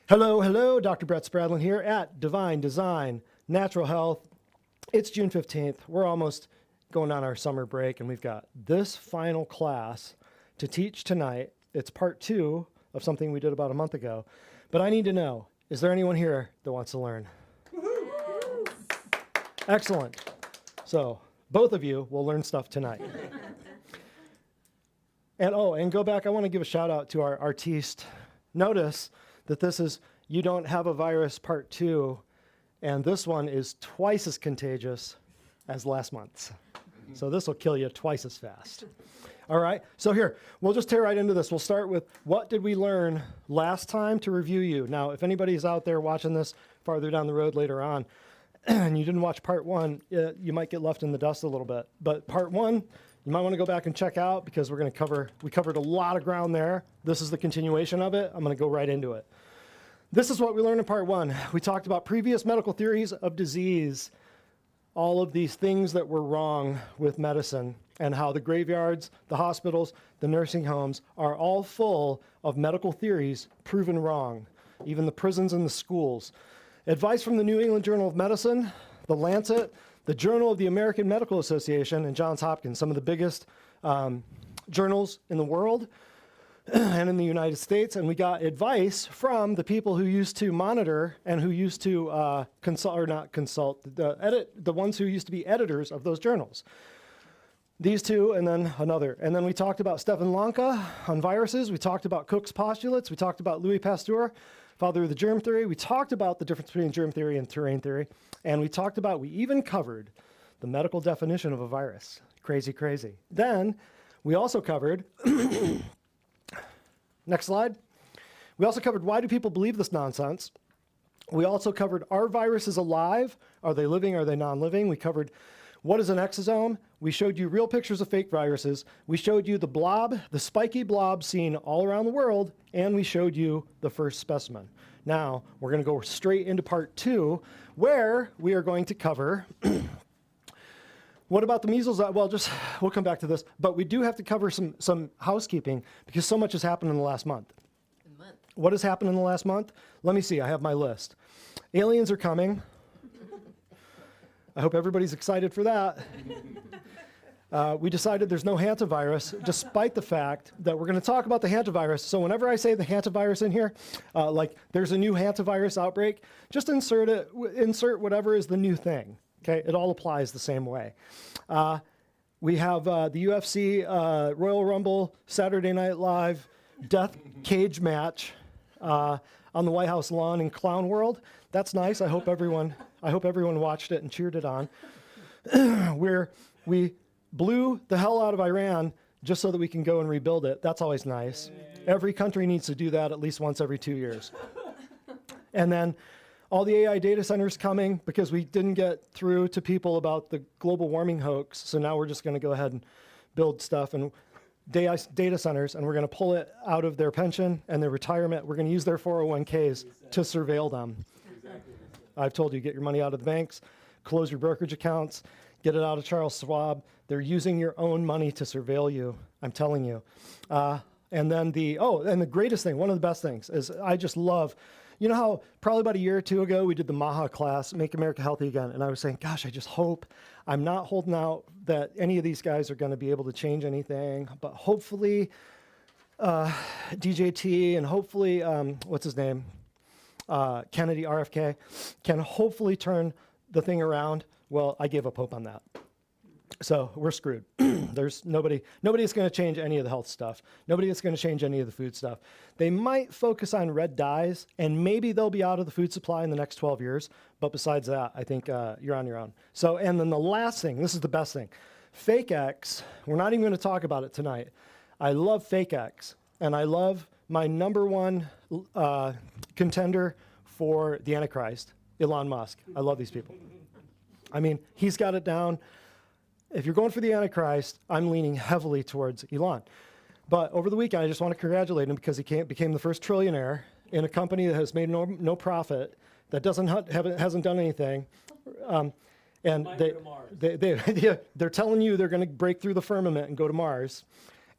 Hello, hello, Dr. Brett Spradlin here at Divine Design Natural Health. It's June 15th. We're almost going on our summer break, and we've got this final class to teach tonight. It's part 2 of something we did about a month ago. But I need to know, is there anyone here that wants to learn? Excellent. So both of you will learn stuff tonight. And go back, I want to give a shout out to our artiste. Notice that this is You Don't Have a Virus Part 2, and this one is twice as contagious as last month's. So this will kill you twice as fast. All right, so here, we'll just tear right into this. We'll start with what did we learn last time to review you. Now, if anybody's out there watching this farther down the road later on, and you didn't watch Part 1, you might get left in the dust a little bit. But Part 1, you might want to go back and check out because we covered a lot of ground there. This is the continuation of it. I'm going to go right into it. This is what we learned in Part 1. We talked about previous medical theories of disease, all of these things that were wrong with medicine, and how the graveyards, the hospitals, the nursing homes are all full of medical theories proven wrong, even the prisons and the schools. Advice from the New England Journal of Medicine, the Lancet, the Journal of the American Medical Association, and Johns Hopkins, some of the biggest journals in the world and in the United States. And we got advice from the people who used to monitor and who used to the ones who used to be editors of those journals. These two, and then another. And then we talked about Stefan Lanka on viruses. We talked about Koch's postulates. We talked about Louis Pasteur, father of the germ theory. We talked about the difference between germ theory and terrain theory. And we even covered the medical definition of a virus. Crazy, crazy. Then we also covered, next slide. We also covered why do people believe this nonsense. We also covered, are viruses alive? Are they living? Are they non-living? We covered what is an exosome. We showed you real pictures of fake viruses. We showed you the blob, the spiky blob seen all around the world, and we showed you the first specimen. Now, we're going to go straight into Part 2, where we are going to cover what about the measles? We'll come back to this, but we do have to cover some housekeeping because so much has happened in the last month. What has happened in the last month? Let me see. I have my list. Aliens are coming. I hope everybody's excited for that. We decided there's no hantavirus, despite the fact that we're going to talk about the hantavirus. So whenever I say the hantavirus in here, like there's a new hantavirus outbreak, just insert whatever is the new thing. Okay, it all applies the same way. We have the UFC, Royal Rumble, Saturday Night Live, Death Cage match on the White House lawn in Clown World. That's nice. I hope everyone watched it and cheered it on. Where we blew the hell out of Iran just so that we can go and rebuild it. That's always nice. Every country needs to do that at least once every 2 years. And then all the AI data centers coming because we didn't get through to people about the global warming hoax. So now we're just going to go ahead and build stuff and data centers, and we're going to pull it out of their pension and their retirement. We're going to use their 401ks to surveil them. I've told you, get your money out of the banks, close your brokerage accounts, get it out of Charles Schwab. They're using your own money to surveil you. I'm telling you. And then the greatest thing, one of the best things is I just love, you know how probably about a year or two ago we did the MAHA class, Make America Healthy Again, and I was saying, gosh, I just hope, I'm not holding out that any of these guys are going to be able to change anything, but hopefully DJT and hopefully, what's his name, Kennedy, RFK, can hopefully turn the thing around. Well, I gave up hope on that. So we're screwed. There's nobody that's going to change any of the health stuff. Nobody that's going to change any of the food stuff. They might focus on red dyes, and maybe they'll be out of the food supply in the next 12 years. But besides that, I think you're on your own. So, and then the last thing, this is the best thing. Fake X, we're not even going to talk about it tonight. I love Fake X, and I love my number one contender for the Antichrist, Elon Musk. I love these people. I mean, he's got it down. If you're going for the Antichrist, I'm leaning heavily towards Elon. But over the weekend, I just want to congratulate him because he became the first trillionaire in a company that has made no profit, that hasn't done anything. And they're telling you they're going to break through the firmament and go to Mars.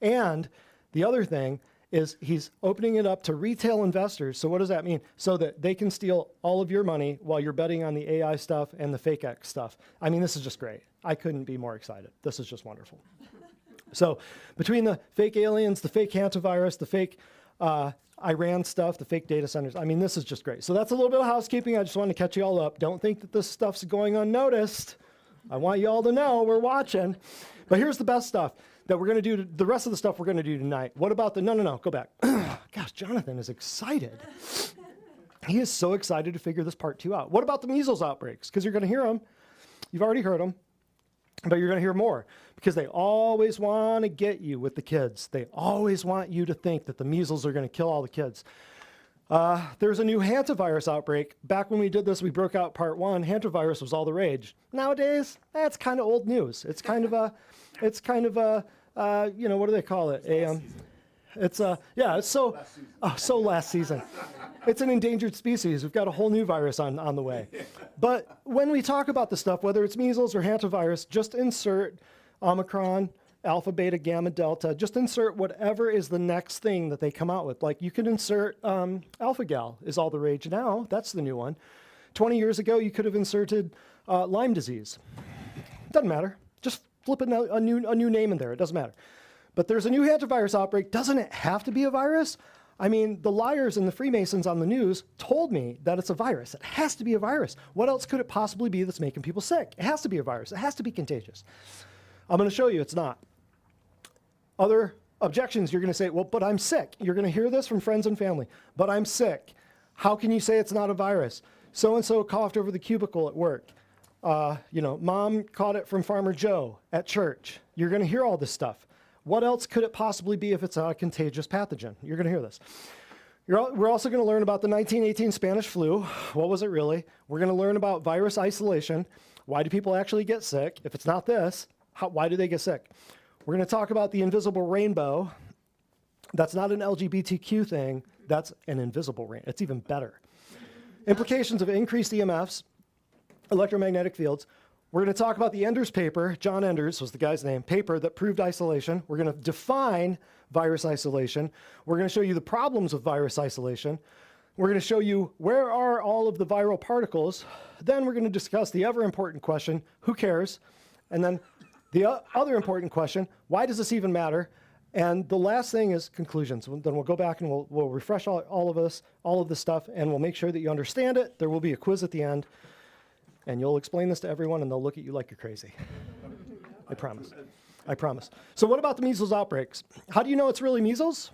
And the other thing is he's opening it up to retail investors. So what does that mean? So that they can steal all of your money while you're betting on the AI stuff and the fake X stuff. I mean, this is just great. I couldn't be more excited. This is just wonderful. So between the fake aliens, the fake hantavirus, the fake Iran stuff, the fake data centers, I mean, this is just great. So that's a little bit of housekeeping. I just wanted to catch you all up. Don't think that this stuff's going unnoticed. I want you all to know we're watching. But here's the best stuff that we're going to do, the rest of the stuff we're going to do tonight. What about the, no, go back. Gosh, Jonathan is excited. He is so excited to figure this part 2 out. What about the measles outbreaks? Because you're going to hear them. You've already heard them, but you're going to hear more because they always want to get you with the kids. They always want you to think that the measles are going to kill all the kids. There's a new hantavirus outbreak. Back when we did this, we broke out part 1. Hantavirus was all the rage. Nowadays, that's kind of old news. It's kind of a, you know, what do they call it? It's so last season. It's an endangered species. We've got a whole new virus on the way. But when we talk about the stuff, whether it's measles or hantavirus, just insert Omicron, Alpha, Beta, Gamma, Delta, just insert whatever is the next thing that they come out with. Like you can insert Alpha Gal is all the rage now. That's the new one. 20 years ago, you could have inserted Lyme disease. Doesn't matter. Just flip a new name in there. It doesn't matter. But there's a new hantavirus outbreak. Doesn't it have to be a virus? I mean, the liars and the Freemasons on the news told me that it's a virus. It has to be a virus. What else could it possibly be that's making people sick? It has to be a virus. It has to be contagious. I'm going to show you it's not. Other objections, you're going to say, well, but I'm sick. You're going to hear this from friends and family. But I'm sick. How can you say it's not a virus? So-and-so coughed over the cubicle at work. You know, mom caught it from Farmer Joe at church. You're going to hear all this stuff. What else could it possibly be if it's not a contagious pathogen? You're going to hear this. We're also going to learn about the 1918 Spanish flu. What was it really? We're going to learn about virus isolation. Why do people actually get sick? If it's not this, why do they get sick? We're going to talk about the invisible rainbow. That's not an LGBTQ thing. That's an invisible rainbow. It's even better. Implications of increased EMFs, electromagnetic fields. We're going to talk about the Enders paper. John Enders was the guy's name. Paper that proved isolation. We're going to define virus isolation. We're going to show you the problems of virus isolation. We're going to show you where are all of the viral particles. Then we're going to discuss the ever important question, who cares? And then the other important question, why does this even matter? And the last thing is conclusions. Then we'll go back and we'll refresh all of this stuff, and we'll make sure that you understand it. There will be a quiz at the end, and you'll explain this to everyone, and they'll look at you like you're crazy. I promise. I promise. So what about the measles outbreaks? How do you know it's really measles?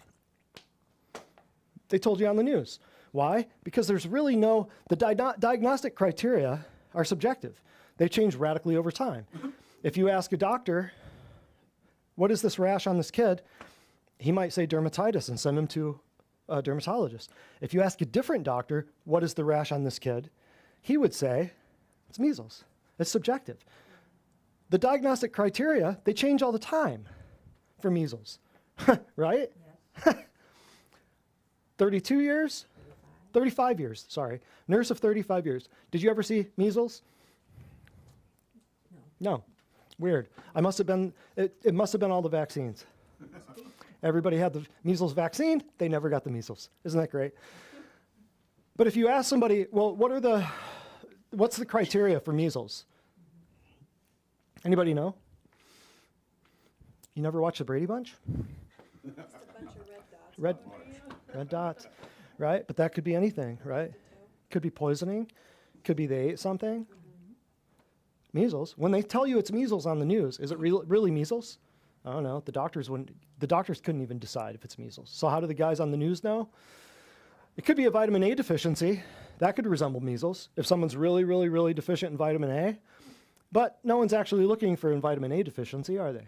They told you on the news. Why? Because there's really the diagnostic criteria are subjective. They change radically over time. If you ask a doctor, what is this rash on this kid? He might say dermatitis and send him to a dermatologist. If you ask a different doctor, what is the rash on this kid? He would say, it's measles. It's subjective. The diagnostic criteria, they change all the time for measles, right? Yes. 32 years? 35 years, sorry. Nurse of 35 years. Did you ever see measles? No. Weird. It must have been all the vaccines. Everybody had the measles vaccine. They never got the measles. Isn't that great? But if you ask somebody, well, what's the criteria for measles? Anybody know? You never watched the Brady Bunch? Just a bunch of red dots. Red dots, right? But that could be anything, right? Could be poisoning. Could be they ate something. Measles. When they tell you it's measles on the news, is it really measles? I don't know. The doctors couldn't even decide if it's measles. So how do the guys on the news know? It could be a vitamin A deficiency. That could resemble measles if someone's really, really, really deficient in vitamin A. But no one's actually looking for a vitamin A deficiency, are they?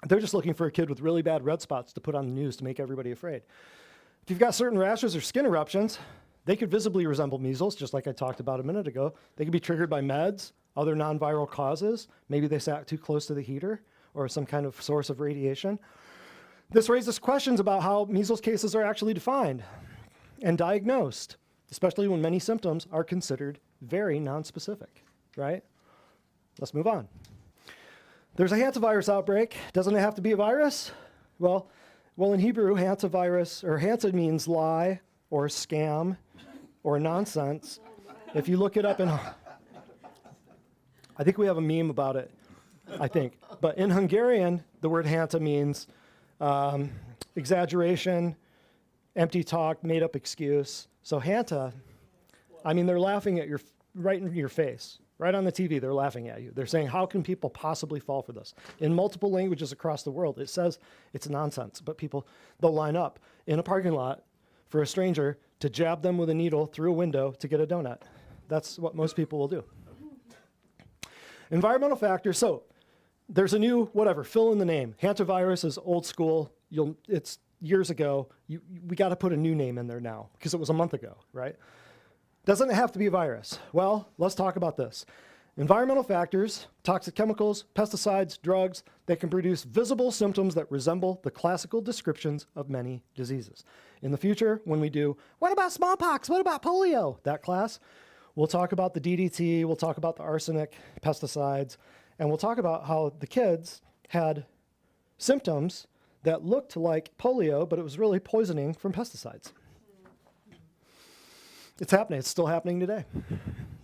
They're just looking for a kid with really bad red spots to put on the news to make everybody afraid. If you've got certain rashes or skin eruptions, they could visibly resemble measles, just like I talked about a minute ago. They could be triggered by meds, other non-viral causes. Maybe they sat too close to the heater or some kind of source of radiation. This raises questions about how measles cases are actually defined and diagnosed, especially when many symptoms are considered very nonspecific, right? Let's move on. There's a hantavirus outbreak. Doesn't it have to be a virus? Well, Well, in Hebrew, hanta means lie or scam or nonsense. If you look it up I think we have a meme about it, I think. But in Hungarian, the word hanta means exaggeration, empty talk, made up excuse. So hanta, I mean, they're laughing at right in your face. Right on the TV, they're laughing at you. They're saying, how can people possibly fall for this? In multiple languages across the world, it says it's nonsense, but they'll line up in a parking lot for a stranger to jab them with a needle through a window to get a donut. That's what most people will do. Environmental factors. So there's a new, fill in the name. Hantavirus is old school. It's years ago. We got to put a new name in there now because it was a month ago, right? Doesn't it have to be a virus? Well, let's talk about this. Environmental factors, toxic chemicals, pesticides, drugs, they can produce visible symptoms that resemble the classical descriptions of many diseases. In the future, when we do, what about smallpox? What about polio? That class, we'll talk about the DDT, we'll talk about the arsenic, pesticides, and we'll talk about how the kids had symptoms that looked like polio, but it was really poisoning from pesticides. It's happening. It's still happening today.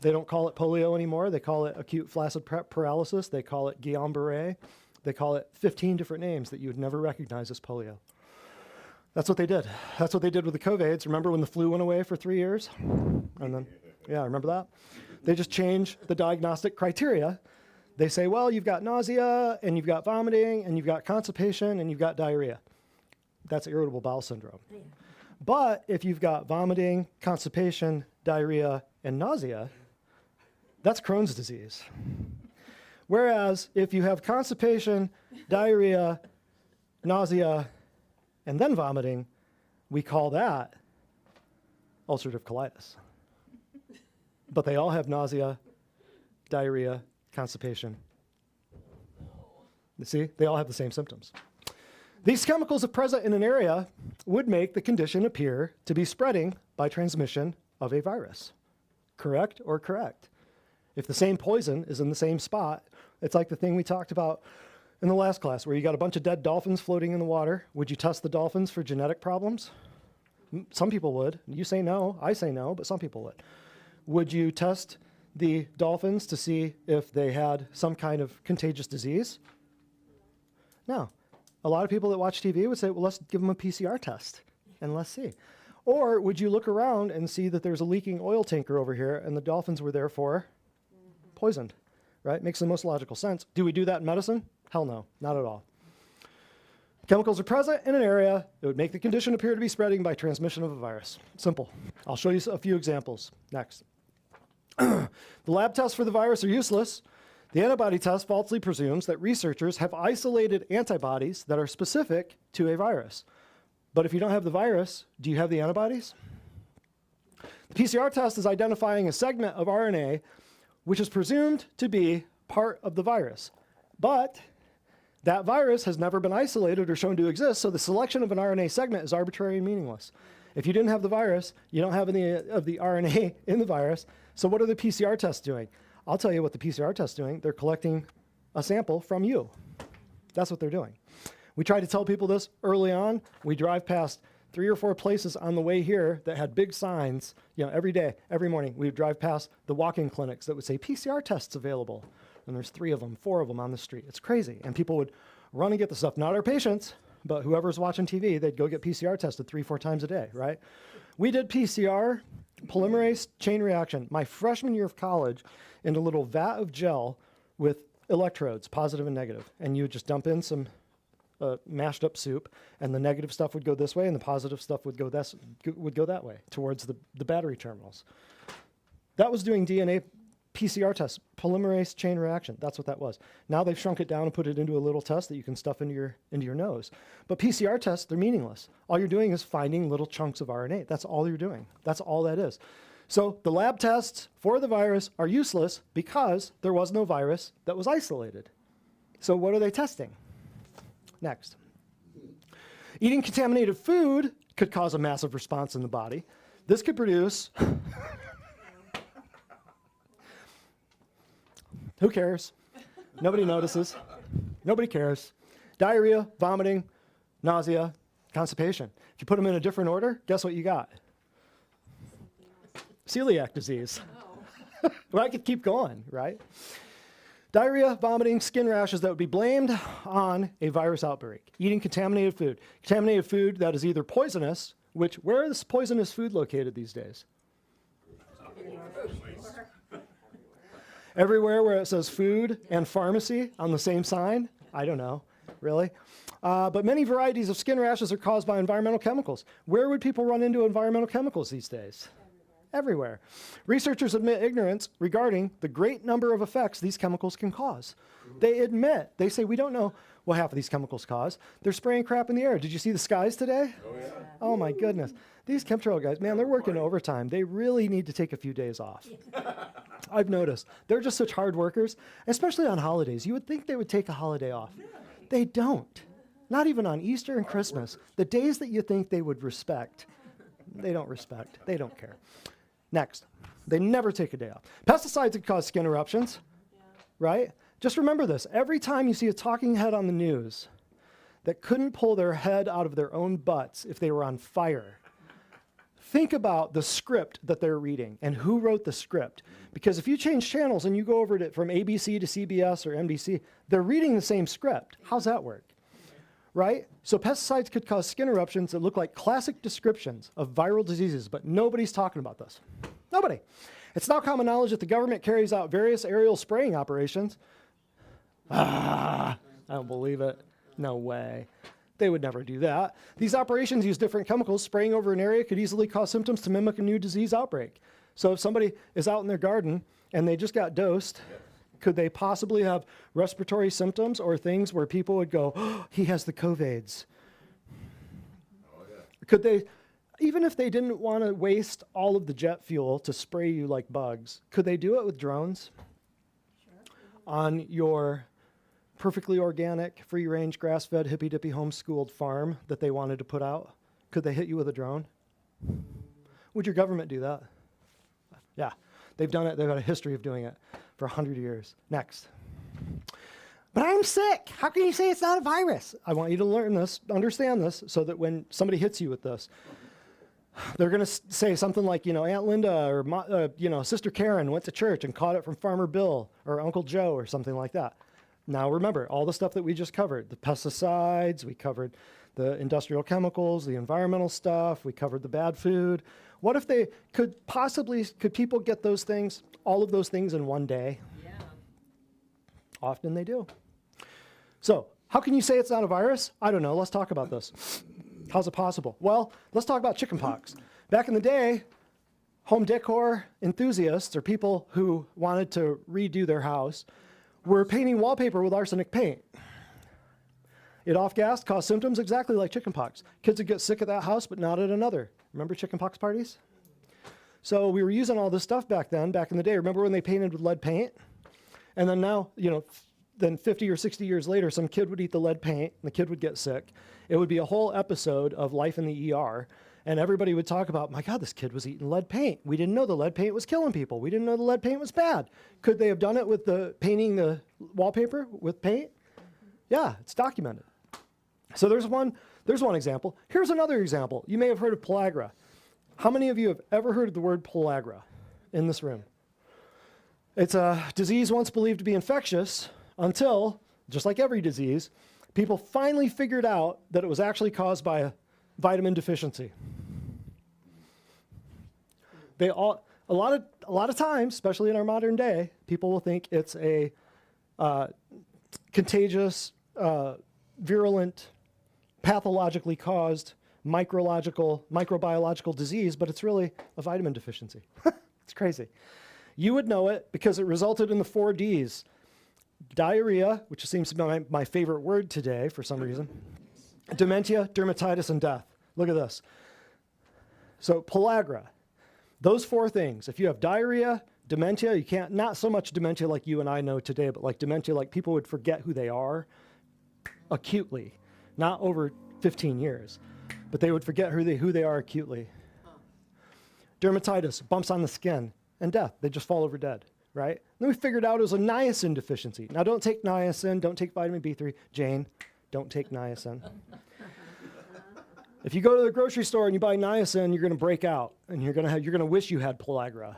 They don't call it polio anymore. They call it acute flaccid paralysis. They call it Guillain-Barré. They call it 15 different names that you would never recognize as polio. That's what they did. That's what they did with the COVIDs. Remember when the flu went away for 3 years? And then, yeah, remember that? They just changed the diagnostic criteria. They say, well, you've got nausea, and you've got vomiting, and you've got constipation, and you've got diarrhea. That's irritable bowel syndrome. Yeah. But if you've got vomiting, constipation, diarrhea, and nausea, that's Crohn's disease. Whereas if you have constipation, diarrhea, nausea, and then vomiting, we call that ulcerative colitis. But they all have nausea, diarrhea, constipation. You see, they all have the same symptoms. These chemicals, if present in an area, would make the condition appear to be spreading by transmission of a virus. Correct or correct? If the same poison is in the same spot, it's like the thing we talked about in the last class where you got a bunch of dead dolphins floating in the water. Would you test the dolphins for genetic problems? Some people would. You say no, I say no, but some people would. Would you test the dolphins to see if they had some kind of contagious disease? No. A lot of people that watch TV would say, well, let's give them a PCR test and let's see. Or would you look around and see that there's a leaking oil tanker over here and the dolphins were therefore poisoned, right? Makes the most logical sense. Do we do that in medicine? Hell no, not at all. Chemicals are present in an area that would make the condition appear to be spreading by transmission of a virus. Simple. I'll show you a few examples next. The lab tests for the virus are useless. The antibody test falsely presumes that researchers have isolated antibodies that are specific to a virus. But if you don't have the virus, do you have the antibodies? The PCR test is identifying a segment of RNA which is presumed to be part of the virus. But that virus has never been isolated or shown to exist, so the selection of an RNA segment is arbitrary and meaningless. If you didn't have the virus, you don't have any of the RNA in the virus, so what are the PCR tests doing? I'll tell you what the PCR test is doing. They're collecting a sample from you. That's what they're doing. We try to tell people this early on. We drive past 3 or 4 places on the way here that had big signs, every day, every morning. We would drive past the walk-in clinics that would say PCR tests available. And there's 3 of them, 4 of them on the street. It's crazy. And people would run and get the stuff. Not our patients, but whoever's watching TV, they'd go get PCR tested 3 or 4 times a day, right? We did PCR, polymerase chain reaction, my freshman year of college, in a little vat of gel with electrodes, positive and negative. And you would just dump in some mashed up soup, and the negative stuff would go this way, and the positive stuff would go that way, towards the battery terminals. That was doing DNA PCR tests, polymerase chain reaction. That's what that was. Now they've shrunk it down and put it into a little test that you can stuff into your nose. But PCR tests, they're meaningless. All you're doing is finding little chunks of RNA. That's all you're doing. That's all that is. So the lab tests for the virus are useless because there was no virus that was isolated. So what are they testing? Next. Eating contaminated food could cause a massive response in the body. This could produce... Who cares? Nobody notices. Nobody cares. Diarrhea, vomiting, nausea, Constipation. If you put them in a different order, guess what you got? Celiac disease. Well, I could keep going, right? Diarrhea, vomiting, skin rashes that would be blamed on a virus outbreak. Eating contaminated food. Contaminated food that is either poisonous, which, where is poisonous food located these days? Everywhere where it says food and pharmacy on the same sign? I don't know, really. But many varieties of skin rashes are caused by environmental chemicals. Where would people run into environmental chemicals these days? Everywhere. Researchers admit ignorance regarding the great number of effects these chemicals can cause. They admit, they say, we don't know what half of these chemicals cause. They're spraying crap in the air. Did you see the skies today? Oh, yeah. Oh my goodness. These chemtrail guys, man, they're working overtime. They really need to take a few days off. I've noticed. They're just such hard workers, especially on holidays. You would think they would take a holiday off. They don't. Not even on Easter and Christmas. The days that you think they would respect, they don't respect. They don't care. Next, they never take a day off. Pesticides can cause skin eruptions, right? Just remember this. Every time you see a talking head on the news that couldn't pull their head out of their own butts if they were on fire, think about the script that they're reading and who wrote the script. Because if you change channels and you go over to from ABC to CBS or NBC, they're reading the same script. How's that work? Right? So pesticides could cause skin eruptions that look like classic descriptions of viral diseases, but nobody's talking about this. Nobody. It's now common knowledge that the government carries out various aerial spraying operations. I don't believe it. No way. They would never do that. These operations use different chemicals. Spraying over an area could easily cause symptoms to mimic a new disease outbreak. So if somebody is out in their garden and they just got dosed, could they possibly have respiratory symptoms or things where people would go, oh, he has the COVIDs? Oh, yeah. Could they, even if they didn't want to waste all of the jet fuel to spray you like bugs, could they do it with drones? Sure. On your perfectly organic, free-range, grass-fed, hippy-dippy, homeschooled farm that they wanted to put out? Could they hit you with a drone? Would your government do that? Yeah, they've done it. They've got a history of doing it for 100 years. Next. But I'm sick. How can you say it's not a virus? I want you to learn this, understand this, so that when somebody hits you with this, they're going to say something like, Aunt Linda or, Sister Karen went to church and caught it from Farmer Bill or Uncle Joe or something like that. Now remember, all the stuff that we just covered, the pesticides, we covered the industrial chemicals, the environmental stuff, we covered the bad food. What if they could people get those things, all of those things in one day? Yeah. Often they do. So how can you say it's not a virus? I don't know. Let's talk about this. How's it possible? Well, let's talk about chickenpox. Back in the day, home decor enthusiasts or people who wanted to redo their house were painting wallpaper with arsenic paint. It off-gassed, caused symptoms exactly like chickenpox. Kids would get sick at that house, but not at another. Remember chickenpox parties? So we were using all this stuff back in the day. Remember when they painted with lead paint? And then now, then 50 or 60 years later, some kid would eat the lead paint, and the kid would get sick. It would be a whole episode of Life in the ER, and everybody would talk about, my God, this kid was eating lead paint. We didn't know the lead paint was killing people. We didn't know the lead paint was bad. Could they have done it with painting the wallpaper with paint? Yeah, it's documented. So there's one example. Here's another example. You may have heard of pellagra. How many of you have ever heard of the word pellagra in this room? It's a disease once believed to be infectious until, just like every disease, people finally figured out that it was actually caused by a vitamin deficiency. A lot of times, especially in our modern day, people will think it's a contagious, virulent, pathologically caused microbiological disease, but it's really a vitamin deficiency. It's crazy. You would know it because it resulted in the 4 Ds. Diarrhea, which seems to be my favorite word today for some reason. Dementia, dermatitis, and death. Look at this. So pellagra, those 4 things. If you have diarrhea, dementia, you can't, not so much dementia like you and I know today, but like dementia, like people would forget who they are acutely, not over 15 years, but they would forget who they are acutely. Dermatitis, bumps on the skin, and death. They just fall over dead, right? Then we figured out it was a niacin deficiency. Now don't take niacin, don't take vitamin B3. Jane, don't take niacin. If you go to the grocery store and you buy niacin, you're going to break out, and you're going to wish you had pellagra.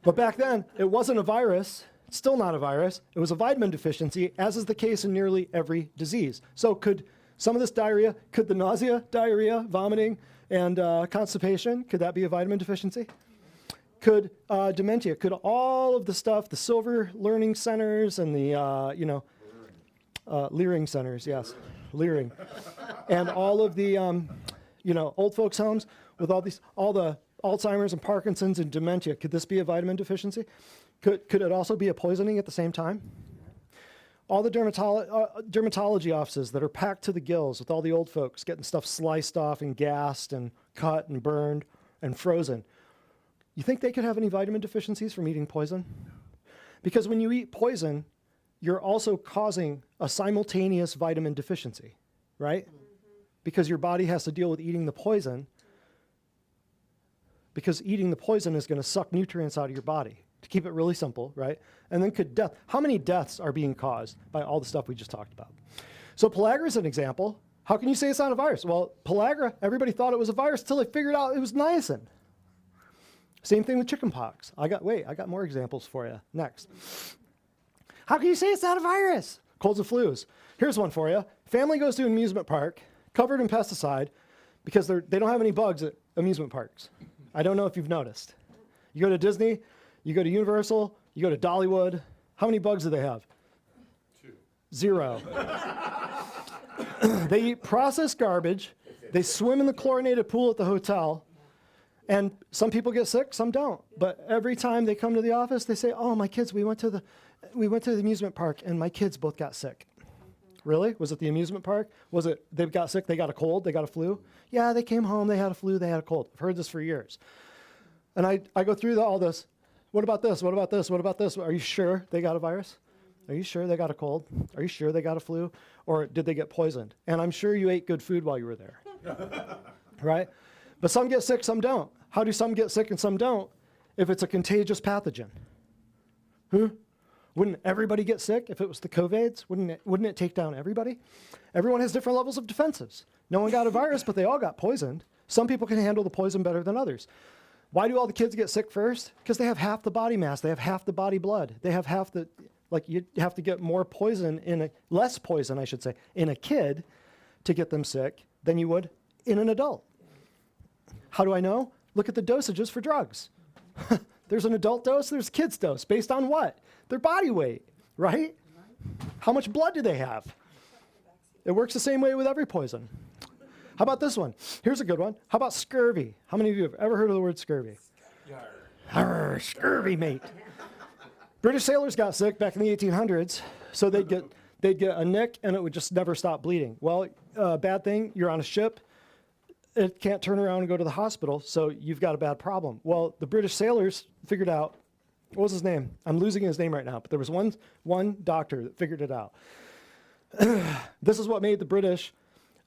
But back then, it wasn't a virus. It's still not a virus. It was a vitamin deficiency, as is the case in nearly every disease. So could some of this diarrhea, could the nausea, diarrhea, vomiting, and constipation, could that be a vitamin deficiency? Could dementia, could all of the stuff, the silver learning centers and the, Leering centers, yes, Leering. And all of the, old folks' homes with all the Alzheimer's and Parkinson's and dementia, could this be a vitamin deficiency? Could it also be a poisoning at the same time? All the dermatology offices that are packed to the gills with all the old folks getting stuff sliced off and gassed and cut and burned and frozen. You think they could have any vitamin deficiencies from eating poison? Because when you eat poison, you're also causing a simultaneous vitamin deficiency, right? Because your body has to deal with eating the poison, because eating the poison is going to suck nutrients out of your body, to keep it really simple, right? And then how many deaths are being caused by all the stuff we just talked about? So pellagra is an example. How can you say it's not a virus? Well, pellagra, everybody thought it was a virus until they figured out it was niacin. Same thing with chickenpox. I got more examples for you next. How can you say it's not a virus? Colds and flus. Here's one for you. Family goes to an amusement park, covered in pesticide, because they don't have any bugs at amusement parks. I don't know if you've noticed. You go to Disney, you go to Universal, you go to Dollywood. How many bugs do they have? 2. 0. They eat processed garbage. They swim in the chlorinated pool at the hotel. And some people get sick, some don't. But every time they come to the office, they say, "Oh, my kids, we went to the amusement park, and my kids both got sick." Really? Was it the amusement park? Was it they got sick, they got a cold, they got a flu? Yeah, they came home, they had a flu, they had a cold. I've heard this for years. And I go through all this. What about this? What about this? What about this? Are you sure they got a virus? Are you sure they got a cold? Are you sure they got a flu? Or did they get poisoned? And I'm sure you ate good food while you were there. Right? But some get sick, some don't. How do some get sick and some don't if it's a contagious pathogen? Wouldn't everybody get sick if it was the COVIDs? Wouldn't it take down everybody? Everyone has different levels of defenses. No one got a virus, but they all got poisoned. Some people can handle the poison better than others. Why do all the kids get sick first? Because they have half the body mass. They have half the body blood. They have half the, you have to get more poison less poison, I should say, in a kid to get them sick than you would in an adult. How do I know? Look at the dosages for drugs. There's an adult dose, there's a kid's dose. Based on what? Their body weight, right? How much blood do they have? It works the same way with every poison. How about this one? Here's a good one. How about scurvy? How many of you have ever heard of the word scurvy? Arr, scurvy, mate. British sailors got sick back in the 1800s, so they'd get a nick and it would just never stop bleeding. Well, bad thing, you're on a ship. It can't turn around and go to the hospital, so you've got a bad problem. Well, the British sailors figured out, what was his name? I'm losing his name right now, but there was one doctor that figured it out. This is what made the British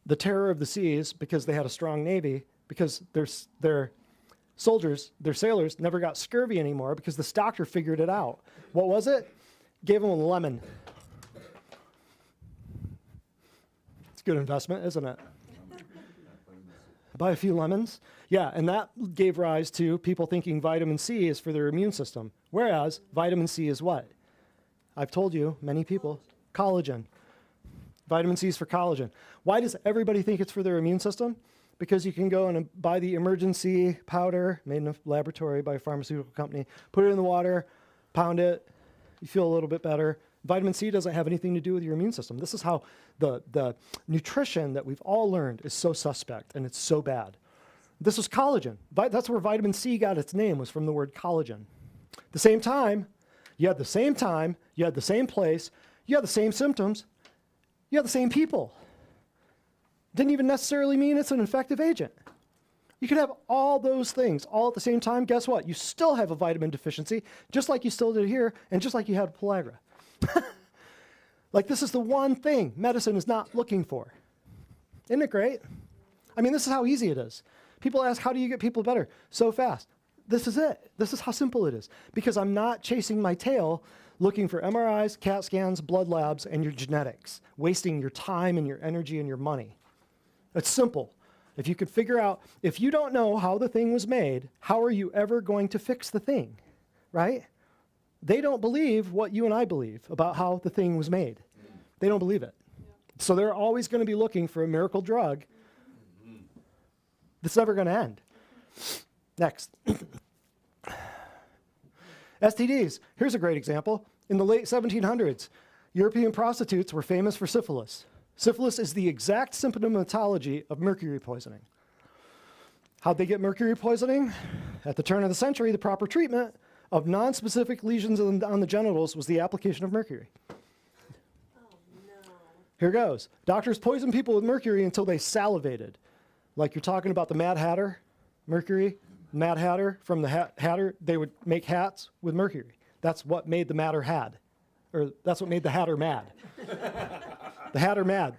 the terror of the seas, because they had a strong navy, because their soldiers, their sailors, never got scurvy anymore because this doctor figured it out. What was it? Gave them a lemon. It's a good investment, isn't it? Buy a few lemons. Yeah, and that gave rise to people thinking vitamin C is for their immune system, whereas vitamin C is what? I've told you, many people, collagen. Vitamin C is for collagen. Why does everybody think it's for their immune system? Because you can go and buy the emergency powder made in a laboratory by a pharmaceutical company, put it in the water, pound it, you feel a little bit better. Vitamin C doesn't have anything to do with your immune system. This is how the nutrition that we've all learned is so suspect, and it's so bad. This was collagen. That's where vitamin C got its name, was from the word collagen. The same time, you had the same time, you had the same place, you had the same symptoms, you had the same people. Didn't even necessarily mean it's an infective agent. You could have all those things all at the same time. Guess what? You still have a vitamin deficiency, just like you still did here, and just like you had pellagra. Like, this is the one thing medicine is not looking for. Isn't it great? I mean, this is how easy it is. People ask, how do you get people better so fast? This is it. This is how simple it is. Because I'm not chasing my tail looking for MRIs, CAT scans, blood labs, and your genetics, wasting your time and your energy and your money. It's simple. If you could figure out, if you don't know how the thing was made, how are you ever going to fix the thing, right? They don't believe what you and I believe about how the thing was made. They don't believe it. So they're always going to be looking for a miracle drug that's never going to end. Next. STDs. Here's a great example. In the late 1700s, European prostitutes were famous for syphilis. Syphilis is the exact symptomatology of mercury poisoning. How'd they get mercury poisoning? At the turn of the century, the proper treatment of non-specific lesions on the genitals was the application of mercury. Oh, no. Here goes. Doctors poisoned people with mercury until they salivated. Like you're talking about the Mad Hatter, mercury, Mad Hatter, from the Hatter, they would make hats with mercury. That's what made the Matter had, or that's what made the Hatter mad. The Hatter mad.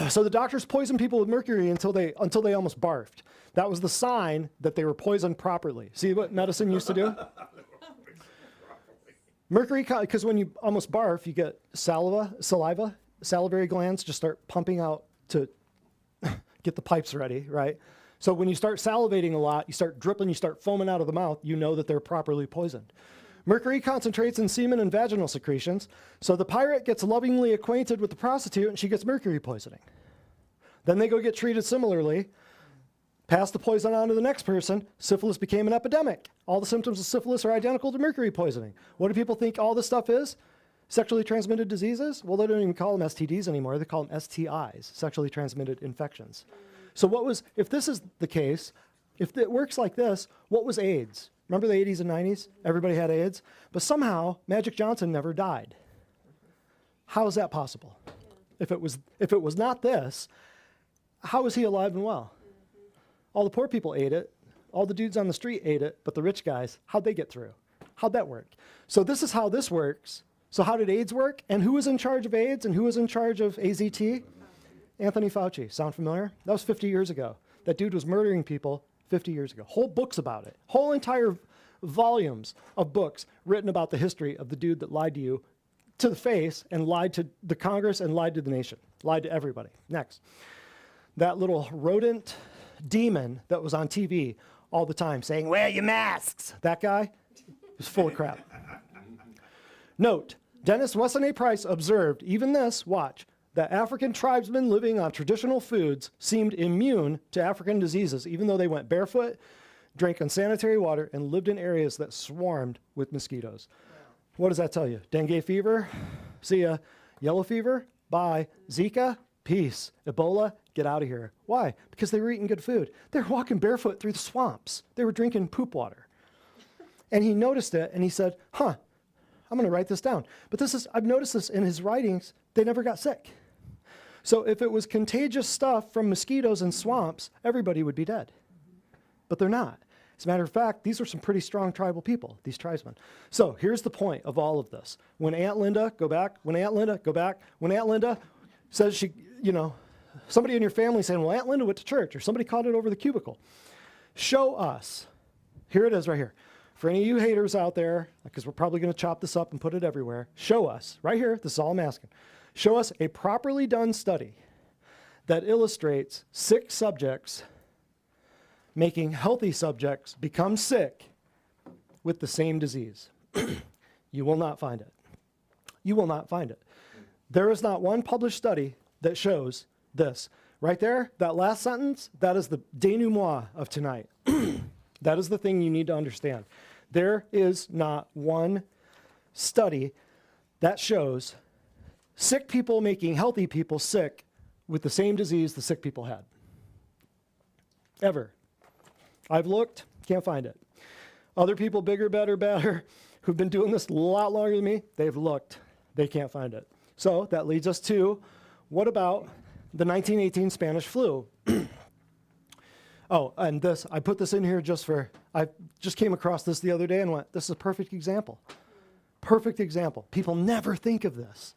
So the doctors poisoned people with mercury until they almost barfed. That was the sign that they were poisoned properly. See what medicine used to do? Mercury, because when you almost barf, you get saliva, salivary glands just start pumping out to get the pipes ready, right? So when you start salivating a lot, you start dripping, you start foaming out of the mouth, you know that they're properly poisoned. Mercury concentrates in semen and vaginal secretions, so the pirate gets lovingly acquainted with the prostitute and she gets mercury poisoning. Then they go get treated similarly, pass the poison on to the next person, syphilis became an epidemic. All the symptoms of syphilis are identical to mercury poisoning. What do people think all this stuff is? Sexually transmitted diseases? Well, they don't even call them STDs anymore, they call them STIs, sexually transmitted infections. So if this is the case, if it works like this, what was AIDS? Remember the 80s and 90s? Everybody had AIDS. But somehow, Magic Johnson never died. How is that possible? If it was not this, how is he alive and well? All the poor people ate it. All the dudes on the street ate it. But the rich guys, how'd they get through? How'd that work? So this is how this works. So how did AIDS work? And who was in charge of AIDS and who was in charge of AZT? Anthony Fauci. Sound familiar? That was 50 years ago. That dude was murdering people 50 years ago. Whole books about it. Whole entire volumes of books written about the history of the dude that lied to you to the face and lied to the Congress and lied to the nation. Lied to everybody. Next. That little rodent demon that was on TV all the time saying, wear your masks. That guy was full of crap. Note, Dennis Weston A. Price observed, even this, watch, that African tribesmen living on traditional foods seemed immune to African diseases, even though they went barefoot, drank unsanitary water, and lived in areas that swarmed with mosquitoes. Wow. What does that tell you? Dengue fever? See ya. Yellow fever? Bye. Zika? Peace. Ebola? Get out of here. Why? Because they were eating good food. They were walking barefoot through the swamps. They were drinking poop water. And he noticed it, and he said, I'm going to write this down. But I've noticed this in his writings. They never got sick. So if it was contagious stuff from mosquitoes and swamps, everybody would be dead. But they're not. As a matter of fact, these are some pretty strong tribal people, these tribesmen. So here's the point of all of this. When Aunt Linda says somebody in your family saying, well, Aunt Linda went to church, or somebody caught it over the cubicle. Show us. Here it is right here. For any of you haters out there, because we're probably going to chop this up and put it everywhere, show us, right here, this is all I'm asking. Show us a properly done study that illustrates sick subjects making healthy subjects become sick with the same disease. You will not find it. You will not find it. There is not one published study that shows this. Right there, that last sentence, that is the denouement of tonight. That is the thing you need to understand. There is not one study that shows sick people making healthy people sick with the same disease the sick people had. Ever. I've looked, can't find it. Other people, bigger, better, who've been doing this a lot longer than me, they've looked. They can't find it. So that leads us to, what about the 1918 Spanish flu? Oh, and this, I put this in here I just came across this the other day and went, this is a perfect example. Perfect example. People never think of this.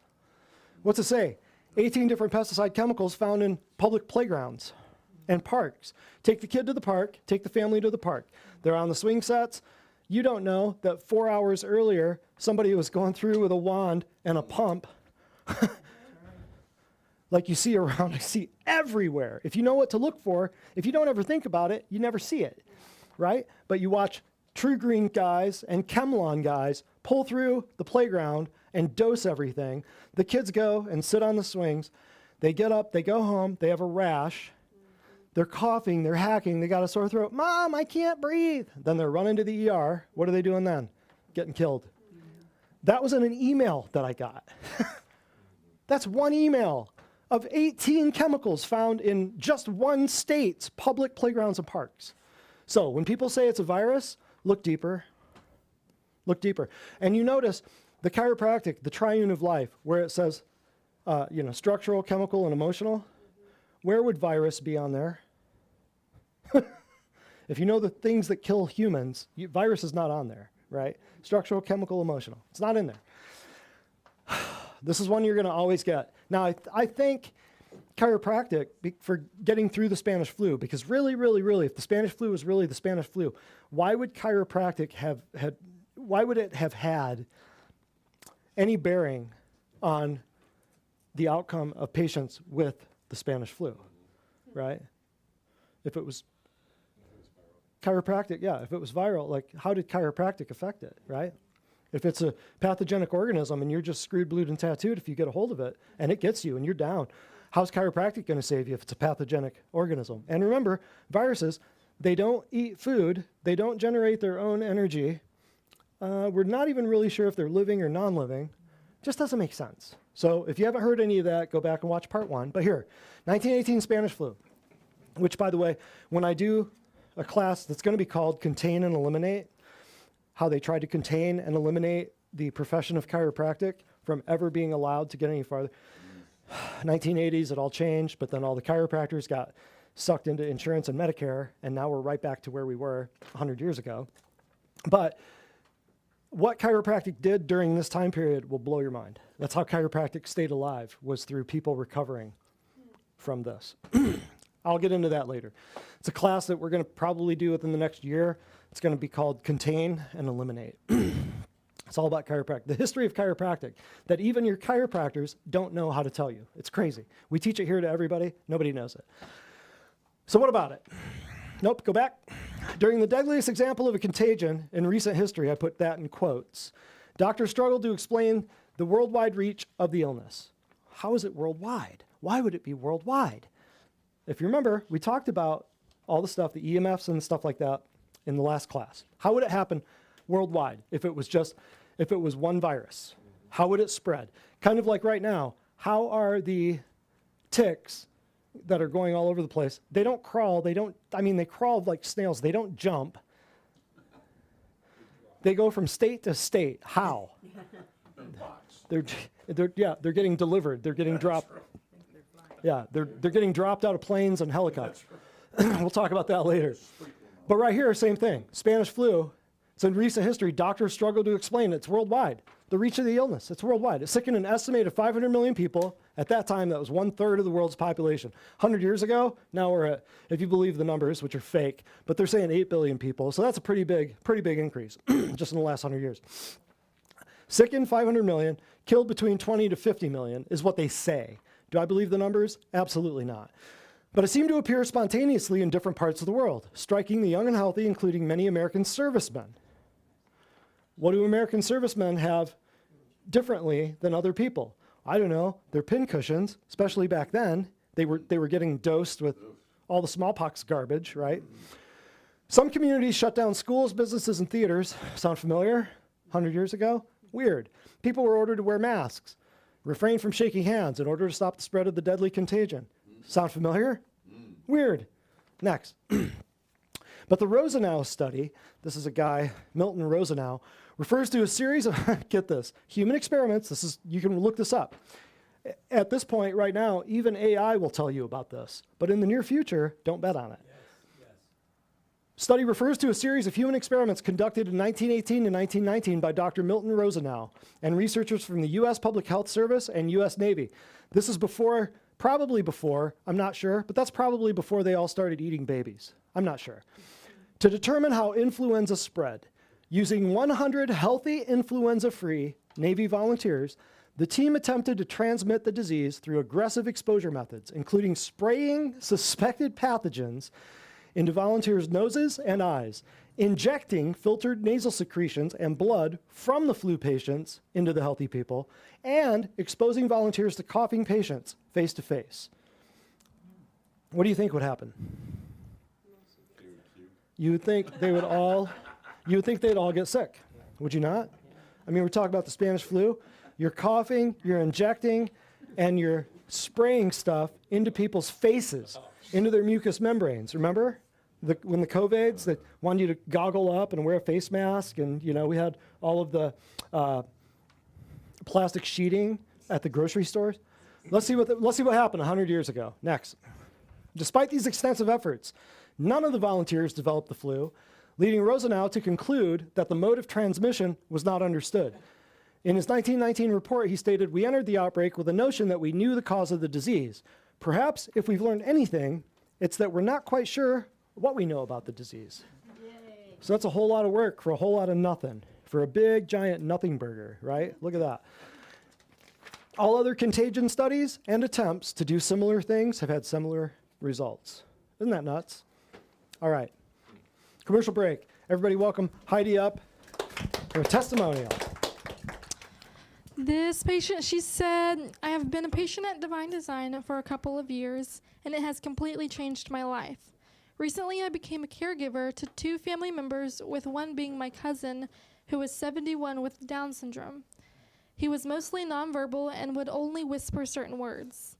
What's it say? 18 different pesticide chemicals found in public playgrounds and parks. Take the kid to the park, take the family to the park. They're on the swing sets. You don't know that 4 hours earlier, somebody was going through with a wand and a pump like you see around, I see everywhere. If you know what to look for, if you don't ever think about it, you never see it, right? But you watch True Green guys and Chemlon guys pull through the playground and dose everything. The kids go and sit on the swings. They get up, they go home, they have a rash. They're coughing, they're hacking, they got a sore throat. Mom, I can't breathe. Then they're running to the ER. What are they doing then? Getting killed. That was in an email that I got. That's one email of 18 chemicals found in just one state's public playgrounds and parks. So when people say it's a virus, look deeper. Look deeper. And you notice the chiropractic, the triune of life, where it says, structural, chemical, and emotional. Where would virus be on there? If you know the things that kill humans, virus is not on there, right? Structural, chemical, emotional. It's not in there. This is one you're going to always get. Now, I thank chiropractic for getting through the Spanish flu, because really, really, really, if the Spanish flu was really the Spanish flu, why would chiropractic why would it have had any bearing on the outcome of patients with the Spanish flu, right? If it was chiropractic, if it was viral, like how did chiropractic affect it, right? If it's a pathogenic organism and you're just screwed, blued, and tattooed if you get a hold of it and it gets you and you're down, how's chiropractic going to save you if it's a pathogenic organism? And remember, viruses, they don't eat food, they don't generate their own energy. We're not even really sure if they're living or non-living. Just doesn't make sense. So if you haven't heard any of that, go back and watch part 1. But here, 1918 Spanish flu, which, by the way, when I do a class that's going to be called Contain and Eliminate, how they tried to contain and eliminate the profession of chiropractic from ever being allowed to get any farther. 1980s, it all changed, but then all the chiropractors got sucked into insurance and Medicare, and now we're right back to where we were 100 years ago. But what chiropractic did during this time period will blow your mind. That's how chiropractic stayed alive, was through people recovering from this. I'll get into that later. It's a class that we're going to probably do within the next year. It's going to be called Contain and Eliminate. It's all about chiropractic. The history of chiropractic, that even your chiropractors don't know how to tell you. It's crazy. We teach it here to everybody. Nobody knows it. So what about it? Nope, go back. During the deadliest example of a contagion in recent history, I put that in quotes, doctors struggled to explain the worldwide reach of the illness. How is it worldwide? Why would it be worldwide? If you remember, we talked about all the stuff, the EMFs and stuff like that in the last class. How would it happen worldwide if it was one virus? How would it spread? Kind of like right now, how are the ticks that are going all over the place? They don't crawl, they crawl like snails, they don't jump. They go from state to state. How? They're getting delivered, they're getting dropped. Yeah, they're getting dropped out of planes and helicopters. We'll talk about that later. But right here, same thing. Spanish flu. It's in recent history. Doctors struggle to explain it. It's worldwide. The reach of the illness. It's worldwide. It sickened an estimated 500 million people. At that time, that was 1/3 of the world's population. 100 years ago, now we're at, if you believe the numbers, which are fake, but they're saying 8 billion people. So that's a pretty big increase just in the last 100 years. Sickened 500 million, killed between 20 to 50 million is what they say. Do I believe the numbers? Absolutely not. But it seemed to appear spontaneously in different parts of the world, striking the young and healthy, including many American servicemen. What do American servicemen have differently than other people? I don't know. They're pincushions, especially back then. They were getting dosed with all the smallpox garbage, right? Some communities shut down schools, businesses, and theaters. Sound familiar? 100 years ago? Weird. People were ordered to wear masks, refrain from shaking hands in order to stop the spread of the deadly contagion. Sound familiar? Weird. Next. But the Rosenau study, this is a guy, Milton Rosenau, refers to a series of, get this, human experiments. You can look this up. At this point right now, even AI will tell you about this. But in the near future, don't bet on it. Yes. Study refers to a series of human experiments conducted in 1918 to 1919 by Dr. Milton Rosenau and researchers from the U.S. Public Health Service and U.S. Navy. This is probably before, I'm not sure, but that's probably before they all started eating babies. I'm not sure. To determine how influenza spread, using 100 healthy influenza-free Navy volunteers, The team attempted to transmit the disease through aggressive exposure methods, including spraying suspected pathogens into volunteers' noses and eyes, injecting filtered nasal secretions and blood from the flu patients into the healthy people, and exposing volunteers to coughing patients face to face. What do you think would happen? You would think they'd all get sick, would you not? I mean, we're talking about the Spanish flu. You're coughing, you're injecting, and you're spraying stuff into people's faces, into their mucous membranes. Remember when the COVIDs that wanted you to goggle up and wear a face mask, and we had all of the plastic sheeting at the grocery stores. Let's see what happened 100 years ago. Next. Despite these extensive efforts, none of the volunteers developed the flu, leading Rosenau to conclude that the mode of transmission was not understood. In his 1919 report, he stated, "We entered the outbreak with the notion that we knew the cause of the disease. Perhaps if we've learned anything, it's that we're not quite sure what we know about the disease." Yay. So that's a whole lot of work for a whole lot of nothing, for a big, giant nothing burger, right? Look at that. All other contagion studies and attempts to do similar things have had similar results. Isn't that nuts? All right. Commercial break. Everybody welcome Heidi up for a testimonial. This patient, she said, "I have been a patient at Divine Design for a couple of years, and it has completely changed my life. Recently, I became a caregiver to 2 family members, with one being my cousin, who was 71 with Down syndrome. He was mostly nonverbal and would only whisper certain words.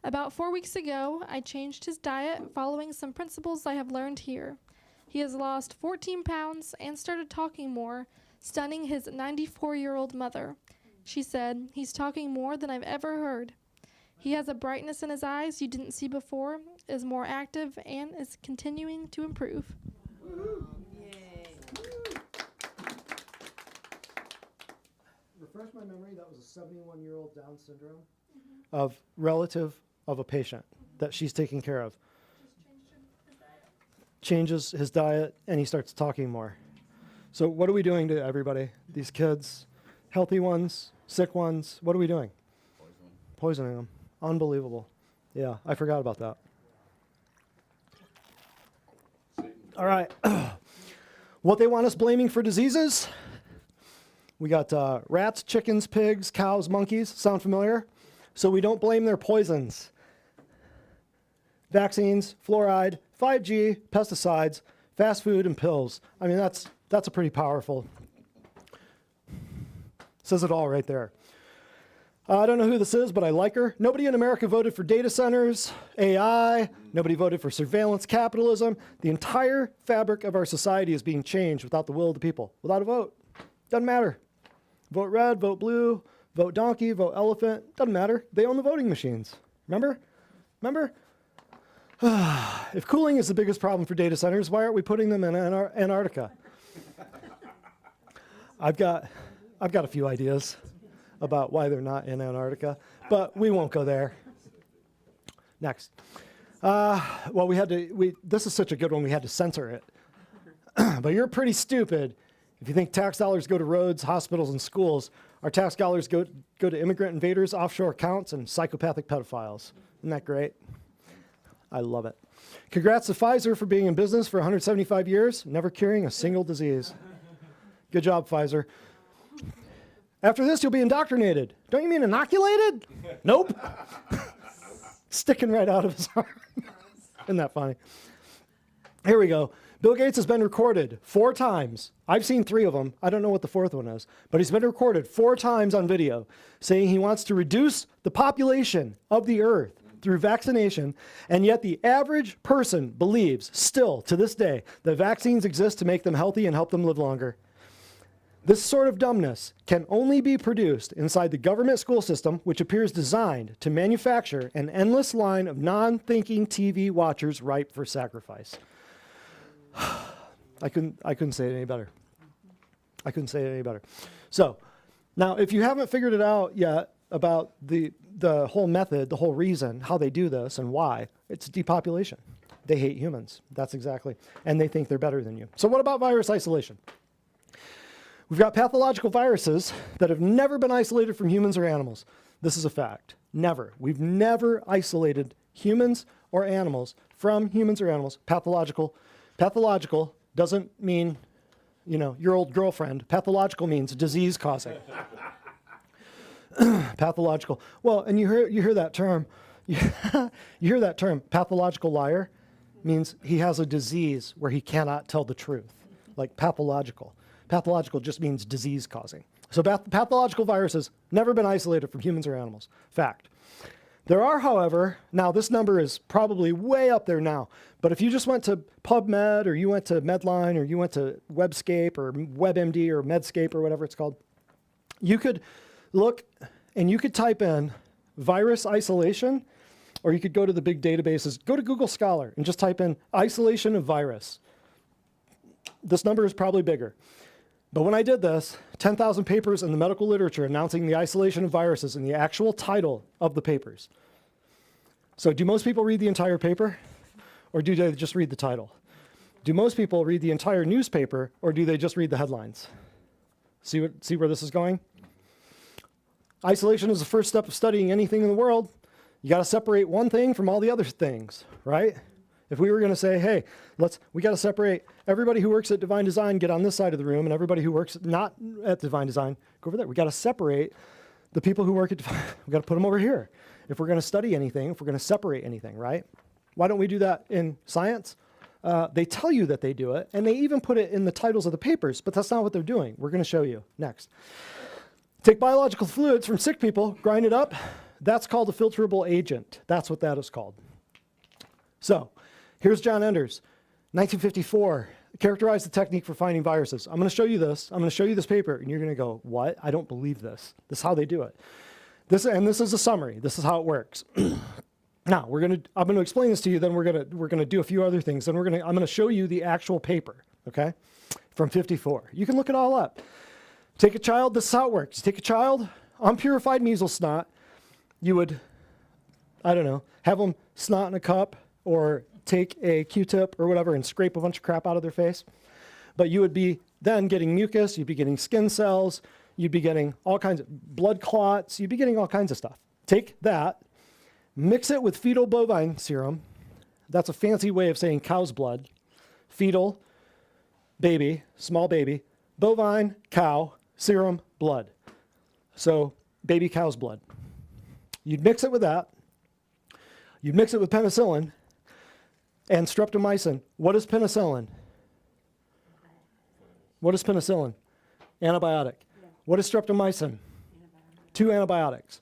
About 4 weeks ago, I changed his diet following some principles I have learned here. He has lost 14 pounds and started talking more, stunning his 94-year-old mother. She said, "He's talking more than I've ever heard. He has a brightness in his eyes you didn't see before, is more active, and is continuing to improve." Yay. Refresh my memory, that was a 71-year-old Down syndrome of relative of a patient that she's taking care of. Changes his diet, and he starts talking more. So what are we doing to everybody? These kids, healthy ones, sick ones, what are we doing? Poisoning them. Unbelievable. Yeah, I forgot about that. All right. What they want us blaming for diseases? We got rats, chickens, pigs, cows, monkeys. Sound familiar? So we don't blame their poisons. Vaccines, fluoride, 5G, pesticides, fast food, and pills. I mean, that's a pretty powerful, says it all right there. I don't know who this is, but I like her. Nobody in America voted for data centers, AI. Nobody voted for surveillance capitalism. The entire fabric of our society is being changed without the will of the people, without a vote. Doesn't matter. Vote red, vote blue, vote donkey, vote elephant. Doesn't matter. They own the voting machines. Remember? If cooling is the biggest problem for data centers, why aren't we putting them in Antarctica? I've got a few ideas about why they're not in Antarctica, but we won't go there. Next. Well, this is such a good one, we had to censor it. But you're pretty stupid if you think tax dollars go to roads, hospitals, and schools. Our tax dollars go to immigrant invaders, offshore accounts, and psychopathic pedophiles. Isn't that great? I love it. Congrats to Pfizer for being in business for 175 years, never curing a single disease. Good job, Pfizer. After this, you'll be indoctrinated. Don't you mean inoculated? Nope. Sticking right out of his arm. Isn't that funny? Here we go. Bill Gates has been recorded 4 times. I've seen 3 of them. I don't know what the 4th one is, but he's been recorded 4 times on video saying he wants to reduce the population of the earth through vaccination, and yet the average person believes still to this day that vaccines exist to make them healthy and help them live longer. This sort of dumbness can only be produced inside the government school system, which appears designed to manufacture an endless line of non-thinking TV watchers ripe for sacrifice. I couldn't say it any better. I couldn't say it any better. So, now if you haven't figured it out yet about the whole method, the whole reason, how they do this and why, it's depopulation. They hate humans. That's exactly, and they think they're better than you. So what about virus isolation? We've got pathological viruses that have never been isolated from humans or animals. This is a fact. Never. We've never isolated humans or animals from humans or animals. Pathological. Pathological doesn't mean, you know, your old girlfriend. Pathological means disease causing. Pathological. Well, and you hear that term. You hear that term, pathological liar, means he has a disease where he cannot tell the truth, like pathological. Pathological just means disease causing. So pathological viruses never been isolated from humans or animals. Fact. There are, however, now this number is probably way up there now, but if you just went to PubMed or you went to Medline or you went to Webscape or WebMD or Medscape or whatever it's called, you could look and you could type in virus isolation, or you could go to the big databases, go to Google Scholar and just type in isolation of virus. This number is probably bigger. But when I did this, 10,000 papers in the medical literature announcing the isolation of viruses in the actual title of the papers. So do most people read the entire paper, or do they just read the title? Do most people read the entire newspaper, or do they just read the headlines? See where this is going? Isolation is the first step of studying anything in the world. You got to separate one thing from all the other things, right? If we were going to say, hey, we got to separate everybody who works at Divine Design, get on this side of the room, and everybody who works not at Divine Design, go over there. We got to separate the people who work at Divine. We got to put them over here. If we're going to study anything, if we're going to separate anything, right? Why don't we do that in science? They tell you that they do it, and they even put it in the titles of the papers, but that's not what they're doing. We're going to show you next. Take biological fluids from sick people, grind it up. That's called a filterable agent. That's what that is called. So here's John Enders, 1954, characterized the technique for finding viruses. I'm going to show you this. I'm going to show you this paper, and you're going to go, what? I don't believe this. This is how they do it. This is a summary. This is how it works. Now, I'm going to explain this to you, then we're going to do a few other things. Then I'm going to show you the actual paper, okay, from 54. You can look it all up. Take a child, this is how it works. You take a child, unpurified measles snot, you would, I don't know, have them snot in a cup or take a Q-tip or whatever and scrape a bunch of crap out of their face. But you would be then getting mucus, you'd be getting skin cells, you'd be getting all kinds of blood clots, you'd be getting all kinds of stuff. Take that, mix it with fetal bovine serum. That's a fancy way of saying cow's blood. Fetal, baby, small baby, bovine, cow, serum, blood. So baby cow's blood. You'd mix it with that. You'd mix it with penicillin and streptomycin. What is penicillin? What is penicillin? Antibiotic. Yeah. What is streptomycin? 2 antibiotics.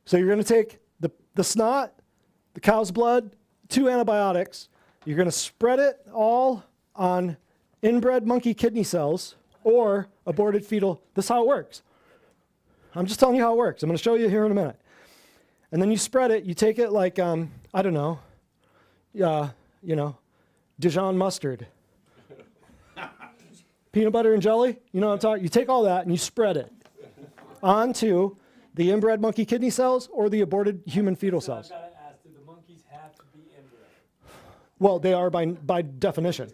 So you're going to take the snot, the cow's blood, 2 antibiotics. You're going to spread it all on inbred monkey kidney cells or aborted fetal. This is how it works. I'm just telling you how it works. I'm going to show you here in a minute. And then you spread it. You take it like, I don't know, Dijon mustard. Peanut butter and jelly, you know what I'm talking? You take all that and you spread it onto the inbred monkey kidney cells or the aborted human fetal cells. I've got to ask, do the monkeys have to be inbred? Well, they are by definition.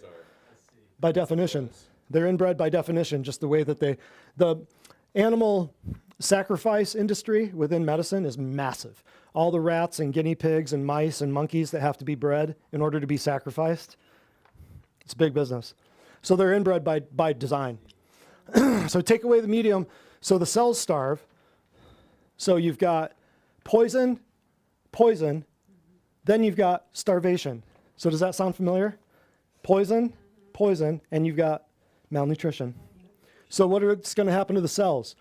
By definition. They're inbred by definition, just the way that the animal sacrifice industry within medicine is massive. All the rats and guinea pigs and mice and monkeys that have to be bred in order to be sacrificed, it's big business. So they're inbred by design. So take away the medium, so the cells starve. So you've got poison, then you've got starvation. So does that sound familiar? Poison, and you've got malnutrition. So what's going to happen to the cells?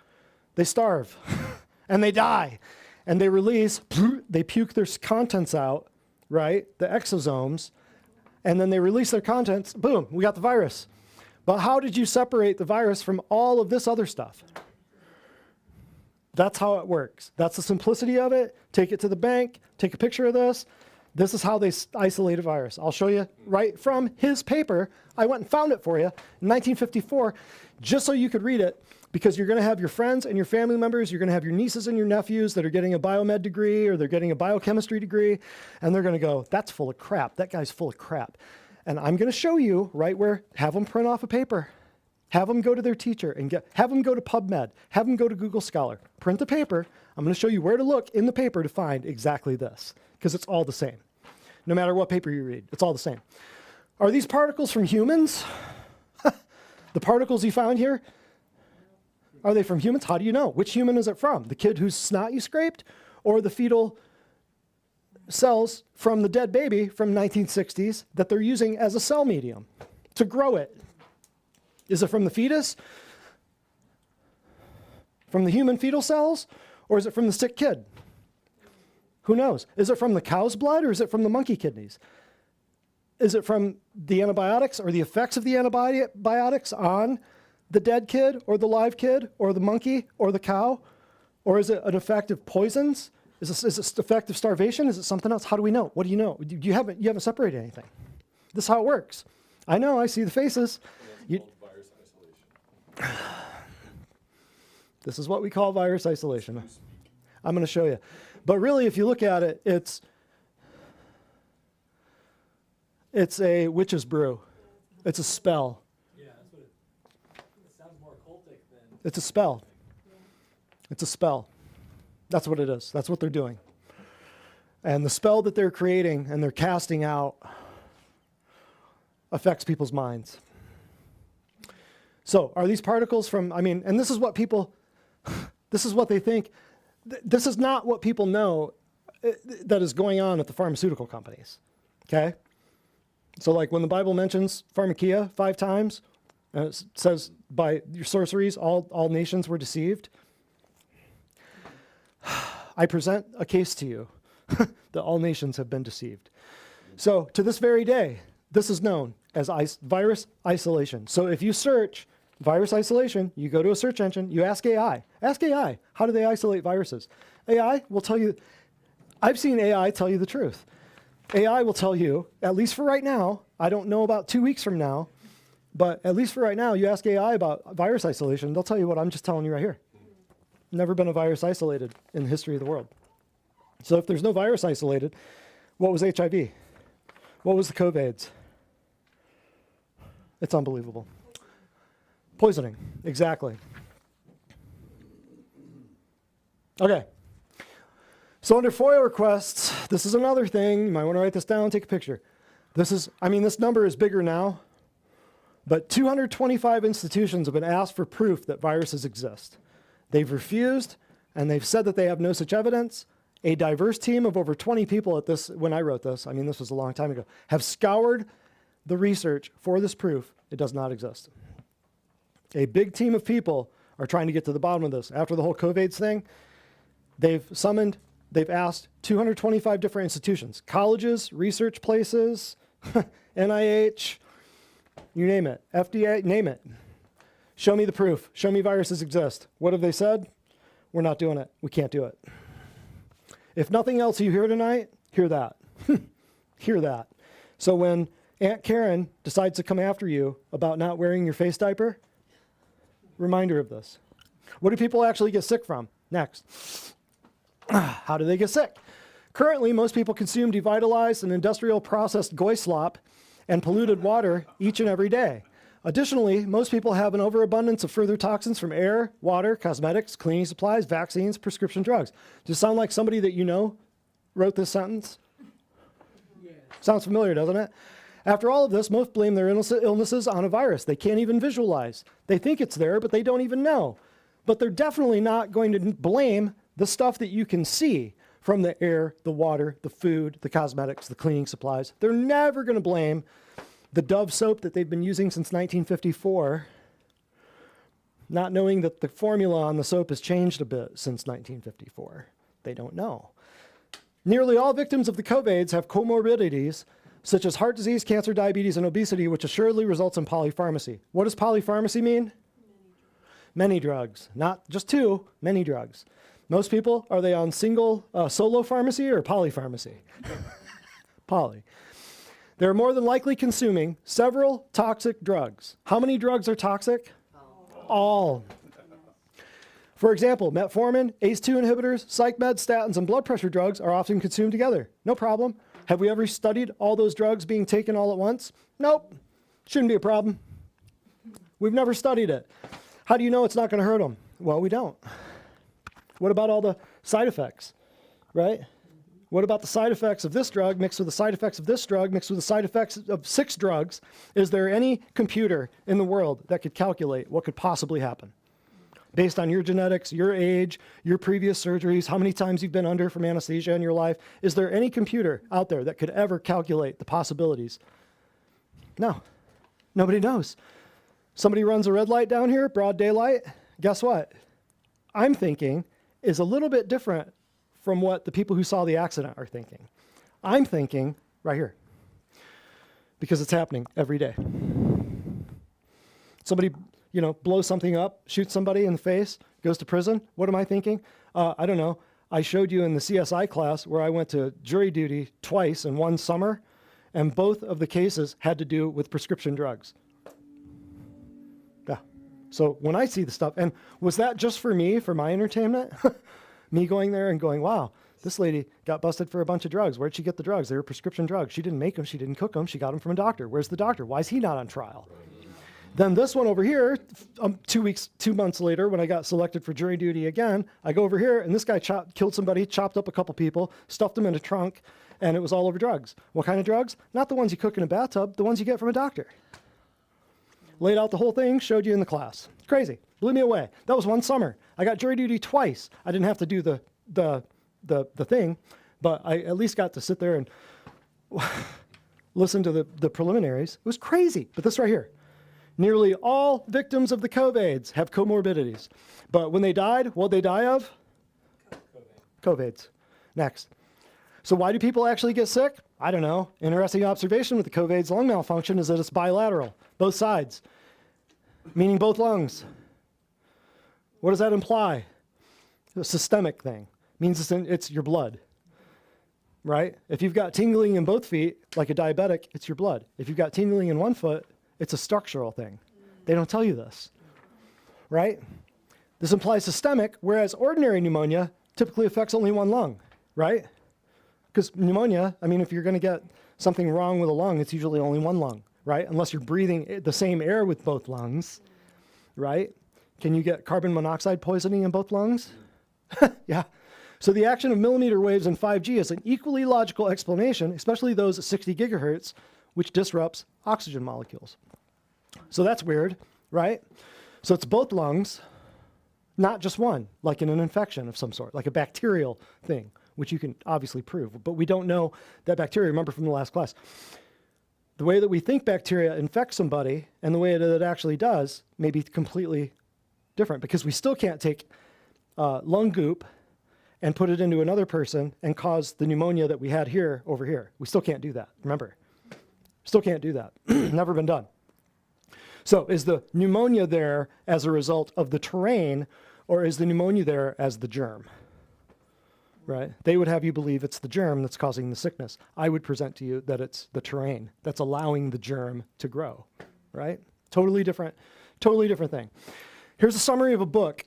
They starve and they die and they release, they puke their contents out, right? The exosomes, and then they release their contents, boom, we got the virus. But how did you separate the virus from all of this other stuff? That's how it works. That's the simplicity of it. Take it to the bank, take a picture of this. This is how they isolate a virus. I'll show you right from his paper. I went and found it for you in 1954, just so you could read it, because you're going to have your friends and your family members, you're going to have your nieces and your nephews that are getting a biomed degree or they're getting a biochemistry degree, and they're going to go, that's full of crap. That guy's full of crap. And I'm going to show you right where, have them print off a paper. Have them go to their teacher and have them go to PubMed. Have them go to Google Scholar. Print the paper. I'm going to show you where to look in the paper to find exactly this, because it's all the same. No matter what paper you read, it's all the same. Are these particles from humans? The particles you found here, are they from humans? How do you know? Which human is it from? The kid whose snot you scraped, or the fetal cells from the dead baby from 1960s that they're using as a cell medium to grow it? Is it from the fetus? From the human fetal cells? Or is it from the sick kid? Who knows? Is it from the cow's blood or is it from the monkey kidneys? Is it from the antibiotics or the effects of the antibiotics on the dead kid or the live kid or the monkey or the cow? Or is it an effect of poisons? Is it an effect of starvation? Is it something else? How do we know? What do you know? You haven't separated anything. This is how it works. I know, I see the faces. Virus isolation. This is what we call virus isolation. I'm going to show you. But really, if you look at it, it's a witch's brew. It's a spell. Yeah, that's what it sounds more cultic than. It's a spell. It's a spell. That's what it is. That's what they're doing. And the spell that they're creating and they're casting out affects people's minds. So are these particles from, and this is what people, this is what they think. This is not what people know that is going on at the pharmaceutical companies, okay? So like when the Bible mentions pharmakia 5 times, and it says by your sorceries, all nations were deceived. I present a case to you that all nations have been deceived. So to this very day, this is known as virus isolation. So if you search virus isolation, you go to a search engine, you ask AI. Ask AI, how do they isolate viruses? AI will tell you, I've seen AI tell you the truth. AI will tell you, at least for right now, I don't know about 2 weeks from now, but at least for right now, you ask AI about virus isolation, they'll tell you what I'm just telling you right here. Never been a virus isolated in the history of the world. So if there's no virus isolated, what was HIV? What was the COVIDs? It's unbelievable. Poisoning, exactly. Okay. So under FOIA requests, this is another thing. You might want to write this down, take a picture. This number is bigger now, but 225 institutions have been asked for proof that viruses exist. They've refused, and they've said that they have no such evidence. A diverse team of over 20 people at this, when I wrote this, this was a long time ago, have scoured the research for this proof. It does not exist. A big team of people are trying to get to the bottom of this. After the whole COVID thing, they've asked 225 different institutions, colleges, research places, NIH, you name it, FDA, name it. Show me the proof. Show me viruses exist. What have they said? We're not doing it. We can't do it. If nothing else you hear tonight, hear that. Hear that. So when Aunt Karen decides to come after you about not wearing your face diaper, reminder of this. What do people actually get sick from? Next. How do they get sick? Currently, most people consume devitalized and industrial processed goy slop and polluted water each and every day. Additionally, most people have an overabundance of further toxins from air, water, cosmetics, cleaning supplies, vaccines, prescription drugs. Does it sound like somebody that you know wrote this sentence? Yeah. Sounds familiar, doesn't it? After all of this, most blame their illnesses on a virus. They can't even visualize. They think it's there, but they don't even know. But they're definitely not going to blame the stuff that you can see from the air, the water, the food, the cosmetics, the cleaning supplies. They're never going to blame the Dove soap that they've been using since 1954, not knowing that the formula on the soap has changed a bit since 1954. They don't know. Nearly all victims of the COVIDs have comorbidities such as heart disease, cancer, diabetes, and obesity, which assuredly results in polypharmacy. What does polypharmacy mean? Many drugs. Not just 2, many drugs. Most people, are they on solo pharmacy or polypharmacy? Poly. They're more than likely consuming several toxic drugs. How many drugs are toxic? All. For example, metformin, ACE2 inhibitors, psych meds, statins, and blood pressure drugs are often consumed together. No problem. Have we ever studied all those drugs being taken all at once? Nope. Shouldn't be a problem. We've never studied it. How do you know it's not going to hurt them? Well, we don't. What about all the side effects, right? What about the side effects of this drug mixed with the side effects of this drug mixed with the side effects of 6 drugs? Is there any computer in the world that could calculate what could possibly happen? Based on your genetics, your age, your previous surgeries, how many times you've been under from anesthesia in your life, is there any computer out there that could ever calculate the possibilities? No, nobody knows. Somebody runs a red light down here, broad daylight. Guess what? I'm thinking is a little bit different from what the people who saw the accident are thinking. I'm thinking right here, because it's happening every day. Somebody, blows something up, shoots somebody in the face, goes to prison. What am I thinking? I don't know. I showed you in the CSI class where I went to jury duty twice in one summer, and both of the cases had to do with prescription drugs. Yeah. So when I see the stuff, and was that just for me, for my entertainment? Me going there and going, wow, this lady got busted for a bunch of drugs. Where'd she get the drugs? They were prescription drugs. She didn't make them. She didn't cook them. She got them from a doctor. Where's the doctor? Why is he not on trial? Then this one over here, 2 months later, when I got selected for jury duty again, I go over here, and this guy killed somebody, chopped up a couple people, stuffed them in a trunk, and it was all over drugs. What kind of drugs? Not the ones you cook in a bathtub, the ones you get from a doctor. Laid out the whole thing, showed you in the class. Crazy. Blew me away. That was one summer. I got jury duty twice. I didn't have to do the thing, but I at least got to sit there and listen to the preliminaries. It was crazy. But this right here. Nearly all victims of the COVIDs have comorbidities. But when they died, what'd they die of? COVIDs. Next. So why do people actually get sick? I don't know. Interesting observation with the COVIDs lung malfunction is that it's bilateral, both sides, meaning both lungs. What does that imply? A systemic thing. Means it's your blood, right? If you've got tingling in both feet, like a diabetic, it's your blood. If you've got tingling in one foot, it's a structural thing. They don't tell you this, right? This implies systemic, whereas ordinary pneumonia typically affects only one lung, right? Because pneumonia, if you're going to get something wrong with a lung, it's usually only one lung, right? Unless you're breathing the same air with both lungs, right? Can you get carbon monoxide poisoning in both lungs? Yeah. So the action of millimeter waves in 5G is an equally logical explanation, especially those at 60 gigahertz, which disrupts oxygen molecules. So that's weird, right? So it's both lungs, not just one, like in an infection of some sort, like a bacterial thing, which you can obviously prove. But we don't know that bacteria. Remember from the last class, the way that we think bacteria infects somebody and the way that it actually does may be completely different, because we still can't take lung goop and put it into another person and cause the pneumonia that we had here over here. We still can't do that, remember. Still can't do that. Never been done. So is the pneumonia there as a result of the terrain, or is the pneumonia there as the germ? Right? They would have you believe it's the germ that's causing the sickness. I would present to you that it's the terrain that's allowing the germ to grow, right? Totally different thing. Here's a summary of a book.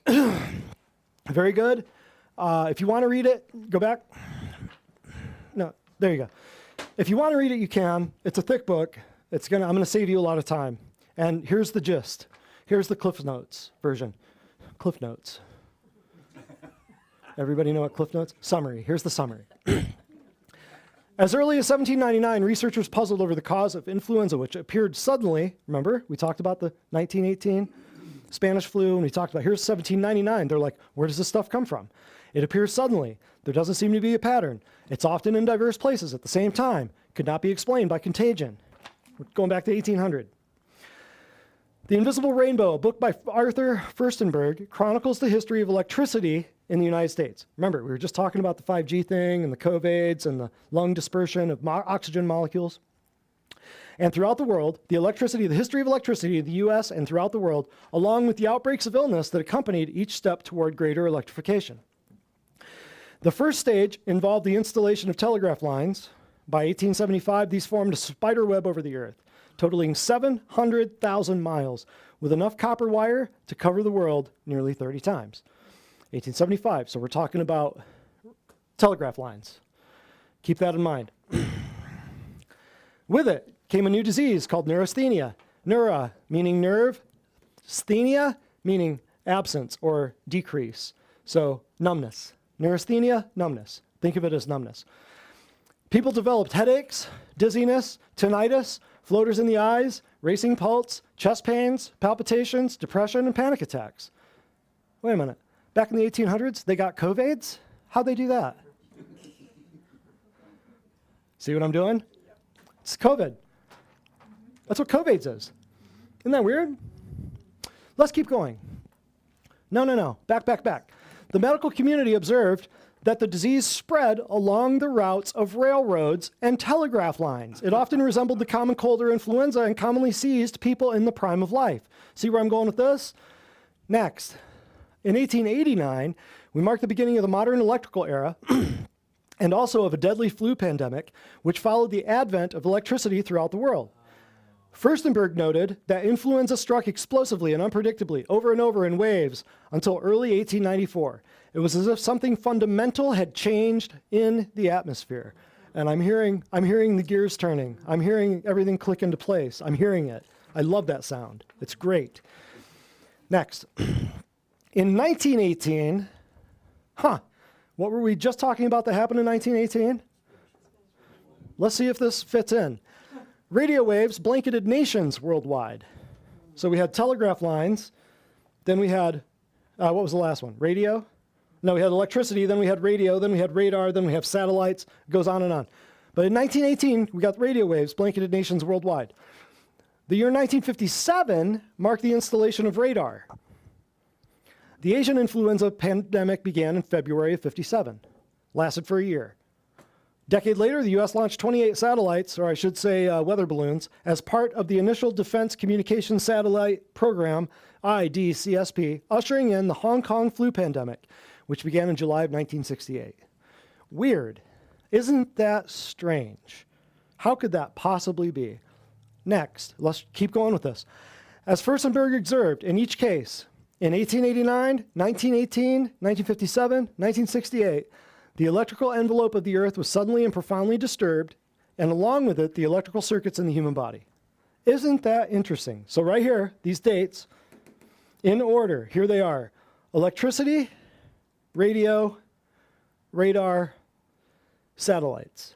Very good. If you want to read it, go back. No, there you go. If you want to read it, you can. It's a thick book. I'm going to save you a lot of time. And here's the gist. Here's the Cliff Notes version. Cliff Notes. Everybody know what Cliff Notes? Summary. Here's the summary. As early as 1799, researchers puzzled over the cause of influenza, which appeared suddenly. Remember, we talked about the 1918 Spanish flu, and we talked about, here's 1799. They're like, where does this stuff come from? It appears suddenly. There doesn't seem to be a pattern. It's often in diverse places at the same time. Could not be explained by contagion. We're going back to 1800. The Invisible Rainbow, a book by Arthur Furstenberg, chronicles the history of electricity in the United States. Remember, we were just talking about the 5G thing and the COVIDs and the lung dispersion of oxygen molecules. And throughout the world, the history of electricity in the US and throughout the world, along with the outbreaks of illness that accompanied each step toward greater electrification. The first stage involved the installation of telegraph lines. By 1875, these formed a spider web over the earth, totaling 700,000 miles, with enough copper wire to cover the world nearly 30 times. 1875, so we're talking about telegraph lines. Keep that in mind. With it came a new disease called neurasthenia. Neura, meaning nerve, Neurasthenia, meaning absence or decrease. So numbness. Neurasthenia, numbness. Think of it as numbness. People developed headaches, dizziness, tinnitus, floaters in the eyes, racing pulse, chest pains, palpitations, depression, and panic attacks. Wait a minute. Back in the 1800s, they got COVIDs? How'd they do that? See what I'm doing? It's COVID. That's what COVIDs is. Isn't that weird? Let's keep going. No. Back. The medical community observed that the disease spread along the routes of railroads and telegraph lines. It often resembled the common cold or influenza and commonly seized people in the prime of life. See where I'm going with this? Next. In 1889, we marked the beginning of the modern electrical era and also of a deadly flu pandemic, which followed the advent of electricity throughout the world. Furstenberg noted that influenza struck explosively and unpredictably over and over in waves until early 1894. It was as if something fundamental had changed in the atmosphere. And I'm hearing the gears turning. I'm hearing everything click into place. I'm hearing it. I love that sound. It's great. Next. In 1918, what were we just talking about that happened in 1918? Let's see if this fits in. Radio waves blanketed nations worldwide. So we had telegraph lines, then we had, what was the last one? Radio? No, we had electricity, then we had radio, then we had radar, then we have satellites. It goes on and on. But in 1918, we got radio waves blanketed nations worldwide. The year 1957 marked the installation of radar. The Asian influenza pandemic began in February of 57, lasted for a year. Decade later, the U.S. launched 28 satellites, or I should say weather balloons, as part of the initial Defense Communications Satellite Program, IDCSP, ushering in the Hong Kong flu pandemic, which began in July of 1968. Weird. Isn't that strange? How could that possibly be? Next, let's keep going with this. As Furstenberg observed, in each case, in 1889, 1918, 1957, 1968, the electrical envelope of the earth was suddenly and profoundly disturbed, and along with it, the electrical circuits in the human body. Isn't that interesting? So right here, these dates, in order, here they are. Electricity, radio, radar, satellites.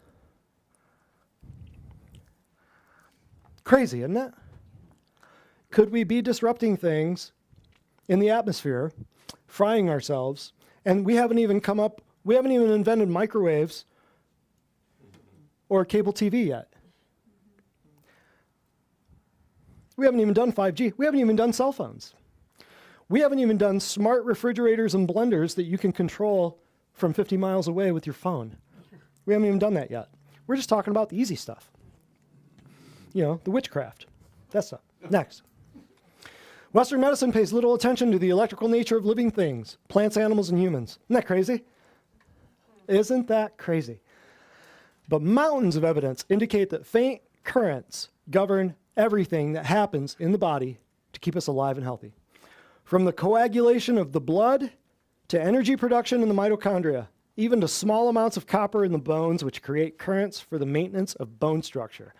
Crazy, isn't it? Could we be disrupting things in the atmosphere, frying ourselves, and we haven't even invented microwaves or cable TV yet. We haven't even done 5G. We haven't even done cell phones. We haven't even done smart refrigerators and blenders that you can control from 50 miles away with your phone. We haven't even done that yet. We're just talking about the easy stuff. You know, the witchcraft. That stuff. Next. Western medicine pays little attention to the electrical nature of living things, plants, animals, and humans. Isn't that crazy? Isn't that crazy? But mountains of evidence indicate that faint currents govern everything that happens in the body to keep us alive and healthy. From the coagulation of the blood to energy production in the mitochondria, even to small amounts of copper in the bones, which create currents for the maintenance of bone structure.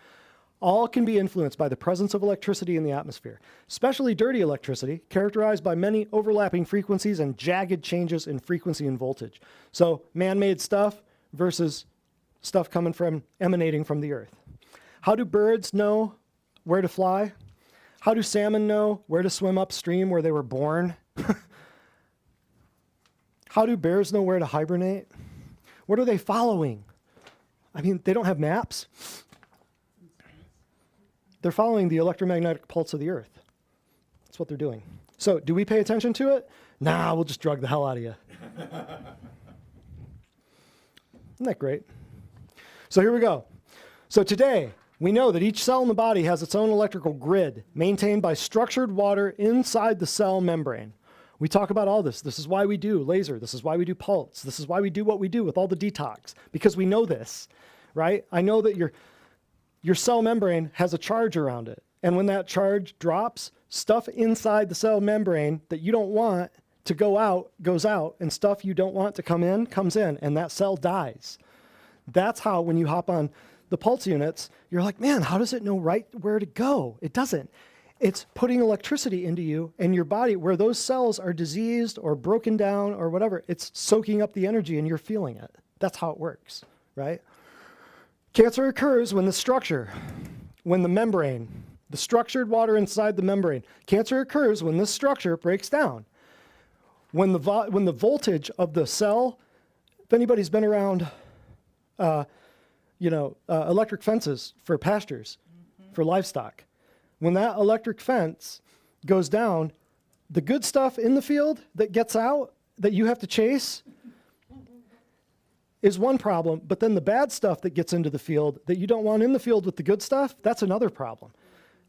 All can be influenced by the presence of electricity in the atmosphere, especially dirty electricity, characterized by many overlapping frequencies and jagged changes in frequency and voltage. So man-made stuff versus stuff emanating from the earth. How do birds know where to fly? How do salmon know where to swim upstream where they were born? How do bears know where to hibernate? What are they following? I mean, they don't have maps. They're following the electromagnetic pulse of the earth. That's what they're doing. So do we pay attention to it? Nah, we'll just drug the hell out of you. Isn't that great? So here we go. So today, we know that each cell in the body has its own electrical grid maintained by structured water inside the cell membrane. We talk about all this. This is why we do laser. This is why we do pulse. This is why we do what we do with all the detox, because we know this, right? I know that your cell membrane has a charge around it. And when that charge drops, stuff inside the cell membrane that you don't want to go out goes out, and stuff you don't want to come in comes in, and that cell dies. That's how when you hop on the pulse units, you're like, man, how does it know right where to go? It doesn't. It's putting electricity into you and your body where those cells are diseased or broken down or whatever. It's soaking up the energy and you're feeling it. That's how it works, right? Cancer occurs when the membrane, the structured water inside the membrane. Cancer occurs when this structure breaks down. When the voltage of the cell, if anybody's been around, electric fences for pastures, for livestock, when that electric fence goes down, the good stuff in the field that gets out, that you have to chase, is one problem, but then the bad stuff that gets into the field that you don't want in the field with the good stuff, that's another problem.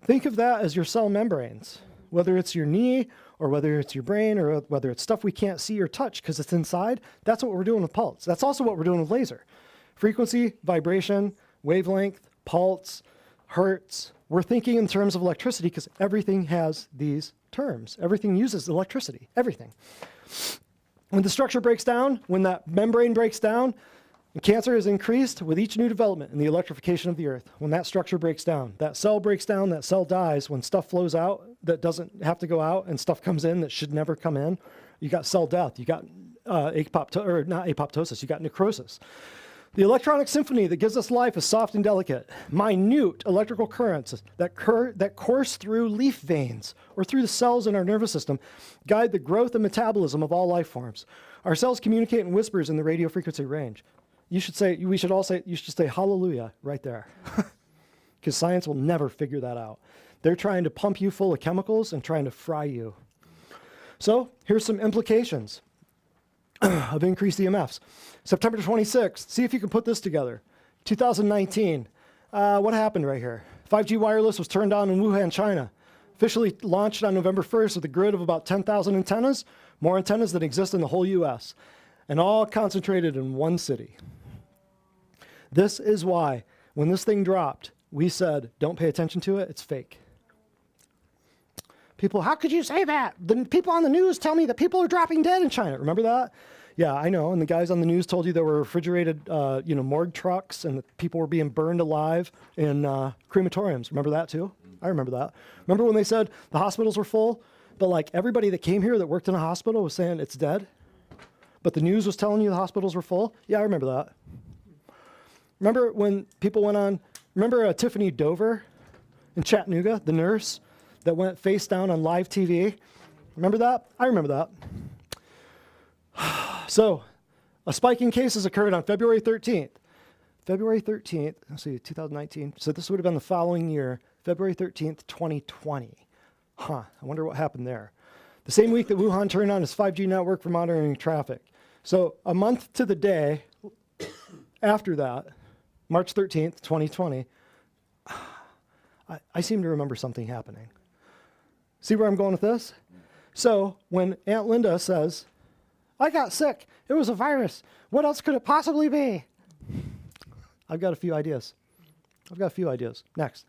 Think of that as your cell membranes, whether it's your knee or whether it's your brain or whether it's stuff we can't see or touch because it's inside. That's what we're doing with pulse. That's also what we're doing with laser. Frequency, vibration, wavelength, pulse, hertz. We're thinking in terms of electricity because everything has these terms. Everything uses electricity, everything. When the structure breaks down, when that membrane breaks down, cancer is increased with each new development in the electrification of the earth. When that structure breaks down, that cell breaks down, that cell dies. When stuff flows out that doesn't have to go out and stuff comes in that should never come in, you got cell death. You got not apoptosis, you got necrosis. The electronic symphony that gives us life is soft and delicate. Minute electrical currents that course through leaf veins or through the cells in our nervous system guide the growth and metabolism of all life forms. Our cells communicate in whispers in the radio frequency range. You should say hallelujah right there. Because science will never figure that out. They're trying to pump you full of chemicals and trying to fry you. So here's some implications of increased EMFs. September 26th, see if you can put this together. 2019, what happened right here? 5G wireless was turned on in Wuhan, China. Officially launched on November 1st with a grid of about 10,000 antennas, more antennas than exist in the whole US, and all concentrated in one city. This is why, when this thing dropped, we said, don't pay attention to it, it's fake. People, how could you say that? The people on the news tell me that people are dropping dead in China. Remember that? Yeah, I know. And the guys on the news told you there were refrigerated, morgue trucks and that people were being burned alive in crematoriums. Remember that too? I remember that. Remember when they said the hospitals were full, but like everybody that came here that worked in a hospital was saying it's dead, but the news was telling you the hospitals were full? Yeah, I remember that. Remember when people went on, remember Tiffany Dover in Chattanooga, the nurse that went face down on live TV? Remember that? I remember that. So, a spike in cases occurred on February 13th. February 13th, let's see, 2019. So this would have been the following year, February 13th, 2020. I wonder what happened there. The same week that Wuhan turned on its 5G network for monitoring traffic. So a month to the day after that, March 13th, 2020, I seem to remember something happening. See where I'm going with this? So when Aunt Linda says, I got sick, it was a virus, what else could it possibly be? I've got a few ideas. Next.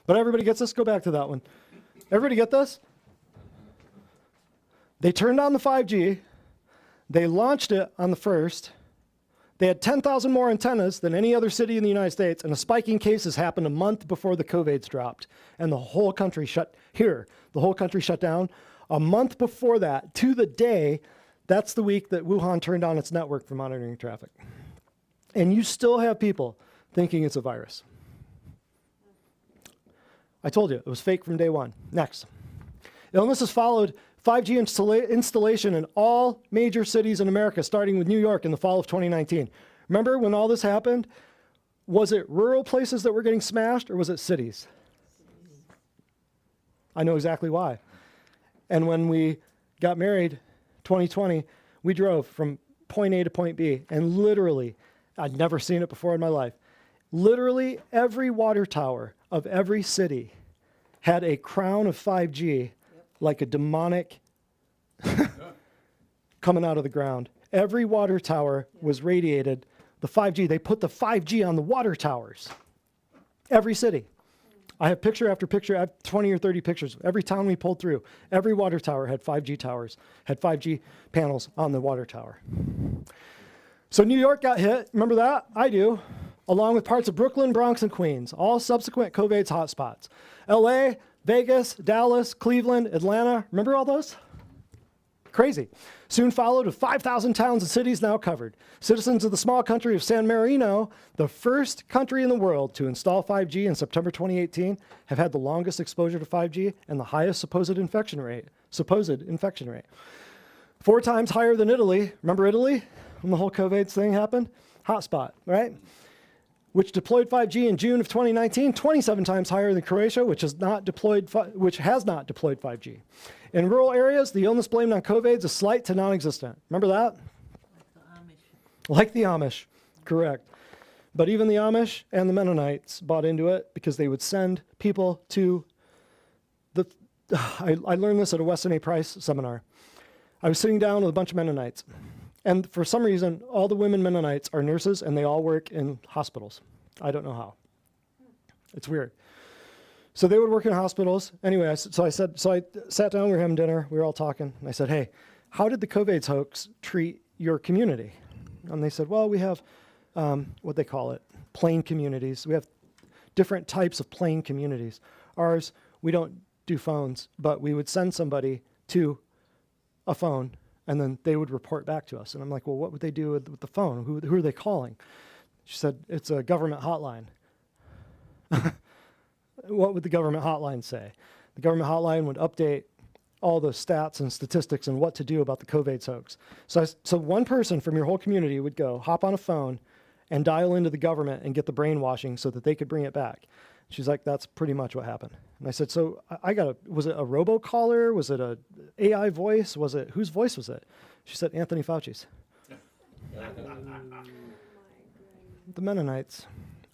But everybody gets this? Go back to that one. Everybody get this? They turned on the 5G. They launched it on the 1st. They had 10,000 more antennas than any other city in the United States, and a spike in cases happened a month before the COVIDs dropped, and the whole country shut down. A month before that, to the day, that's the week that Wuhan turned on its network for monitoring traffic. And you still have people thinking it's a virus. I told you, it was fake from day one. Next. Illness has followed 5G installation in all major cities in America, starting with New York in the fall of 2019. Remember when all this happened? Was it rural places that were getting smashed, or was it cities? I know exactly why. And when we got married, 2020, we drove from point A to point B, and literally, I'd never seen it before in my life, literally every water tower of every city had a crown of 5G, like a demonic coming out of the ground. Every water tower was radiated. The 5G, they put the 5G on the water towers. Every city. I have picture after picture, I have 20 or 30 pictures. Every town we pulled through, every water tower had 5G towers, had 5G panels on the water tower. So New York got hit, remember that? I do. Along with parts of Brooklyn, Bronx, and Queens, all subsequent COVID's hotspots. LA, Vegas, Dallas, Cleveland, Atlanta. Remember all those? Crazy. Soon followed with 5,000 towns and cities now covered. Citizens of the small country of San Marino, the first country in the world to install 5G in September 2018, have had the longest exposure to 5G and the highest supposed infection rate. 4 times higher than Italy. Remember Italy? When the whole COVID thing happened? Hotspot, right? Which deployed 5G in June of 2019, 27 times higher than Croatia, which has not deployed 5G. In rural areas, the illness blamed on COVID is slight to non-existent. Remember that? Like the Amish, correct. But even the Amish and the Mennonites bought into it because they would send people to the... I learned this at a Weston A. Price seminar. I was sitting down with a bunch of Mennonites. And for some reason, all the women Mennonites are nurses and they all work in hospitals. I don't know how. It's weird. So they would work in hospitals. Anyway, I sat down, we were having dinner, we were all talking. And I said, hey, how did the COVID hoax treat your community? And they said, well, we have what they call it, plain communities. We have different types of plain communities. Ours, we don't do phones, but we would send somebody to a phone and then they would report back to us. And I'm like, well, what would they do with the phone? Who are they calling? She said, it's a government hotline. What would the government hotline say? The government hotline would update all the stats and statistics and what to do about the COVID hoax. So one person from your whole community would go hop on a phone and dial into the government and get the brainwashing so that they could bring it back. She's like, that's pretty much what happened. And I said, so was it a robocaller? Was it a AI voice? Whose voice was it? She said, Anthony Fauci's. The Mennonites.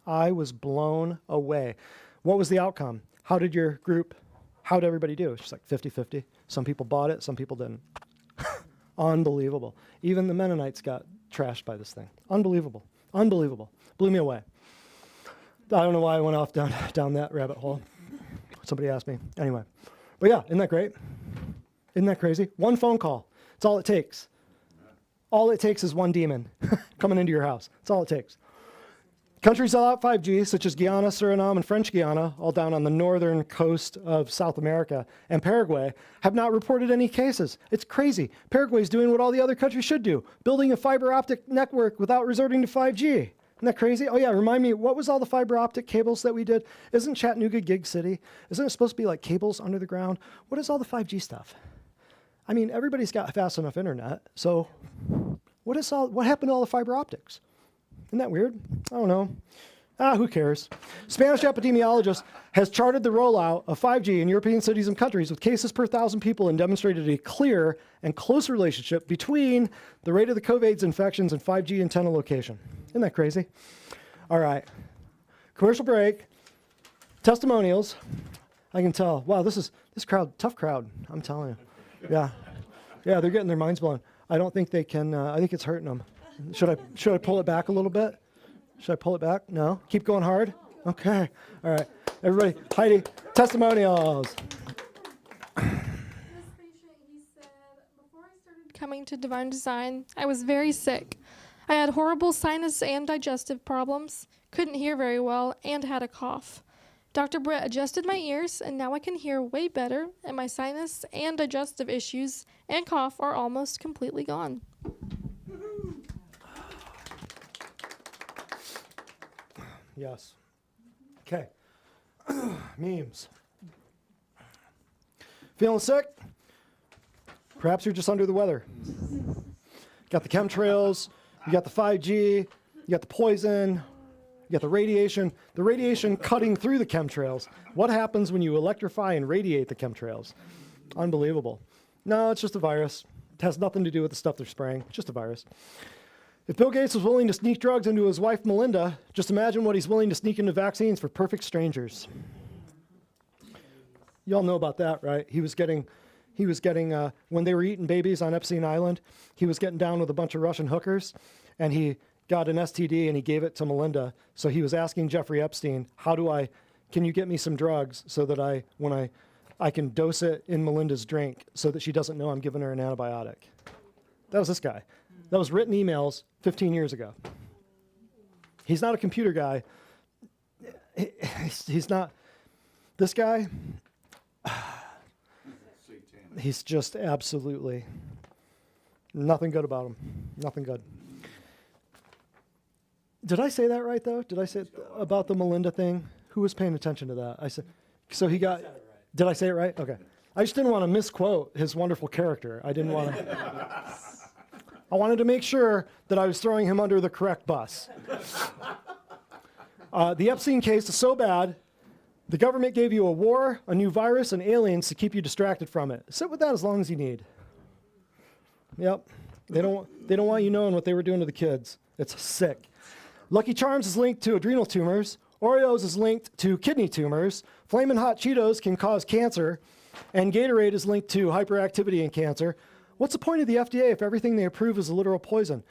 I was blown away. What was the outcome? How did everybody do? She's like 50-50. Some people bought it, some people didn't. Unbelievable. Even the Mennonites got trashed by this thing. Unbelievable. Unbelievable. Blew me away. I don't know why I went off down that rabbit hole. Somebody asked me. Anyway. But yeah, isn't that great? Isn't that crazy? One phone call. It's all it takes. All it takes is one demon coming into your house. That's all it takes. Countries without 5G, such as Guyana, Suriname, and French Guiana, all down on the northern coast of South America, and Paraguay, have not reported any cases. It's crazy. Paraguay's doing what all the other countries should do, building a fiber optic network without resorting to 5G. Isn't that crazy? Oh yeah, remind me, what was all the fiber optic cables that we did? What Chattanooga Gig City? Isn't it supposed to be like cables under the ground? What is all the 5G stuff? I mean, everybody's got fast enough internet, so what happened to all the fiber optics? Isn't that weird? I don't know. Who cares? Spanish epidemiologist has charted the rollout of 5G in European cities and countries with cases per 1,000 people and demonstrated a clear and close relationship between the rate of the COVID infections and 5G antenna location. Isn't that crazy? All right. Commercial break. Testimonials. I can tell. Wow, this crowd, tough crowd, I'm telling you. Yeah. Yeah, they're getting their minds blown. I don't think they can, I think it's hurting them. Should I pull it back a little bit? Should I pull it back? No? Keep going hard? Okay. All right. Everybody, Heidi, testimonials. This patient, he said, before I started coming to Divine Design, I was very sick. I had horrible sinus and digestive problems, couldn't hear very well, and had a cough. Dr. Britt adjusted my ears, and now I can hear way better, and my sinus and digestive issues and cough are almost completely gone. Yes. Okay. Memes. Feeling sick? Perhaps you're just under the weather. Got the chemtrails, you got the 5G, you got the poison, you got the radiation cutting through the chemtrails. What happens when you electrify and radiate the chemtrails? Unbelievable. No, it's just a virus. It has nothing to do with the stuff they're spraying. It's just a virus. If Bill Gates was willing to sneak drugs into his wife Melinda, just imagine what he's willing to sneak into vaccines for perfect strangers. You all know about that, right? He was getting, when they were eating babies on Epstein Island, he was getting down with a bunch of Russian hookers, and he got an STD and he gave it to Melinda. So he was asking Jeffrey Epstein, can you get me some drugs so that I can dose it in Melinda's drink so that she doesn't know I'm giving her an antibiotic. That was this guy. That was written emails 15 years ago. He's not a computer guy. He's not. This guy He's just absolutely nothing good about him. Nothing good. Did I say that right, though? Did I say about the Melinda thing? Who was paying attention to that? I said, so he got, did I say it right? Okay. I just didn't want to misquote his wonderful character. I didn't want to. I wanted to make sure that I was throwing him under the correct bus. The Epstein case is so bad, the government gave you a war, a new virus, and aliens to keep you distracted from it. Sit with that as long as you need. Yep. They don't want you knowing what they were doing to the kids. It's sick. Lucky Charms is linked to adrenal tumors. Oreos is linked to kidney tumors. Flamin' Hot Cheetos can cause cancer. And Gatorade is linked to hyperactivity and cancer. What's the point of the FDA if everything they approve is a literal poison?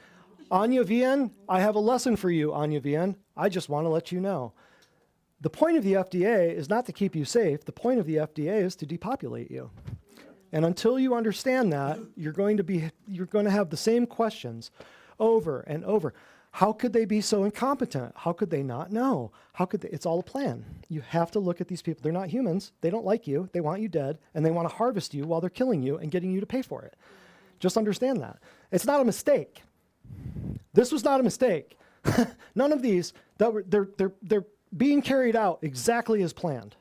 Anya Vien, I have a lesson for you, Anya Vien. I just want to let you know. The point of the FDA is not to keep you safe. The point of the FDA is to depopulate you. And until you understand that, you're going to have the same questions over and over. How could they be so incompetent? How could they not know? It's all a plan. You have to look at these people. They're not humans. They don't like you. They want you dead, and they want to harvest you while they're killing you and getting you to pay for it. Just understand that. It's not a mistake. This was not a mistake. None of these, they're being carried out exactly as planned.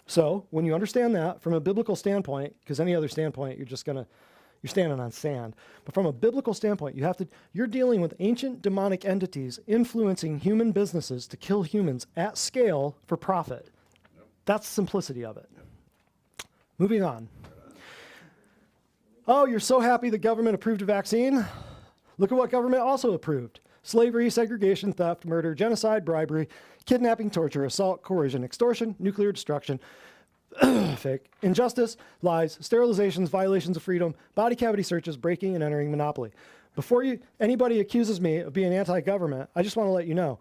So when you understand that from a biblical standpoint, because any other standpoint, you're standing on sand. But from a biblical standpoint, you're dealing with ancient demonic entities influencing human businesses to kill humans at scale for profit. That's the simplicity of it. Moving on. Oh, you're so happy the government approved a vaccine? Look at what government also approved. Slavery, segregation, theft, murder, genocide, bribery, kidnapping, torture, assault, coercion, extortion, nuclear destruction, fake, injustice, lies, sterilizations, violations of freedom, body cavity searches, breaking and entering monopoly. Before anybody accuses me of being anti-government, I just want to let you know,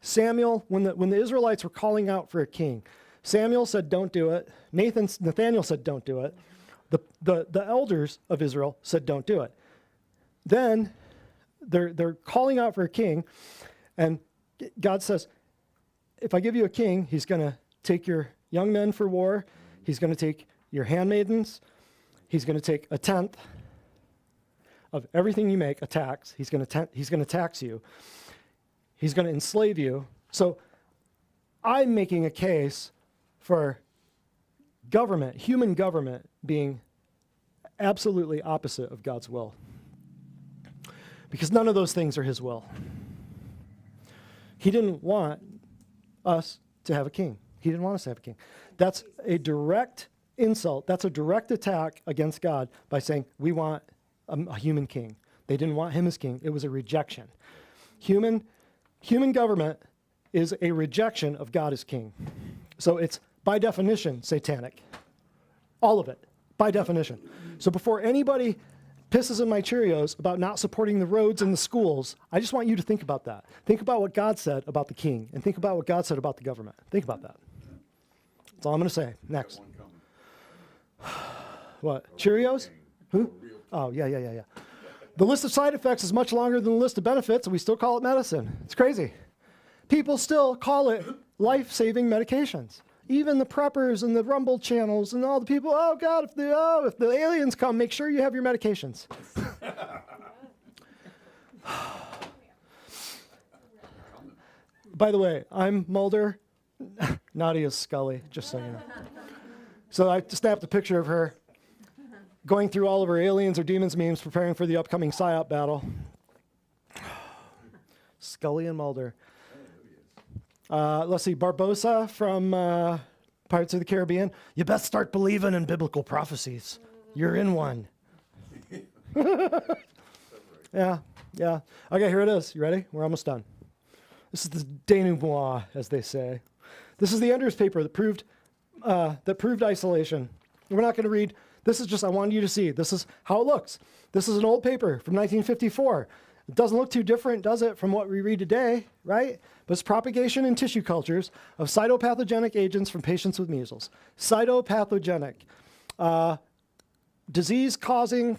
Samuel, when the Israelites were calling out for a king, Samuel said, don't do it. Nathaniel said, don't do it. The elders of Israel said, don't do it. Then they're calling out for a king, and God says, if I give you a king, he's going to take your young men for war. He's going to take your handmaidens. He's going to take a tenth of everything you make, a tax. He's going to tax you. He's going to enslave you. So I'm making a case for government, human government, being absolutely opposite of God's will. Because none of those things are his will. He didn't want us to have a king. He didn't want us to have a king. That's a direct insult. That's a direct attack against God by saying, we want a human king. They didn't want him as king. It was a rejection. Human government is a rejection of God as king. So it's, by definition, satanic. All of it, by definition. So before anybody pisses in my Cheerios about not supporting the roads and the schools, I just want you to think about that. Think about what God said about the king, and think about what God said about the government. Think about that. That's all I'm going to say. Next. What? Cheerios? Who? Oh, yeah. The list of side effects is much longer than the list of benefits, and we still call it medicine. It's crazy. People still call it life-saving medications. Even the preppers and the Rumble channels and all the people, oh God, if the aliens come, make sure you have your medications. By the way, I'm Mulder. Nadia's Scully, just so you know. So I snapped a picture of her going through all of her aliens or demons memes, preparing for the upcoming PSYOP battle. Scully and Mulder. Let's see, Barbosa from Pirates of the Caribbean. You best start believing in biblical prophecies. You're in one. Yeah. Okay, here it is. You ready? We're almost done. This is the denouement, as they say. This is the Enders paper that proved isolation. We're not going to read. This is just, I wanted you to see. This is how it looks. This is an old paper from 1954. It doesn't look too different, does it, from what we read today, right? But it's propagation in tissue cultures of cytopathogenic agents from patients with measles. Cytopathogenic. Disease-causing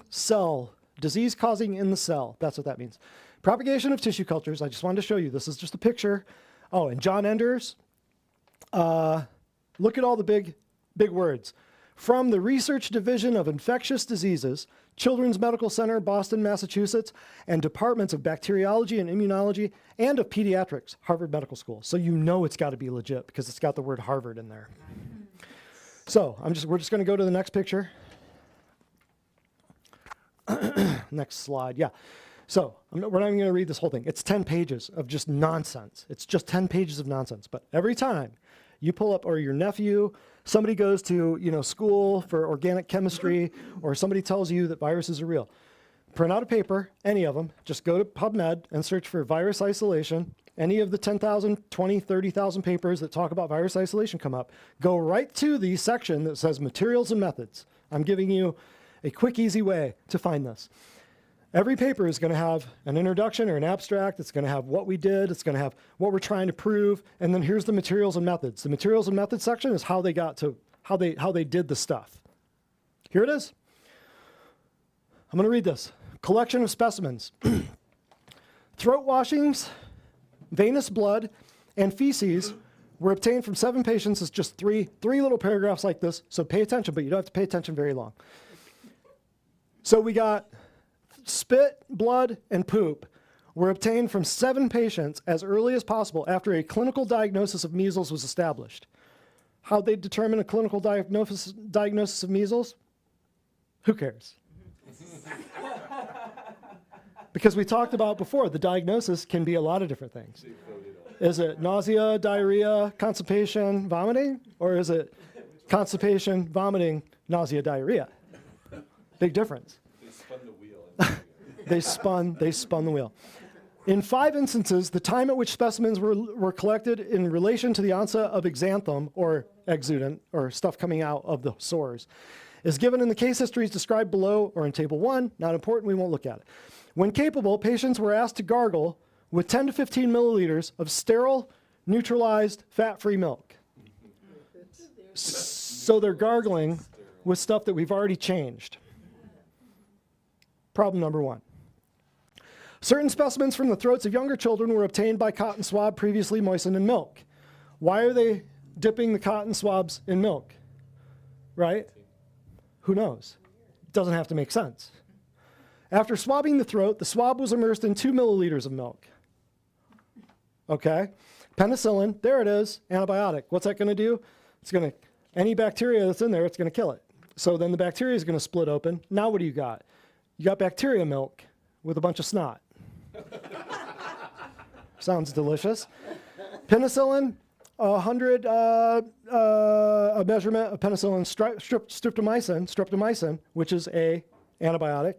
in the cell. That's what that means. Propagation of tissue cultures. I just wanted to show you. This is just a picture. Oh, and John Enders. Look at all the big big words. From the Research Division of Infectious Diseases, Children's Medical Center, Boston, Massachusetts, and departments of bacteriology and immunology and of pediatrics, Harvard Medical School. So you know it's got to be legit because it's got the word Harvard in there. So we're just going to go to the next picture. Next slide, yeah. So we're not even going to read this whole thing. It's 10 pages of just nonsense. It's just 10 pages of nonsense. But every time you pull up, or your nephew, somebody goes to school for organic chemistry, or somebody tells you that viruses are real, print out a paper, any of them, just go to PubMed and search for virus isolation. Any of the 10,000, 20, 30,000 papers that talk about virus isolation come up. Go right to the section that says materials and methods. I'm giving you a quick, easy way to find this. Every paper is going to have an introduction or an abstract. It's going to have what we did. It's going to have what we're trying to prove. And then here's the materials and methods. The materials and methods section is how they got to, how they did the stuff. Here it is. I'm going to read this. Collection of specimens. Throat washings, venous blood, and feces were obtained from 7 patients. It's just three little paragraphs like this. So pay attention, but you don't have to pay attention very long. So we got spit, blood, and poop were obtained from 7 patients as early as possible after a clinical diagnosis of measles was established. How'd they determine a clinical diagnosis of measles? Who cares? Because we talked about before, the diagnosis can be a lot of different things. Is it nausea, diarrhea, constipation, vomiting? Or is it constipation, vomiting, nausea, diarrhea? Big difference. They spun the wheel. They spun the wheel. In 5 instances, the time at which specimens were collected in relation to the onset of exanthem, or exudant, or stuff coming out of the sores, is given in the case histories described below or in Table 1. Not important, we won't look at it. When capable, patients were asked to gargle with 10 to 15 milliliters of sterile, neutralized, fat-free milk. So they're gargling with stuff that we've already changed. Problem number 1. Certain specimens from the throats of younger children were obtained by cotton swab previously moistened in milk. Why are they dipping the cotton swabs in milk? Right? Who knows? It doesn't have to make sense. After swabbing the throat, the swab was immersed in 2 milliliters of milk. Okay? Penicillin, there it is, antibiotic. What's that going to do? It's going to, any bacteria that's in there, it's going to kill it. So then the bacteria is going to split open. Now what do you got? You got bacteria milk with a bunch of snot. Sounds delicious. Penicillin, a measurement of penicillin streptomycin, which is a antibiotic,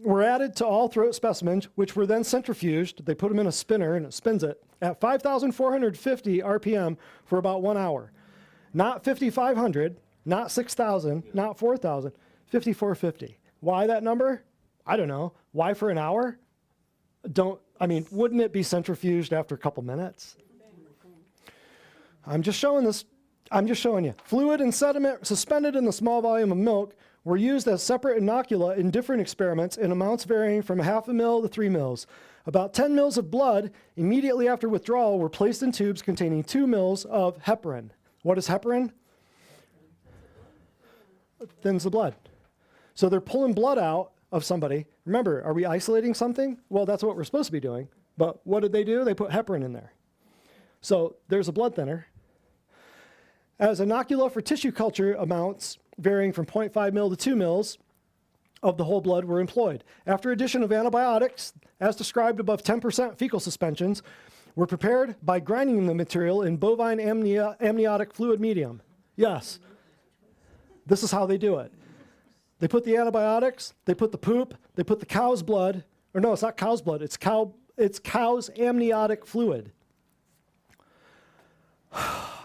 were added to all throat specimens, which were then centrifuged. They put them in a spinner and it spins it at 5,450 RPM for about 1 hour. Not 5,500, not 6,000, not 4,000, 5,450. Why that number? I don't know. Why for an hour? Wouldn't it be centrifuged after a couple minutes? I'm just showing you. Fluid and sediment suspended in the small volume of milk were used as separate inocula in different experiments in amounts varying from 0.5 ml to 3 mils. About 10 mils of blood immediately after withdrawal were placed in tubes containing 2 mils of heparin. What is heparin? It thins the blood. So they're pulling blood out of somebody. Remember, are we isolating something? Well, that's what we're supposed to be doing. But what did they do? They put heparin in there. So there's a blood thinner. As inocula for tissue culture amounts varying from 0.5 mil to 2 mils of the whole blood were employed. After addition of antibiotics, as described above 10% fecal suspensions, were prepared by grinding the material in bovine amniotic fluid medium. Yes, this is how they do it. They put the antibiotics, they put the poop, they put the cow's blood, or no, it's not cow's blood, it's cow's amniotic fluid.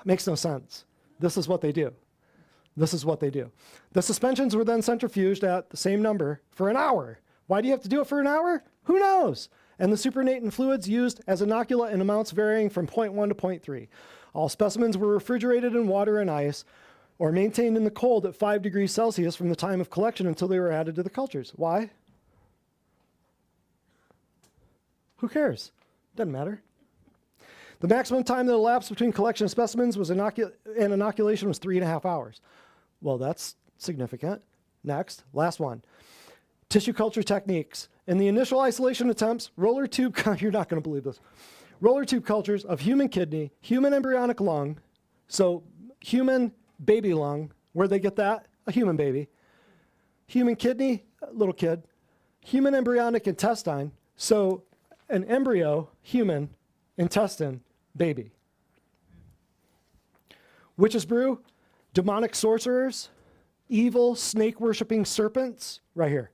Makes no sense. This is what they do. This is what they do. The suspensions were then centrifuged at the same number for an hour. Why do you have to do it for an hour? Who knows? And the supernatant fluids used as inocula in amounts varying from 0.1 to 0.3. All specimens were refrigerated in water and ice or maintained in the cold at 5 degrees Celsius from the time of collection until they were added to the cultures. Why? Who cares? Doesn't matter. The maximum time that elapsed between collection of specimens and inoculation was 3.5 hours. Well, that's significant. Next, last one. Tissue culture techniques. In the initial isolation attempts, roller tube, you're not going to believe this, roller tube cultures of human kidney, human embryonic lung, so human baby lung, where'd they get that? A human baby. Human kidney, a little kid. Human embryonic intestine, so an embryo, human, intestine, baby. Witch's brew, demonic sorcerers, evil snake-worshipping serpents, right here.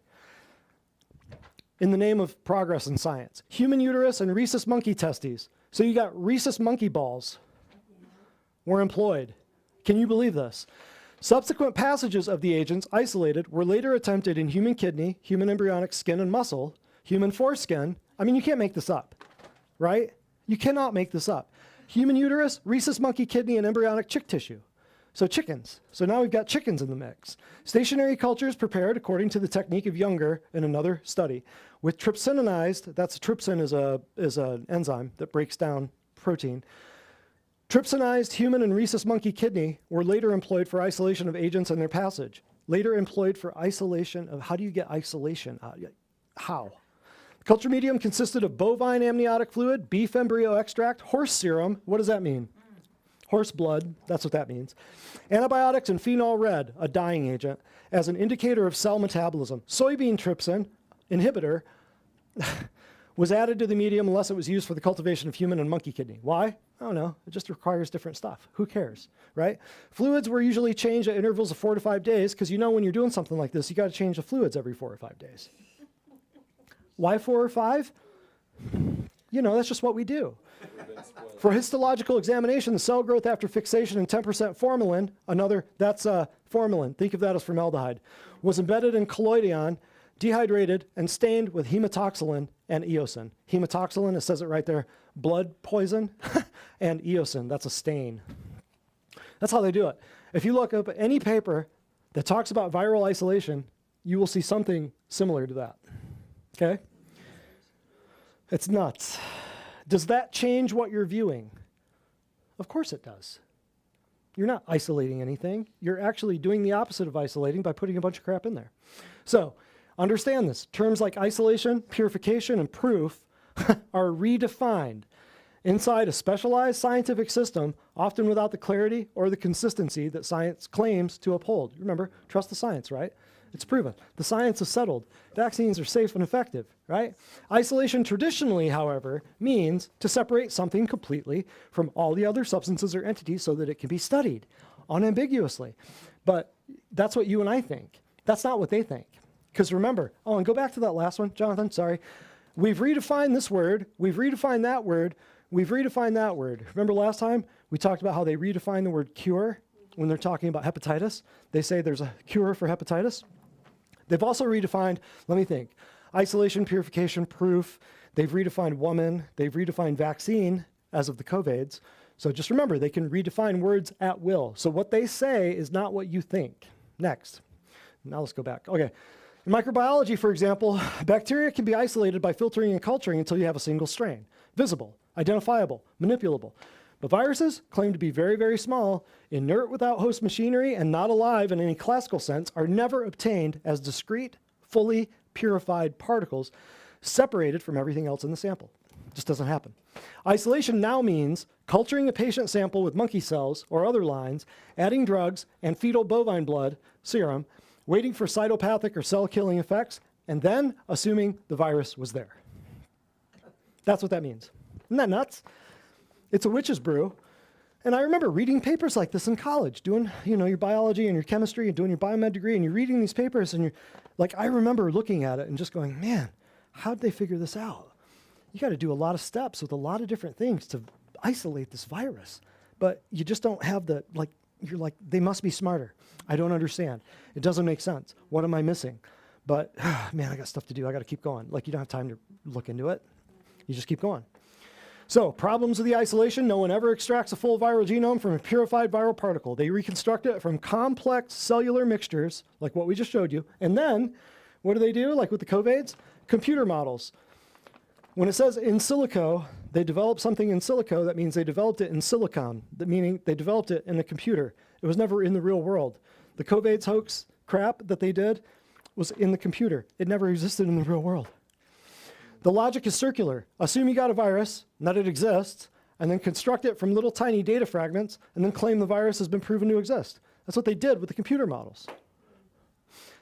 In the name of progress in science. Human uterus and rhesus monkey testes. So you got rhesus monkey balls were employed. Can you believe this? Subsequent passages of the agents isolated were later attempted in human kidney, human embryonic skin and muscle, human foreskin. I mean, you can't make this up, right? You cannot make this up. Human uterus, rhesus monkey kidney, and embryonic chick tissue. So chickens. So now we've got chickens in the mix. Stationary cultures prepared according to the technique of Younger in another study. With trypsinized, that's trypsin is an enzyme that breaks down protein. Trypsinized human and rhesus monkey kidney were later employed for isolation of agents and their passage. Later employed for isolation of, how do you get isolation? How? Culture medium consisted of bovine amniotic fluid, beef embryo extract, horse serum. What does that mean? Horse blood, that's what that means. Antibiotics and phenol red, a dyeing agent, as an indicator of cell metabolism. Soybean trypsin, inhibitor, was added to the medium unless it was used for the cultivation of human and monkey kidney. Why? I don't know. It just requires different stuff. Who cares, right? Fluids were usually changed at intervals of 4 to 5 days because you know when you're doing something like this, you got to change the fluids every 4 or 5 days. Why 4 or 5? You know, that's just what we do. For histological examination, the cell growth after fixation in 10% formalin, that's formalin, think of that as formaldehyde, was embedded in colloidon, dehydrated, and stained with hematoxylin and eosin. Hematoxylin, it says it right there, blood poison, and eosin, that's a stain. That's how they do it. If you look up any paper that talks about viral isolation, you will see something similar to that, okay? It's nuts. Does that change what you're viewing? Of course it does. You're not isolating anything. You're actually doing the opposite of isolating by putting a bunch of crap in there. So understand this. Terms like isolation, purification, and proof are redefined inside a specialized scientific system, often without the clarity or the consistency that science claims to uphold. Remember, trust the science, right? It's proven. The science is settled. Vaccines are safe and effective, right? Isolation traditionally, however, means to separate something completely from all the other substances or entities so that it can be studied unambiguously. But that's what you and I think. That's not what they think. Because remember, and go back to that last one, Jonathan, sorry. We've redefined this word. We've redefined that word. We've redefined that word. Remember last time we talked about how they redefine the word cure when they're talking about hepatitis? They say there's a cure for hepatitis. They've also redefined, let me think, isolation, purification, proof. They've redefined woman. They've redefined vaccine as of the COVIDs. So just remember, they can redefine words at will. So what they say is not what you think. Next. Now let's go back. Okay. In microbiology, for example, bacteria can be isolated by filtering and culturing until you have a single strain. Visible, identifiable, manipulable. But viruses, claimed to be very, very small, inert without host machinery, and not alive in any classical sense, are never obtained as discrete, fully purified particles separated from everything else in the sample. It just doesn't happen. Isolation now means culturing a patient sample with monkey cells or other lines, adding drugs and fetal bovine blood, serum, waiting for cytopathic or cell-killing effects, and then assuming the virus was there. That's what that means. Isn't that nuts? It's a witch's brew. And I remember reading papers like this in college, doing, your biology and your chemistry and doing your biomed degree, and you're reading these papers, and you're like, I remember looking at it and just going, man, how'd they figure this out? You got to do a lot of steps with a lot of different things to isolate this virus. But you just don't have you're like, they must be smarter. I don't understand. It doesn't make sense. What am I missing? But man, I got stuff to do. I got to keep going. You don't have time to look into it. You just keep going. So, problems with the isolation. No one ever extracts a full viral genome from a purified viral particle. They reconstruct it from complex cellular mixtures, like what we just showed you. And then, what do? Like with the COVIDs? Computer models. When it says in silico, they developed something in silico. That means they developed it in silicon, meaning they developed it in a computer. It was never in the real world. The COVID's hoax crap that they did was in the computer. It never existed in the real world. The logic is circular. Assume you got a virus, and that it exists, and then construct it from little tiny data fragments, and then claim the virus has been proven to exist. That's what they did with the computer models.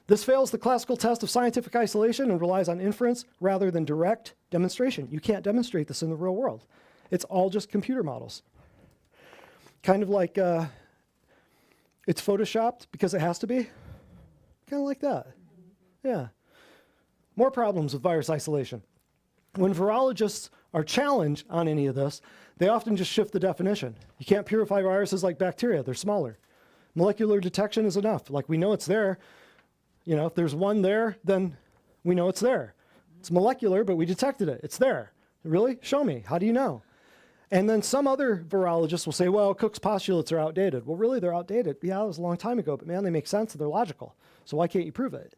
This fails the classical test of scientific isolation and relies on inference rather than direct demonstration. You can't demonstrate this in the real world. It's all just computer models. Kind of like it's photoshopped because it has to be. Kind of like that. Yeah. More problems with virus isolation. When virologists are challenged on any of this, they often just shift the definition. You can't purify viruses like bacteria. They're smaller. Molecular detection is enough. Like, we know it's there. You know, if there's one there, then we know it's there. It's molecular, but we detected it. It's there. Really? Show me. How do you know? And then some other virologists will say, well, Cook's postulates are outdated. Well, really, they're outdated. Yeah, it was a long time ago, but man, they make sense and they're logical. So why can't you prove it?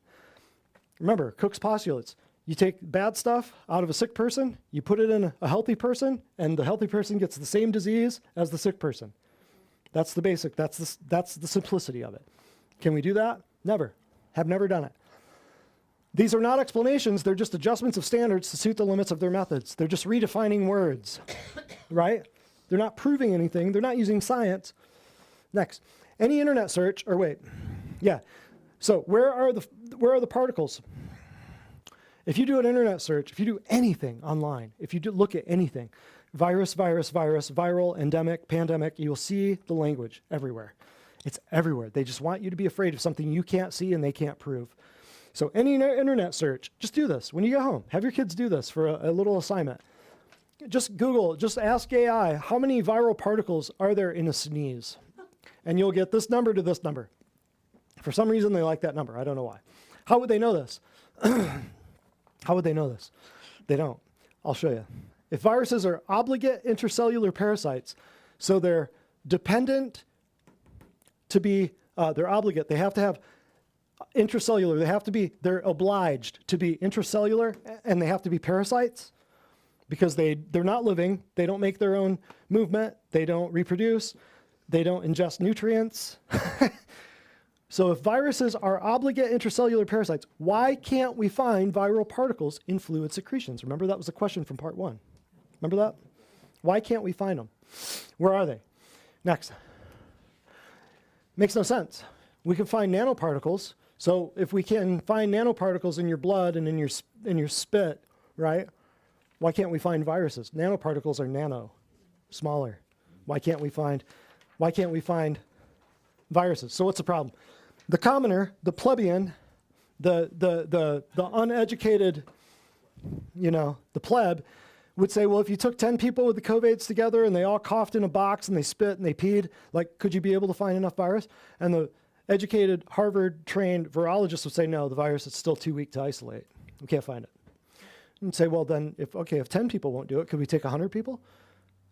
Remember, Cook's postulates. You take bad stuff out of a sick person, you put it in a healthy person, and the healthy person gets the same disease as the sick person. That's the basic, that's the simplicity of it. Can we do that? Never. Have never done it. These are not explanations, they're just adjustments of standards to suit the limits of their methods. They're just redefining words, right? They're not proving anything, they're not using science. Next, any internet search, or wait, yeah. So where are the particles? If you do an internet search, if you do anything online, if you look at anything, virus, viral, endemic, pandemic, you will see the language everywhere. It's everywhere. They just want you to be afraid of something you can't see and they can't prove. So any internet search, just do this. When you get home, have your kids do this for a little assignment. Just Google, just ask AI, how many viral particles are there in a sneeze? And you'll get this number to this number. For some reason, they like that number. I don't know why. How would they know this? How would they know this? They don't. I'll show you. If viruses are obligate intracellular parasites, so they're dependent to be, they're obligate, they have to have intracellular, they're obliged to be intracellular, and they have to be parasites because they're not living, they don't make their own movement, they don't reproduce, they don't ingest nutrients. So if viruses are obligate intracellular parasites, why can't we find viral particles in fluid secretions? Remember, that was a question from part 1. Remember that? Why can't we find them? Where are they? Next. Makes no sense. We can find nanoparticles. So if we can find nanoparticles in your blood and in your spit, right? Why can't we find viruses? Nanoparticles are nano, smaller. Why can't we find viruses? So what's the problem? The commoner, the plebeian, the uneducated, the pleb would say, well, if you took 10 people with the COVIDs together and they all coughed in a box and they spit and they peed, like, could you be able to find enough virus? And the educated, Harvard-trained virologist would say, no, the virus is still too weak to isolate. We can't find it. And say, well, then, if 10 people won't do it, could we take 100 people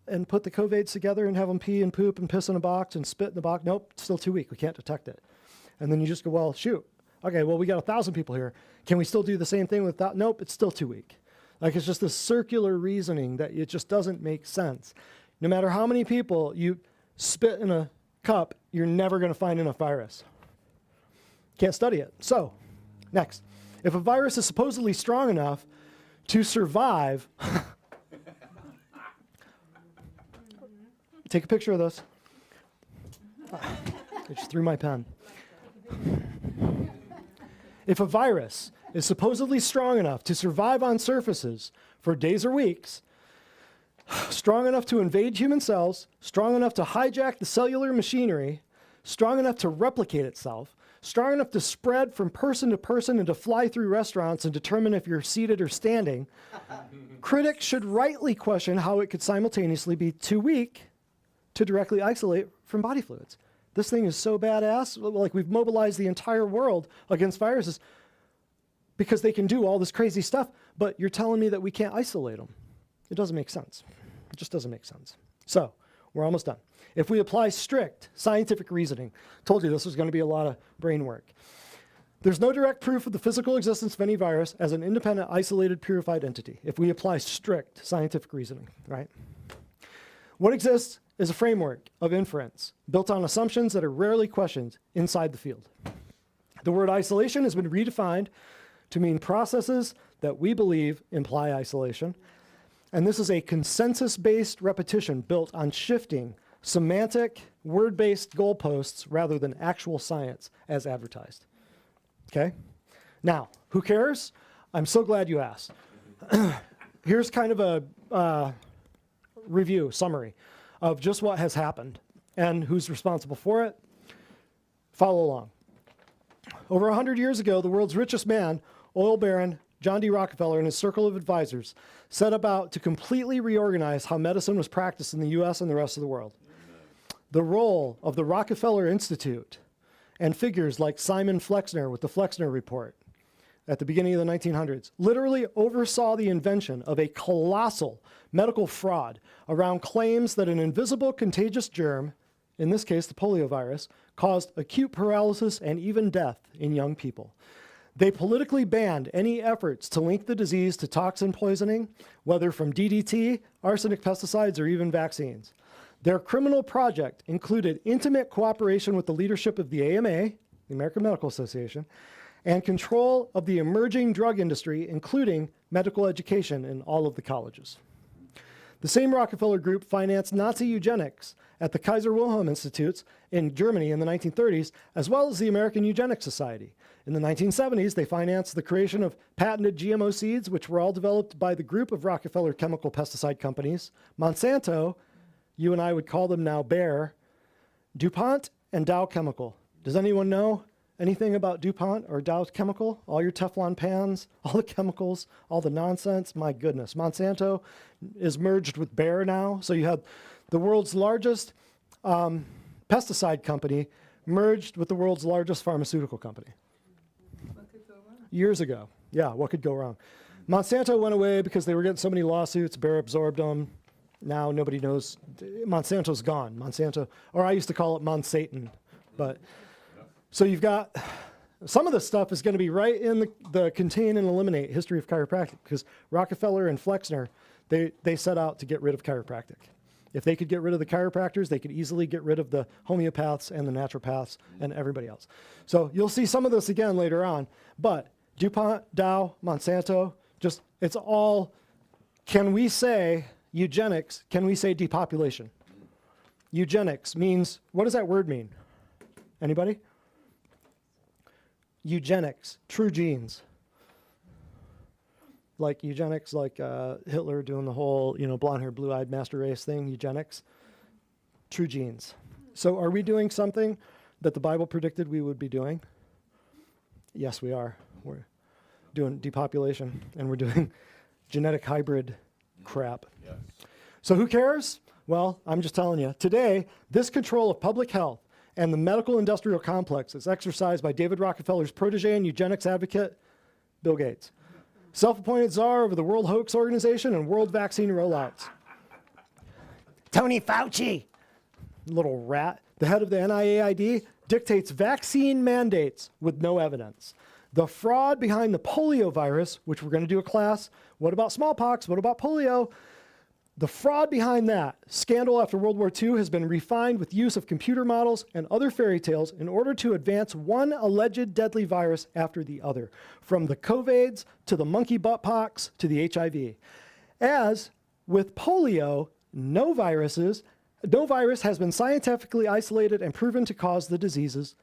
and put the COVIDs together and have them pee and poop and piss in a box and spit in the box? Nope, it's still too weak. We can't detect it. And then you just go, well, shoot. Okay, well, we got 1,000 people here. Can we still do the same thing with that? Nope, it's still too weak. Like, it's just this circular reasoning that it just doesn't make sense. No matter how many people you spit in a cup, you're never going to find enough virus. Can't study it. So, next. If a virus is supposedly strong enough to survive, take a picture of this. I just threw my pen. If a virus is supposedly strong enough to survive on surfaces for days or weeks, strong enough to invade human cells, strong enough to hijack the cellular machinery, strong enough to replicate itself, strong enough to spread from person to person and to fly through restaurants and determine if you're seated or standing, critics should rightly question how it could simultaneously be too weak to directly isolate from body fluids. This thing is so badass, like, we've mobilized the entire world against viruses because they can do all this crazy stuff, but you're telling me that we can't isolate them. It doesn't make sense. It just doesn't make sense. So, we're almost done. If we apply strict scientific reasoning, told you this was going to be a lot of brain work. There's no direct proof of the physical existence of any virus as an independent, isolated, purified entity if we apply strict scientific reasoning, right? What exists is a framework of inference built on assumptions that are rarely questioned inside the field. The word isolation has been redefined to mean processes that we believe imply isolation. And this is a consensus-based repetition built on shifting semantic, word-based goalposts rather than actual science as advertised. Okay? Now, who cares? I'm so glad you asked. Here's kind of a review, summary of just what has happened and who's responsible for it. Follow along. Over 100 years ago, the world's richest man, oil baron John D. Rockefeller and his circle of advisors set about to completely reorganize how medicine was practiced in the US and the rest of the world. The role of the Rockefeller Institute and figures like Simon Flexner with the Flexner Report at the beginning of the 1900s literally oversaw the invention of a colossal medical fraud around claims that an invisible contagious germ, in this case the polio virus, caused acute paralysis and even death in young people. They politically banned any efforts to link the disease to toxin poisoning, whether from DDT, arsenic pesticides, or even vaccines. Their criminal project included intimate cooperation with the leadership of the AMA, the American Medical Association, and control of the emerging drug industry, including medical education in all of the colleges. The same Rockefeller Group financed Nazi eugenics at the Kaiser Wilhelm Institutes in Germany in the 1930s, as well as the American Eugenics Society. In the 1970s, they financed the creation of patented GMO seeds, which were all developed by the group of Rockefeller chemical pesticide companies, Monsanto, you and I would call them now Bayer, DuPont, and Dow Chemical. Does anyone know anything about DuPont or Dow Chemical? All your Teflon pans, all the chemicals, all the nonsense, my goodness. Monsanto is merged with Bayer now, so you have the world's largest pesticide company merged with the world's largest pharmaceutical company. Years ago. Yeah, what could go wrong? Monsanto went away because they were getting so many lawsuits. Bayer absorbed them. Now nobody knows. Monsanto's gone. Monsanto, or I used to call it Monsatan. But so you've got some of this stuff is going to be right in the contain and eliminate history of chiropractic, because Rockefeller and Flexner, they set out to get rid of chiropractic. If they could get rid of the chiropractors, they could easily get rid of the homeopaths and the naturopaths and everybody else. So you'll see some of this again later on. But DuPont, Dow, Monsanto, just, it's all, can we say eugenics, can we say depopulation? Eugenics means, what does that word mean? Anybody? Eugenics, true genes. Like eugenics, like Hitler doing the whole, blonde hair, blue-eyed master race thing, eugenics. True genes. So are we doing something that the Bible predicted we would be doing? Yes, we are. We're doing depopulation, and we're doing genetic hybrid crap. Yes. So who cares? Well, I'm just telling you. Today, this control of public health and the medical industrial complex is exercised by David Rockefeller's protege and eugenics advocate, Bill Gates. Self-appointed czar over the World Hoax Organization and world vaccine rollouts. Tony Fauci, little rat, the head of the NIAID, dictates vaccine mandates with no evidence. The fraud behind the polio virus, which we're going to do a class, what about smallpox? What about polio? The fraud behind that scandal after World War II has been refined with use of computer models and other fairy tales in order to advance one alleged deadly virus after the other, from the COVIDs to the monkey buttpox to the HIV. As with polio, no virus has been scientifically isolated and proven to cause the diseases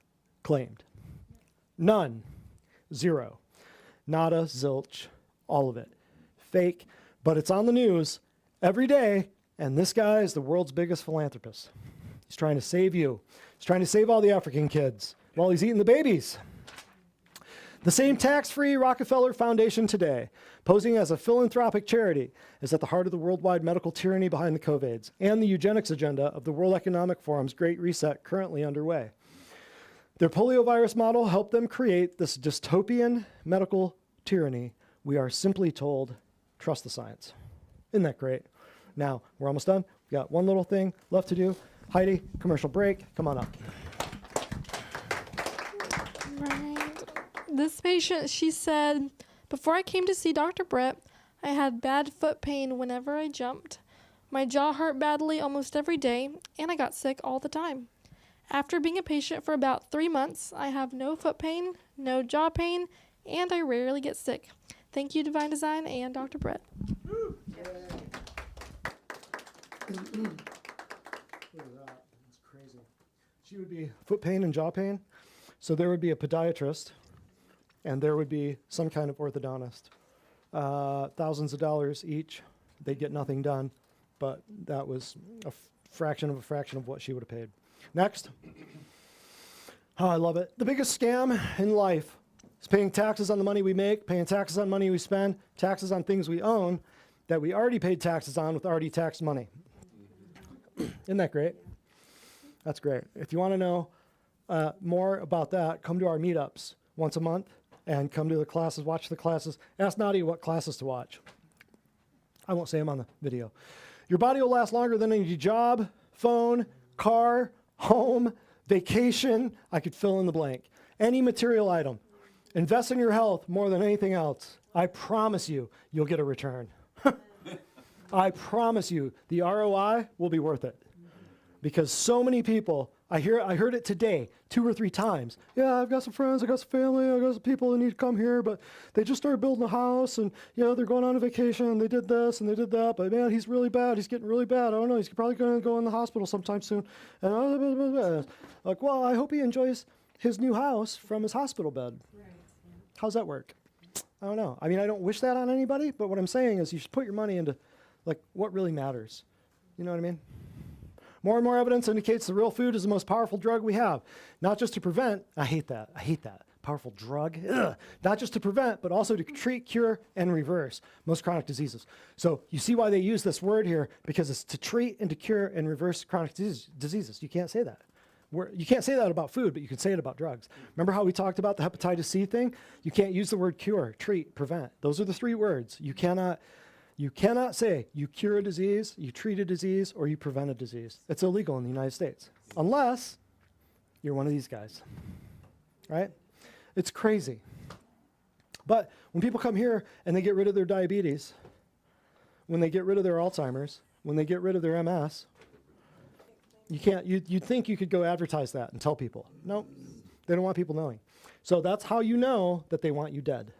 claimed. None. Zero. Nada, zilch, all of it. Fake, but it's on the news every day, and this guy is the world's biggest philanthropist. He's trying to save you. He's trying to save all the African kids while he's eating the babies. The same tax-free Rockefeller Foundation today, posing as a philanthropic charity, is at the heart of the worldwide medical tyranny behind the COVIDs and the eugenics agenda of the World Economic Forum's Great Reset currently underway. Their poliovirus model helped them create this dystopian medical tyranny. We are simply told, trust the science. Isn't that great? Now, we're almost done. We've got one little thing left to do. Heidi, commercial break. Come on up. Right. This patient, she said, before I came to see Dr. Brett, I had bad foot pain whenever I jumped. My jaw hurt badly almost every day, and I got sick all the time. After being a patient for about 3 months, I have no foot pain, no jaw pain, and I rarely get sick. Thank you, Divine Design and Dr. Brett. Look at that. It's crazy. She would be foot pain and jaw pain. So there would be a podiatrist, and there would be some kind of orthodontist. Thousands of dollars each. They'd get nothing done, but that was a fraction of what she would have paid. Next. Oh, I love it. The biggest scam in life is paying taxes on the money we make, paying taxes on money we spend, taxes on things we own that we already paid taxes on with already taxed money. Isn't that great? That's great. If you want to know more about that, come to our meetups once a month and come to the classes, watch the classes. Ask Nadia what classes to watch. I won't say them on the video. Your body will last longer than any job, phone, car, home, vacation. I could fill in the blank. Any material item. Invest in your health more than anything else. I promise you, you'll get a return. I promise you, the ROI will be worth it. Because so many people, I heard it today 2 or 3 times. Yeah, I've got some friends, I've got some family, I've got some people that need to come here, but they just started building a house and, they're going on a vacation and they did this and they did that, but man, he's really bad. He's getting really bad. I don't know. He's probably going to go in the hospital sometime soon. And like, well, I hope he enjoys his new house from his hospital bed. Right. How's that work? I don't know. I mean, I don't wish that on anybody, but what I'm saying is you should put your money into like what really matters. You know what I mean? More and more evidence indicates the real food is the most powerful drug we have. Not just to prevent, I hate that. Powerful drug. Ugh. Not just to prevent, but also to treat, cure, and reverse most chronic diseases. So you see why they use this word here, because it's to treat and to cure and reverse chronic diseases. You can't say that. You can't say that about food, but you can say it about drugs. Remember how we talked about the hepatitis C thing? You can't use the word cure, treat, prevent. Those are the 3 words. You cannot say you cure a disease, you treat a disease, or you prevent a disease. It's illegal in the United States, unless you're one of these guys, right? It's crazy. But when people come here and they get rid of their diabetes, when they get rid of their Alzheimer's, when they get rid of their MS, you can't, you'd think you could go advertise that and tell people. No, they don't want people knowing. So that's how you know that they want you dead.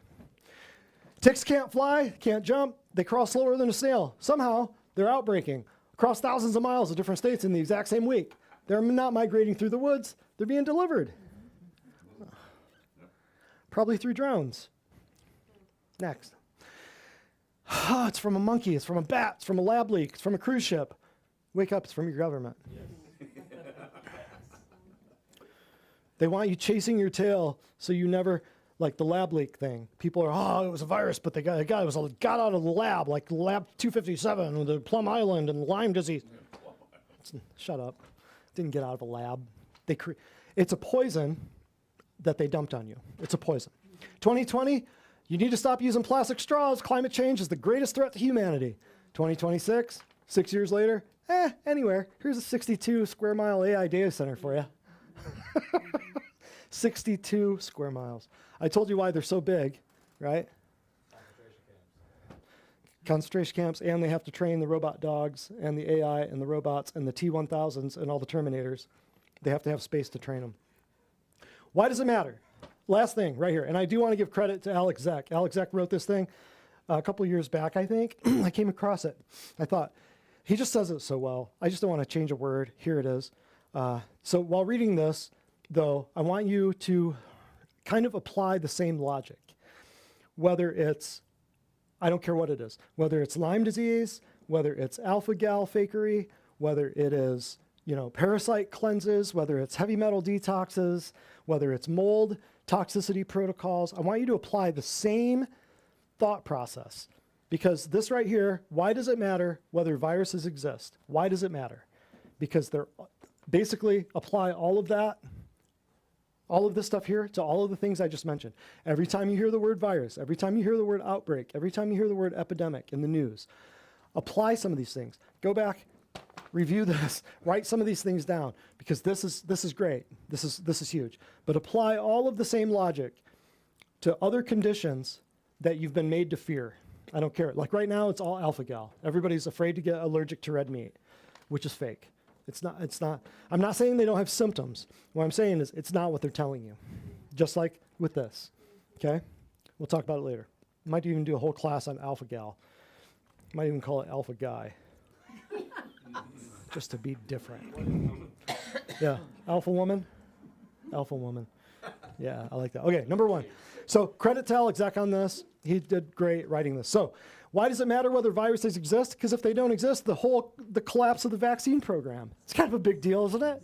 Ticks can't fly, can't jump, they crawl slower than a snail. Somehow, they're outbreaking across thousands of miles of different states in the exact same week. They're not migrating through the woods, they're being delivered. Probably through drones. Next. It's from a monkey, it's from a bat, it's from a lab leak, it's from a cruise ship. Wake up, it's from your government. They want you chasing your tail so you never, like the lab leak thing. People are, it was a virus, but the guy got out of the lab, like lab 257 with the Plum Island and Lyme disease. Shut up. Didn't get out of a lab. It's a poison that they dumped on you. It's a poison. 2020, you need to stop using plastic straws. Climate change is the greatest threat to humanity. 2026, 6 years later, anywhere. Here's a 62 square mile AI data center for you. 62 square miles. I told you why they're so big, right? Concentration camps, and they have to train the robot dogs and the AI and the robots and the T-1000s and all the Terminators. They have to have space to train them. Why does it matter? Last thing right here, and I do want to give credit to Alex Zeck. Alex Zeck wrote this thing a couple of years back, I think. I came across it. I thought, he just says it so well. I just don't want to change a word. Here it is. So while reading this, though, I want you to kind of apply the same logic. Whether it's, I don't care what it is, whether it's Lyme disease, whether it's alpha-gal fakery, whether it is, parasite cleanses, whether it's heavy metal detoxes, whether it's mold toxicity protocols, I want you to apply the same thought process. Because this right here, why does it matter whether viruses exist? Why does it matter? Because they're basically apply all of that, all of this stuff here to all of the things I just mentioned. Every time you hear the word virus, every time you hear the word outbreak, every time you hear the word epidemic in the news, apply some of these things. Go back, review this, write some of these things down, because this is great. This is huge. But apply all of the same logic to other conditions that you've been made to fear. I don't care. Like right now, it's all alpha-gal. Everybody's afraid to get allergic to red meat, which is fake. It's not. I'm not saying they don't have symptoms. What I'm saying is it's not what they're telling you. Just like with this, okay? We'll talk about it later. Might even do a whole class on alpha-gal. Might even call it alpha-guy. Just to be different. Yeah, alpha woman. Alpha woman. Yeah, I like that. Okay, number one. So credit to Exec on this. He did great writing this. So why does it matter whether viruses exist? Because if they don't exist, the collapse of the vaccine program. It's kind of a big deal, isn't it?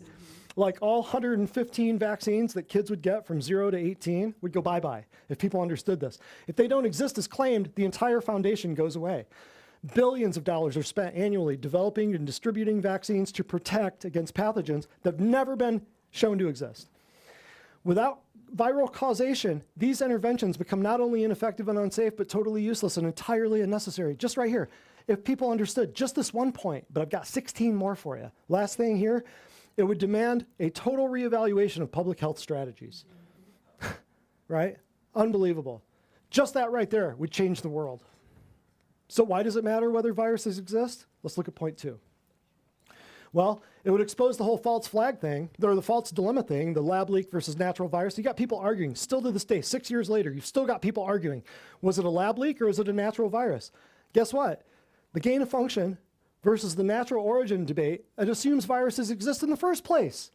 Like all 115 vaccines that kids would get from 0 to 18 would go bye-bye if people understood this. If they don't exist as claimed, the entire foundation goes away. Billions of dollars are spent annually developing and distributing vaccines to protect against pathogens that have never been shown to exist. Without viral causation, these interventions become not only ineffective and unsafe, but totally useless and entirely unnecessary. Just right here, if people understood just this one point, but I've got 16 more for you. Last thing here, it would demand a total reevaluation of public health strategies. Right? Unbelievable. Just that right there would change the world. So why does it matter whether viruses exist? Let's look at point 2. Well, it would expose the whole false flag thing, or the false dilemma thing, the lab leak versus natural virus. You got people arguing, still to this day, 6 years later, you've still got people arguing. Was it a lab leak or was it a natural virus? Guess what? The gain of function versus the natural origin debate, it assumes viruses exist in the first place.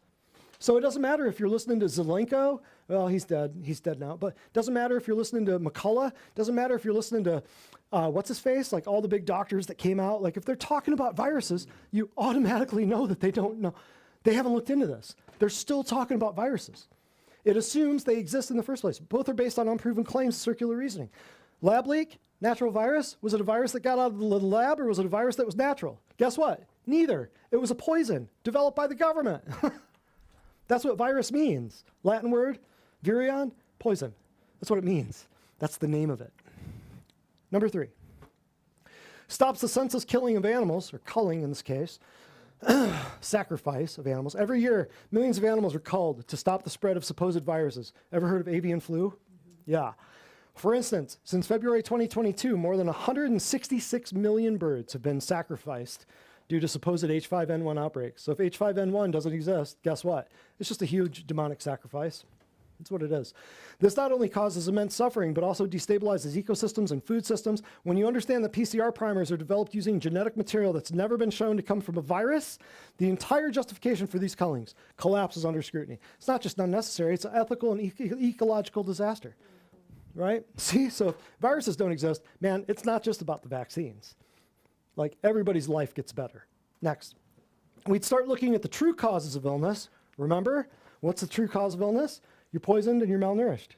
So it doesn't matter if you're listening to Zelenko, well, he's dead now, but it doesn't matter if you're listening to McCullough, doesn't matter if you're listening to, what's his face, like all the big doctors that came out, like if they're talking about viruses, you automatically know that they don't know. They haven't looked into this. They're still talking about viruses. It assumes they exist in the first place. Both are based on unproven claims, circular reasoning. Lab leak, natural virus, was it a virus that got out of the lab or was it a virus that was natural? Guess what? Neither. It was a poison developed by the government. That's what virus means. Latin word, virion, poison. That's what it means. That's the name of it. Number 3. Stops the senseless killing of animals, or culling in this case, sacrifice of animals. Every year, millions of animals are culled to stop the spread of supposed viruses. Ever heard of avian flu? Yeah. For instance, since February 2022, more than 166 million birds have been sacrificed due to supposed H5N1 outbreaks. So if H5N1 doesn't exist, guess what? It's just a huge demonic sacrifice. That's what it is. This not only causes immense suffering, but also destabilizes ecosystems and food systems. When you understand that PCR primers are developed using genetic material that's never been shown to come from a virus, the entire justification for these cullings collapses under scrutiny. It's not just unnecessary, it's an ethical and ecological disaster. Right? See, so if viruses don't exist, man, it's not just about the vaccines. Like everybody's life gets better. Next, we'd start looking at the true causes of illness. Remember, what's the true cause of illness? You're poisoned and you're malnourished,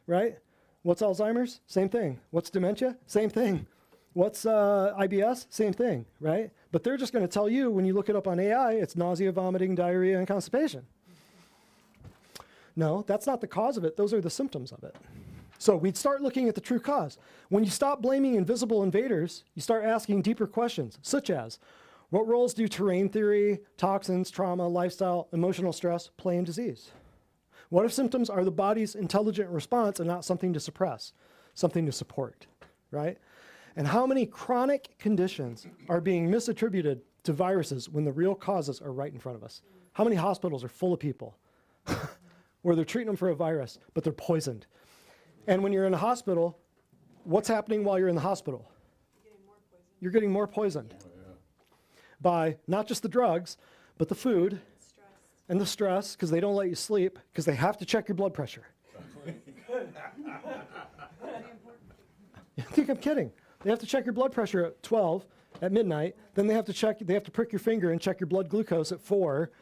right? What's Alzheimer's? Same thing. What's dementia? Same thing. What's IBS? Same thing, right? But they're just going to tell you when you look it up on AI, it's nausea, vomiting, diarrhea, and constipation. No, that's not the cause of it. Those are the symptoms of it. So we'd start looking at the true cause. When you stop blaming invisible invaders, you start asking deeper questions, such as, what roles do terrain theory, toxins, trauma, lifestyle, emotional stress play in disease? What if symptoms are the body's intelligent response and not something to suppress, something to support, right? And how many chronic conditions are being misattributed to viruses when the real causes are right in front of us? How many hospitals are full of people where they're treating them for a virus, but they're poisoned? And when you're in a hospital, what's happening while you're in the hospital? You're getting more poisoned. Oh, yeah. By not just the drugs, but the food and the stress, because they don't let you sleep, because they have to check your blood pressure. I think I'm kidding. They have to check your blood pressure at 12, at midnight. Then they have to prick your finger and check your blood glucose at 4.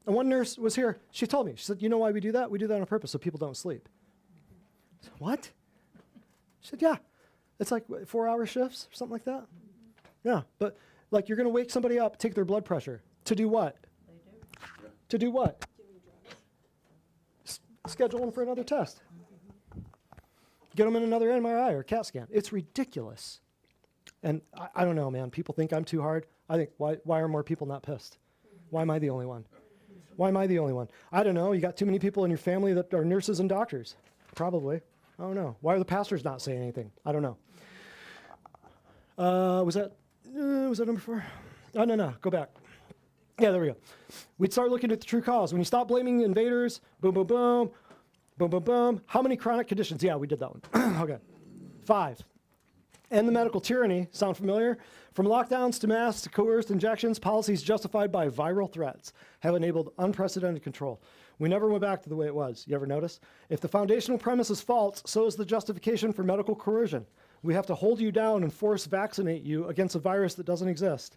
And one nurse was here. She told me, she said, you know why we do that? We do that on purpose so people don't sleep. I said, what? She said, yeah. It's like 4-hour shifts or something like that. Yeah, but like you're going to wake somebody up, take their blood pressure. To do what? To do what? Schedule them for another test. Get them in another MRI or CAT scan. It's ridiculous. And I don't know, man. People think I'm too hard. I think, why are more people not pissed? Why am I the only one? Why am I the only one? I don't know. You got too many people in your family that are nurses and doctors. Probably. I don't know. Why are the pastors not saying anything? I don't know. Was that number 4? Oh, no. Go back. Yeah, there we go. We'd start looking at the true cause. When you stop blaming invaders, boom, boom, boom, boom, boom, boom. How many chronic conditions? Yeah, we did that one. Okay. 5. End the medical tyranny. Sound familiar? From lockdowns to masks to coerced injections, policies justified by viral threats have enabled unprecedented control. We never went back to the way it was. You ever notice? If the foundational premise is false, so is the justification for medical coercion. We have to hold you down and force vaccinate you against a virus that doesn't exist.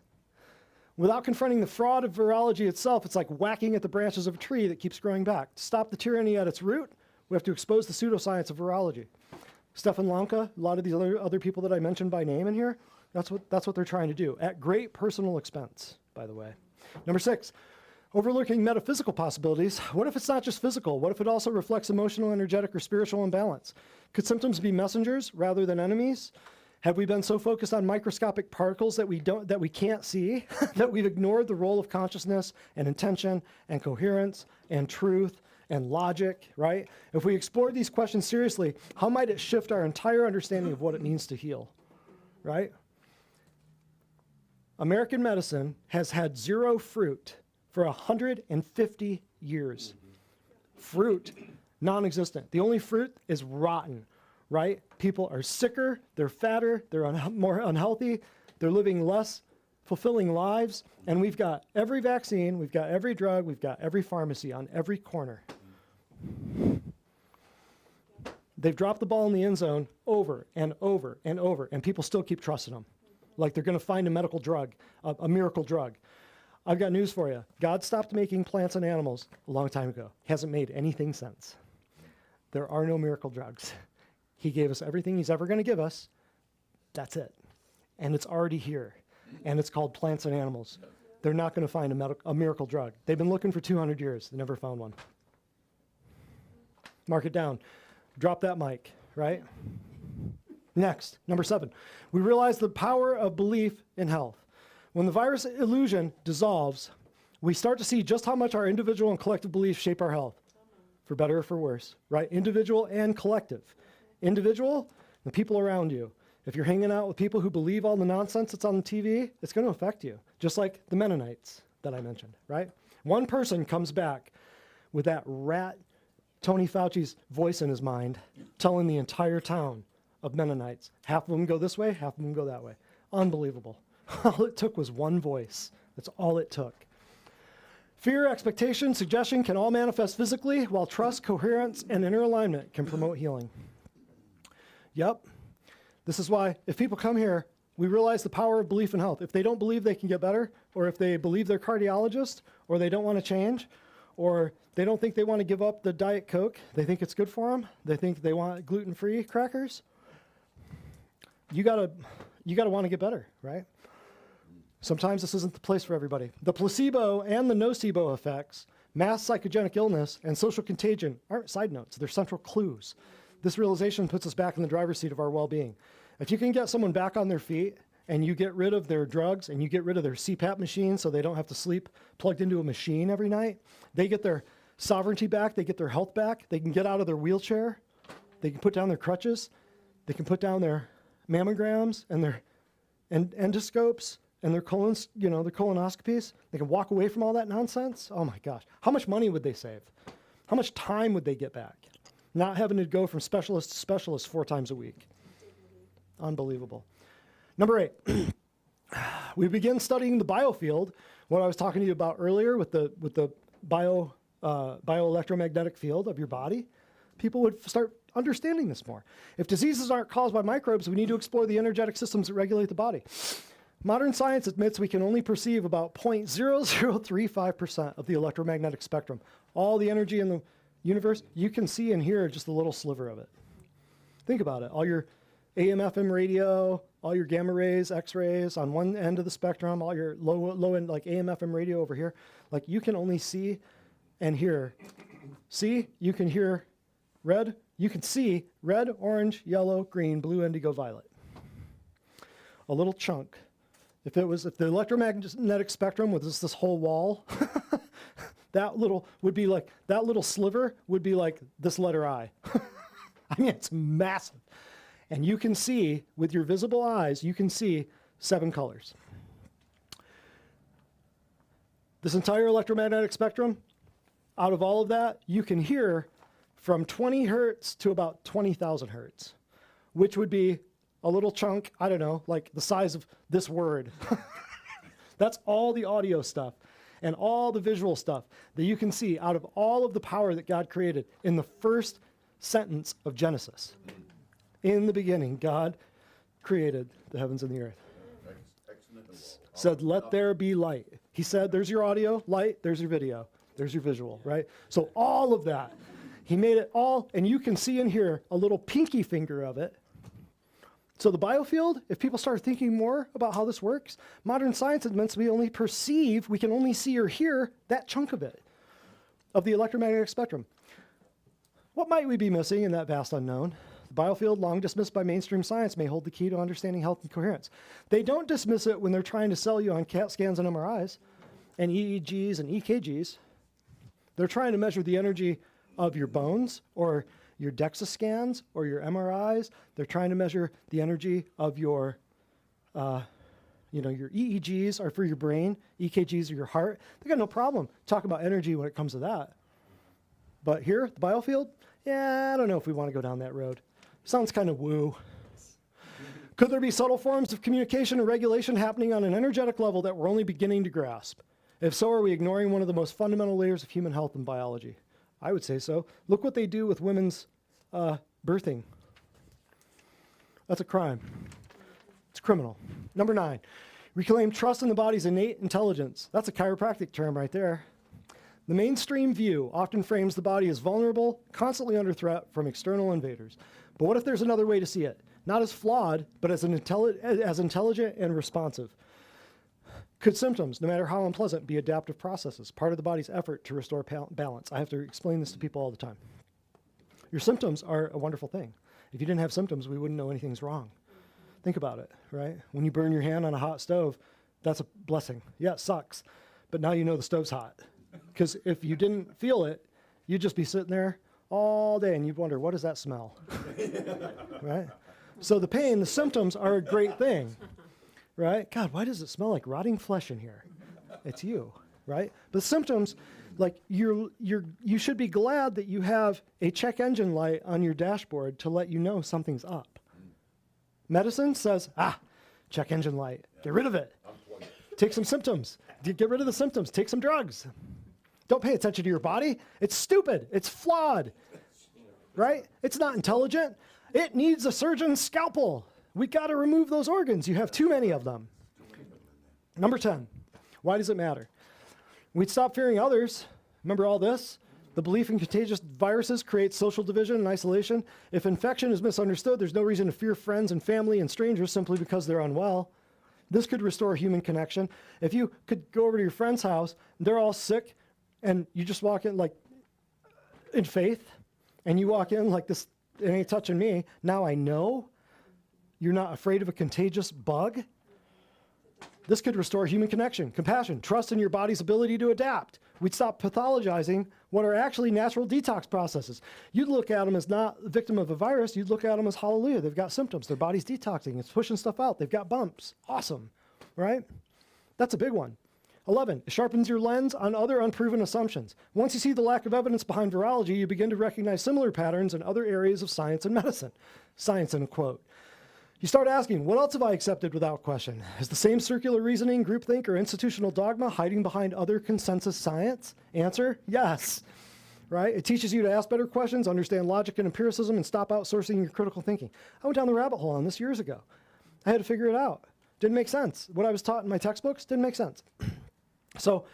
Without confronting the fraud of virology itself, it's like whacking at the branches of a tree that keeps growing back. To stop the tyranny at its root, we have to expose the pseudoscience of virology. Stefan Lanka, a lot of these other people that I mentioned by name in here, that's what they're trying to do, at great personal expense, by the way. Number 6, overlooking metaphysical possibilities. What if it's not just physical? What if it also reflects emotional, energetic, or spiritual imbalance? Could symptoms be messengers rather than enemies? Have we been so focused on microscopic particles that we can't see, that we've ignored the role of consciousness and intention and coherence and truth and logic, right? If we explore these questions seriously, how might it shift our entire understanding of what it means to heal, right? American medicine has had 0 fruit for 150 years. Fruit, non-existent. The only fruit is rotten, right? People are sicker, they're fatter, they're more unhealthy, they're living less fulfilling lives, and we've got every vaccine, we've got every drug, we've got every pharmacy on every corner. They've dropped the ball in the end zone over and over and over, and people still keep trusting them. Like they're going to find a medical drug, a miracle drug. I've got news for you. God stopped making plants and animals a long time ago. Hasn't made anything since. There are no miracle drugs. He gave us everything he's ever going to give us. That's it. And it's already here. And it's called plants and animals. They're not going to find a miracle drug. They've been looking for 200 years. They never found one. Mark it down. Drop that mic, right? Next, number 7. We realize the power of belief in health. When the virus illusion dissolves, we start to see just how much our individual and collective beliefs shape our health, for better or for worse, right? Individual and collective. Individual, the people around you. If you're hanging out with people who believe all the nonsense that's on the TV, it's going to affect you, just like the Mennonites that I mentioned, right? One person comes back with that rat Tony Fauci's voice in his mind telling the entire town of Mennonites. Half of them go this way, half of them go that way. Unbelievable. All it took was one voice. That's all it took. Fear, expectation, suggestion can all manifest physically, while trust, coherence, and inner alignment can promote healing. Yep. This is why if people come here, we realize the power of belief in health. If they don't believe they can get better, or if they believe their cardiologist, or they don't want to change, or they don't think they want to give up the Diet Coke, they think it's good for them, they think they want gluten-free crackers, you gotta want to get better, right? Sometimes this isn't the place for everybody. The placebo and the nocebo effects, mass psychogenic illness, and social contagion aren't side notes, they're central clues. This realization puts us back in the driver's seat of our well-being. If you can get someone back on their feet and you get rid of their drugs and you get rid of their CPAP machine so they don't have to sleep plugged into a machine every night, they get their sovereignty back, they get their health back, they can get out of their wheelchair, they can put down their crutches, they can put down their mammograms and their endoscopes and their colonoscopies. They can walk away from all that nonsense. Oh my gosh. How much money would they save? How much time would they get back? Not having to go from specialist to specialist 4 times a week. Unbelievable. Number 8, we begin studying the biofield, what I was talking to you about earlier with the bioelectromagnetic field of your body. People would start understanding this more. If diseases aren't caused by microbes, we need to explore the energetic systems that regulate the body. Modern science admits we can only perceive about 0.0035% of the electromagnetic spectrum. All the energy in the universe, you can see and hear just a little sliver of it. Think about it. All your AM, FM radio, all your gamma rays, X-rays on one end of the spectrum, all your low end like AM, FM radio over here, like you can only see and hear. See, you can hear red, you can see red, orange, yellow, green, blue, indigo, violet. A little chunk. If the electromagnetic spectrum was this whole wall, that little sliver would be like this letter I. I mean, it's massive. And you can see, with your visible eyes, you can see 7 colors. This entire electromagnetic spectrum, out of all of that, you can hear from 20 hertz to about 20,000 hertz, which would be a little chunk, I don't know, like the size of this word. That's all the audio stuff and all the visual stuff that you can see out of all of the power that God created in the first sentence of Genesis. In the beginning, God created the heavens and the earth. Said, let there be light. He said, there's your audio, light, there's your video, there's your visual, right? So all of that, he made it all, and you can see in here a little pinky finger of it. So the biofield, if people start thinking more about how this works, modern science is meant to be only perceive, we can only see or hear that chunk of it, of the electromagnetic spectrum. What might we be missing in that vast unknown? The biofield, long dismissed by mainstream science, may hold the key to understanding health and coherence. They don't dismiss it when they're trying to sell you on CAT scans and MRIs and EEGs and EKGs. They're trying to measure the energy of your bones or your DEXA scans or your MRIs. They're trying to measure the energy of your, your EEGs are for your brain, EKGs are your heart. They got no problem talking about energy when it comes to that. But here, the biofield, yeah, I don't know if we want to go down that road. Sounds kind of woo. Could there be subtle forms of communication and regulation happening on an energetic level that we're only beginning to grasp? If so, are we ignoring one of the most fundamental layers of human health and biology? I would say so. Look what they do with women's birthing. That's a crime. It's criminal. Number 9, reclaim trust in the body's innate intelligence. That's a chiropractic term right there. The mainstream view often frames the body as vulnerable, constantly under threat from external invaders. But what if there's another way to see it? Not as flawed, but as intelligent and responsive. Could symptoms, no matter how unpleasant, be adaptive processes, part of the body's effort to restore balance? I have to explain this to people all the time. Your symptoms are a wonderful thing. If you didn't have symptoms, we wouldn't know anything's wrong. Think about it, right? When you burn your hand on a hot stove, that's a blessing. Yeah, it sucks, but now you know the stove's hot. Because if you didn't feel it, you'd just be sitting there all day and you'd wonder, what does that smell? Right? So the pain, the symptoms are a great thing. Right? God, why does it smell like rotting flesh in here? It's you, right? But symptoms, like you should be glad that you have a check engine light on your dashboard to let you know something's up. Medicine says, check engine light, get rid of it. Take some symptoms, get rid of the symptoms, take some drugs. Don't pay attention to your body. It's stupid, it's flawed, right? It's not intelligent. It needs a surgeon's scalpel. We got to remove those organs. You have too many of them. Number 10, why does it matter? We'd stop fearing others. Remember all this? The belief in contagious viruses creates social division and isolation. If infection is misunderstood, there's no reason to fear friends and family and strangers simply because they're unwell. This could restore human connection. If you could go over to your friend's house, they're all sick, and you just walk in like in faith, and you walk in like this, it ain't touching me. Now I know. You're not afraid of a contagious bug. This could restore human connection, compassion, trust in your body's ability to adapt. We'd stop pathologizing what are actually natural detox processes. You'd look at them as not a victim of a virus. You'd look at them as, hallelujah, they've got symptoms. Their body's detoxing. It's pushing stuff out. They've got bumps. Awesome, right? That's a big one. 11, it sharpens your lens on other unproven assumptions. Once you see the lack of evidence behind virology, you begin to recognize similar patterns in other areas of science and medicine. Science in a quote. You start asking, what else have I accepted without question? Is the same circular reasoning, groupthink, or institutional dogma hiding behind other consensus science? Answer, yes. Right? It teaches you to ask better questions, understand logic and empiricism, and stop outsourcing your critical thinking. I went down the rabbit hole on this years ago. I had to figure it out. Didn't make sense. What I was taught in my textbooks didn't make sense. So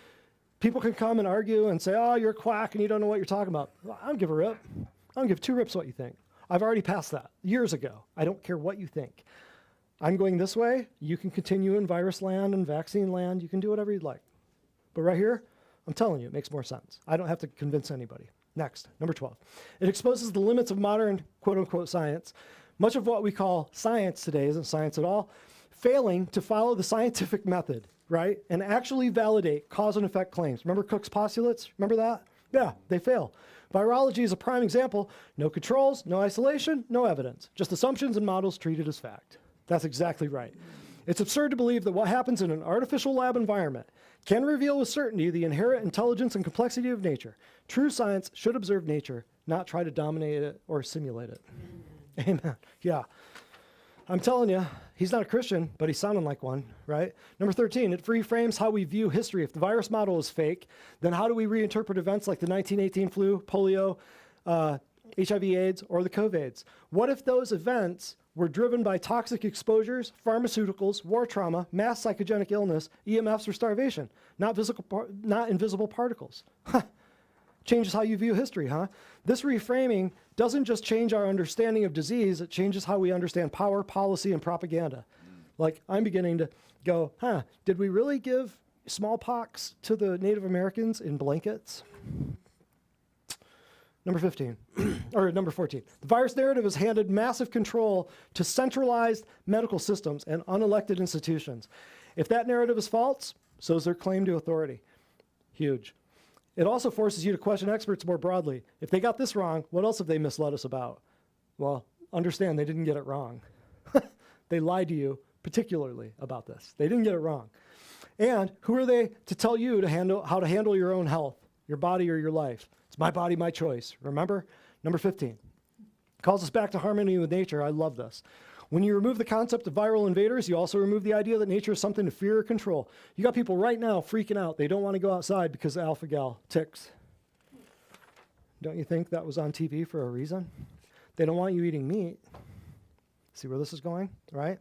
people can come and argue and say, oh, you're a quack and you don't know what you're talking about. Well, I don't give a rip. I don't give 2 rips what you think. I've already passed that years ago. I don't care what you think. I'm going this way. You can continue in virus land and vaccine land. You can do whatever you'd like. But right here, I'm telling you, it makes more sense. I don't have to convince anybody. Next, number 12. It exposes the limits of modern quote-unquote science. Much of what we call science today isn't science at all, failing to follow the scientific method, right? And actually validate cause and effect claims. Remember Cook's postulates? Remember that? Yeah, they fail. Virology is a prime example. No controls, no isolation, no evidence. Just assumptions and models treated as fact. That's exactly right. It's absurd to believe that what happens in an artificial lab environment can reveal with certainty the inherent intelligence and complexity of nature. True science should observe nature, not try to dominate it or simulate it. Amen. Yeah. I'm telling you, he's not a Christian, but he's sounding like one, right? Number 13, it reframes how we view history. If the virus model is fake, then how do we reinterpret events like the 1918 flu, polio, HIV/AIDS, or the COVIDs? What if those events were driven by toxic exposures, pharmaceuticals, war trauma, mass psychogenic illness, EMFs, or starvation, not invisible particles? Changes how you view history, huh? This reframing doesn't just change our understanding of disease, it changes how we understand power, policy, and propaganda. Like, I'm beginning to go, did we really give smallpox to the Native Americans in blankets? Number 15, or number 14. The virus narrative has handed massive control to centralized medical systems and unelected institutions. If that narrative is false, so is their claim to authority. Huge. It also forces you to question experts more broadly. If they got this wrong, what else have they misled us about? Well, understand they didn't get it wrong. They lied to you particularly about this. They didn't get it wrong. And who are they to tell you how to handle your own health, your body, or your life? It's my body, my choice. Remember? Number 15. Calls us back to harmony with nature. I love this. When you remove the concept of viral invaders, you also remove the idea that nature is something to fear or control. You got people right now freaking out. They don't want to go outside because of alpha-gal ticks. Don't you think that was on TV for a reason? They don't want you eating meat. See where this is going, right?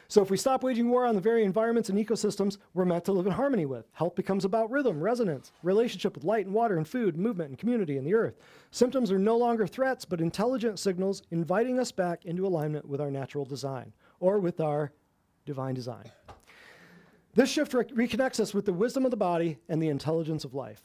So if we stop waging war on the very environments and ecosystems we're meant to live in harmony with, health becomes about rhythm, resonance, relationship with light and water and food, movement and community and the earth. Symptoms are no longer threats, but intelligent signals inviting us back into alignment with our natural design, or with our divine design. This shift reconnects us with the wisdom of the body and the intelligence of life.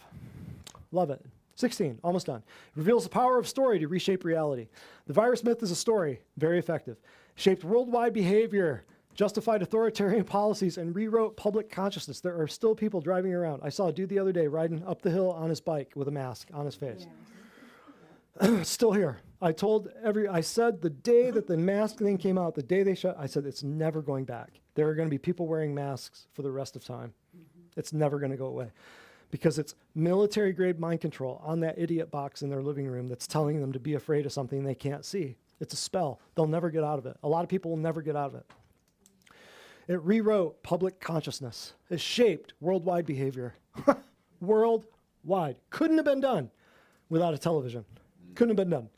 Love it. 16, almost done. It reveals the power of story to reshape reality. The virus myth is a story, very effective. Shaped worldwide behavior, justified authoritarian policies, and rewrote public consciousness. There are still people driving around. I saw a dude the other day riding up the hill on his bike with a mask on his face. Yeah. Still here. I said the day that the mask thing came out, the day they shut, I said it's never going back. There are going to be people wearing masks for the rest of time. It's never going to go away. Because it's military grade mind control on that idiot box in their living room that's telling them to be afraid of something they can't see. It's a spell. They'll never get out of it. A lot of people will never get out of it. It rewrote public consciousness. It shaped worldwide behavior. Worldwide. Couldn't have been done without a television. Couldn't have been done.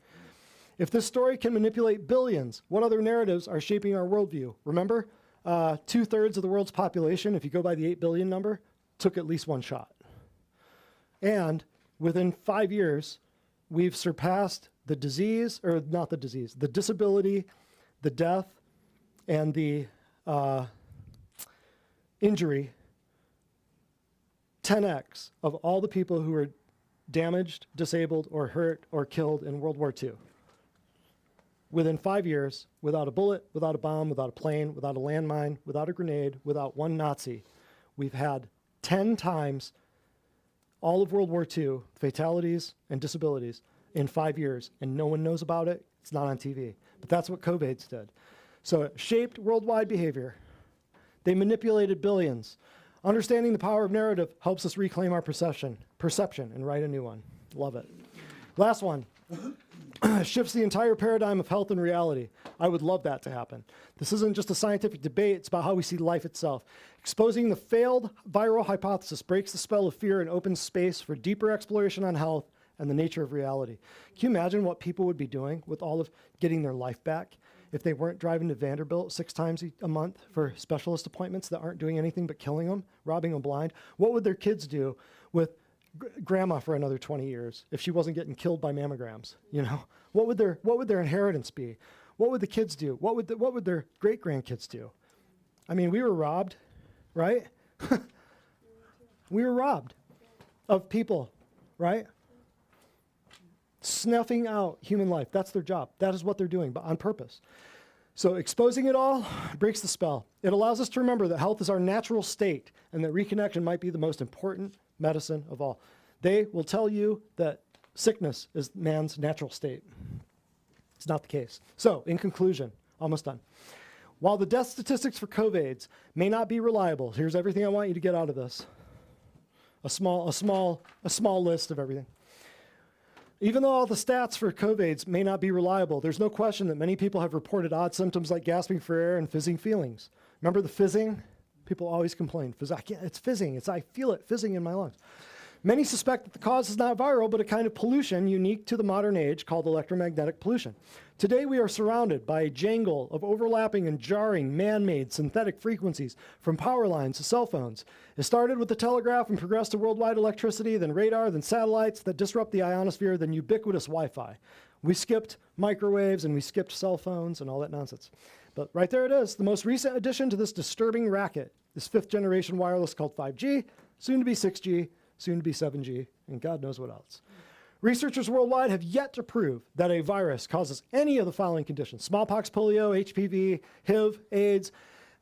If this story can manipulate billions, what other narratives are shaping our worldview? Remember, 2/3 of the world's population, if you go by the 8 billion number, took at least one shot. And within 5 years, we've surpassed the disease, or not the disease, the disability, the death, and the injury 10x of all the people who were damaged, disabled, or hurt, or killed in World War II. Within 5 years, without a bullet, without a bomb, without a plane, without a landmine, without a grenade, without one Nazi, we've had 10 times all of World War II fatalities and disabilities in 5 years, and no one knows about it. It's not on TV. But that's what COVIDs did. So it shaped worldwide behavior. They manipulated billions. Understanding the power of narrative helps us reclaim our perception, and write a new one. Love it. Last one. Shifts the entire paradigm of health and reality. I would love that to happen. This isn't just a scientific debate, it's about how we see life itself. Exposing the failed viral hypothesis breaks the spell of fear and opens space for deeper exploration on health and the nature of reality. Can you imagine what people would be doing with all of getting their life back if they weren't driving to Vanderbilt 6 times a month for specialist appointments that aren't doing anything but killing them, robbing them blind? What would their kids do with grandma for another 20 years if she wasn't getting killed by mammograms? You know, what would their inheritance be? What would the kids do? What would their great grandkids do? I mean, we were robbed, right? We were robbed of people, right? Snuffing out human life. That's their job. That is what they're doing, but on purpose. So exposing it all breaks the spell. It allows us to remember that health is our natural state and that reconnection might be the most important medicine of all. They will tell you that sickness is man's natural state. It's not the case. So, in conclusion, almost done. While the death statistics for COVIDs may not be reliable, here's everything I want you to get out of this. A small list of everything. Even though all the stats for COVIDs may not be reliable, there's no question that many people have reported odd symptoms like gasping for air and fizzing feelings. Remember the fizzing? People always complain. It's fizzing. I feel it fizzing in my lungs. Many suspect that the cause is not viral, but a kind of pollution unique to the modern age called electromagnetic pollution. Today, we are surrounded by a jangle of overlapping and jarring man-made synthetic frequencies from power lines to cell phones. It started with the telegraph and progressed to worldwide electricity, then radar, then satellites that disrupt the ionosphere, then ubiquitous Wi-Fi. We skipped microwaves and we skipped cell phones and all that nonsense. But right there it is, the most recent addition to this disturbing racket, this 5th generation wireless called 5G, soon to be 6G, soon to be 7G, and God knows what else. Researchers worldwide have yet to prove that a virus causes any of the following conditions: smallpox, polio, HPV, HIV, AIDS,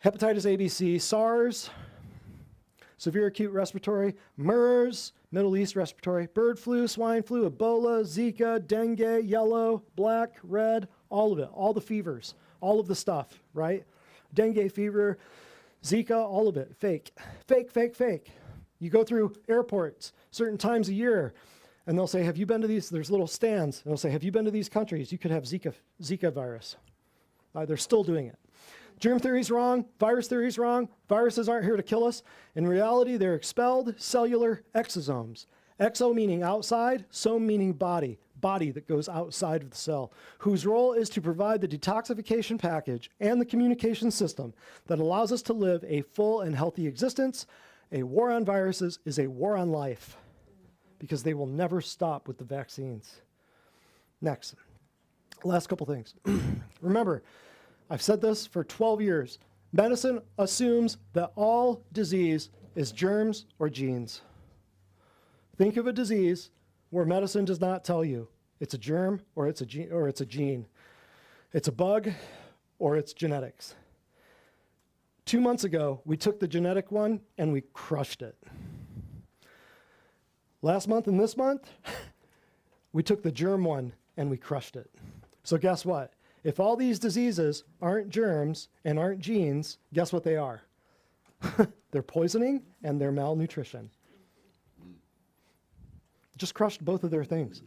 hepatitis A, B, C, SARS, severe acute respiratory, MERS, Middle East respiratory, bird flu, swine flu, Ebola, Zika, dengue, yellow, black, red, all of it, all the fevers, all of the stuff, right? Dengue fever, Zika, all of it, fake, fake, fake, fake. You go through airports certain times a year, and they'll say, have you been to these? There's little stands, and they'll say, have you been to these countries? You could have Zika virus. They're still doing it. Germ theory's wrong. Virus theory's wrong. Viruses aren't here to kill us. In reality, they're expelled cellular exosomes. Exo meaning outside, some meaning body. Body that goes outside of the cell, whose role is to provide the detoxification package and the communication system that allows us to live a full and healthy existence. A war on viruses is a war on life because they will never stop with the vaccines. Next, last couple things. Remember, I've said this for 12 years. Medicine assumes that all disease is germs or genes. Think of a disease where medicine does not tell you it's a germ or it's a gene. It's a bug or it's genetics. 2 months ago, we took the genetic one and we crushed it. Last month and this month, we took the germ one and we crushed it. So guess what? If all these diseases aren't germs and aren't genes, guess what they are? They're poisoning and they're malnutrition. Just crushed both of their things.